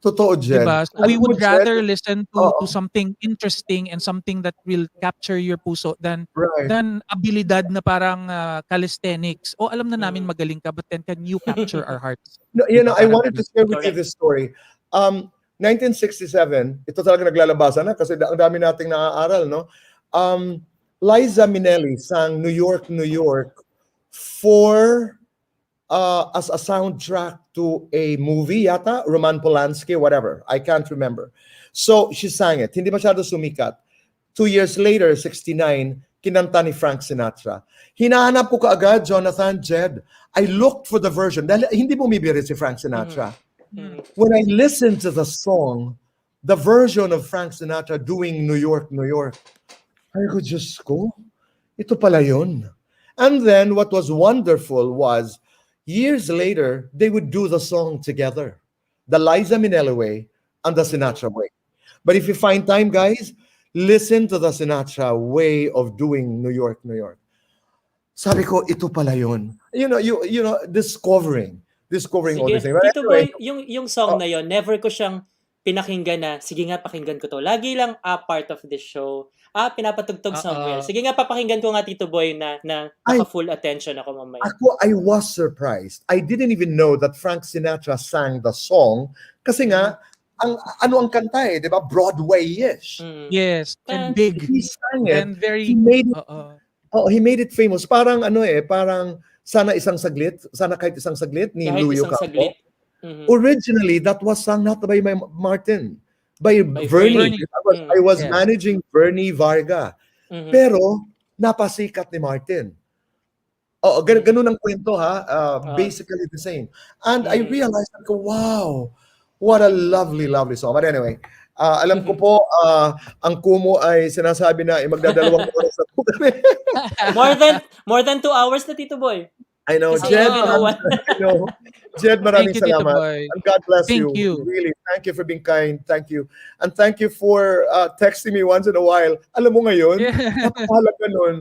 Totoo, Jen. Diba? So we would rather listen to something interesting and something that will capture your puso than abilidad na parang calisthenics. Alam na namin magaling ka, but then can you capture our hearts? No, I wanted to share with you Correct. this story. 1967, ito talaga naglalabasan na kasi ang dami nating naaaral, no? Liza Minnelli sang New York, New York for as a soundtrack to a movie yata, Roman Polanski, whatever. I can't remember. So she sang it. Hindi masyado sumikat. 2 years later, 69, kinanta ni Frank Sinatra. Hinahanap ko kaagad, Jonathan, Jed. I looked for the version. Dahil hindi bumibirit si Frank Sinatra. When I listened to the song, the version of Frank Sinatra doing New York, New York, ay ko, Diyos ko, ito pala yun. And then what was wonderful was, years later, they would do the song together. The Liza Minnelli way and the Sinatra way. But if you find time, guys, listen to the Sinatra way of doing New York, New York. Sabi ko, ito pala yun. You know, discovering all these Sige, things. But Tito anyway, Boy, yung song na yon, never ko siyang pinakinggan na, sige nga, pakinggan ko to. Lagi lang part of the show. Pinapatugtog somewhere. Sige nga, papakinggan ko nga, Tito Boy, na naka-full attention ako mamaya. I was surprised. I didn't even know that Frank Sinatra sang the song kasi nga, ang kanta di ba? Broadway-ish. Yes, and big. He sang it. And very He made it Oh, he made it famous. Parang ano parang sana isang saglit, sana kahit isang saglit ni Kahit Louie isang Ocampo. saglit. Mhm. Originally, that was sung not by Martin, by By Vernie. Bernie. Bernie. I was Yes. managing Vernie Varga. Mhm. Pero napasikat ni Martin. Oo, ganun ang kwento ha. Basically the same. And I realized, wow, what a lovely, lovely song. But anyway, alam ko po, ang Kumu ay sinasabi na magdadalawang oras na po kami. More than 2 hours na, Tito Boy. I know, Kasi Jed, 11:01. I know. Jed, Thank maraming you, Tito salamat. Boy. And God bless Thank you. you. Really, thank you for being kind. Thank you. And thank you for texting me once in a while. Alam mo ngayon, Yeah. napakahalaga nun.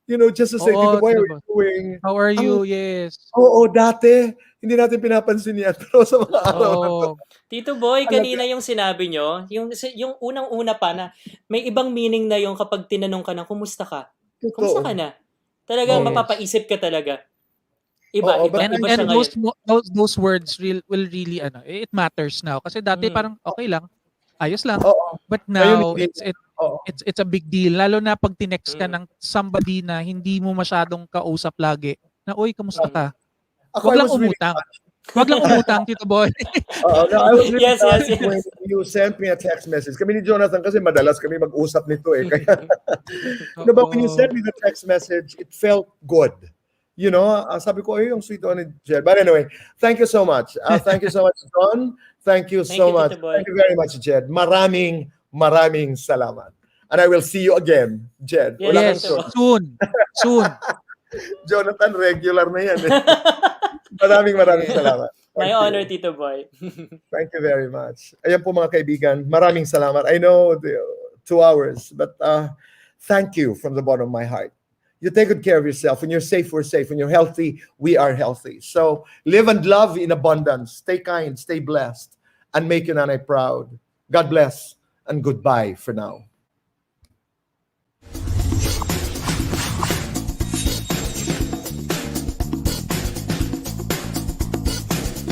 You know, just to say, Tito Oo, Boy, how Tito are Boy. you doing? How are Ang, you? Yes. oo, dati, hindi natin pinapansin yan. Pero sa mga araw na to, Oh, Tito Boy, talaga. kanina yung sinabi nyo, yung unang-una pa na may ibang meaning na yung kapag tinanong ka ng kumusta ka? Kumusta ka Totoo. na? Talaga yes. mapapaisip ka talaga. Oo, but And Iba and siya ngayon. those words will really it matters now kasi dati parang okay lang, ayos lang. oo. But Ngayon, now hindi. Oo. it's a big deal lalo na pag tinext ka Mm. ng somebody na hindi mo masyadong kausap lagi. Na oy, kamusta Mm. ka? Ako, Wag I lang was really umutang. Wag lang umutang, Tito Boy. No, I was really Yes, yes, touched when yes. you sent me a text message. Kami ni Jonathan kasi madalas kami mag-usap nito Kaya, but when you Oo. sent me the text message, it felt good. You know, sabi ko, ay, yung sweet one ni Jed. But anyway, thank you so much. Thank you so much, John. Thank you Thank so you, much. Tito Boy. Thank you very much, Jed. Maraming salamat. And I will see you again, Jed. Yes, Wala kang Yes, Tito choice. Boy. soon. Jonathan, regular na yan. Maraming salamat. My Thank honor, you. Tito Boy. Thank you very much. Ayan po mga kaibigan, maraming salamat. I know the 2 hours, but thank you from the bottom of my heart. You take good care of yourself. When you're safe, we're safe. When you're healthy, we are healthy. So live and love in abundance. Stay kind, stay blessed, and make your nanay proud. God bless, and goodbye for now.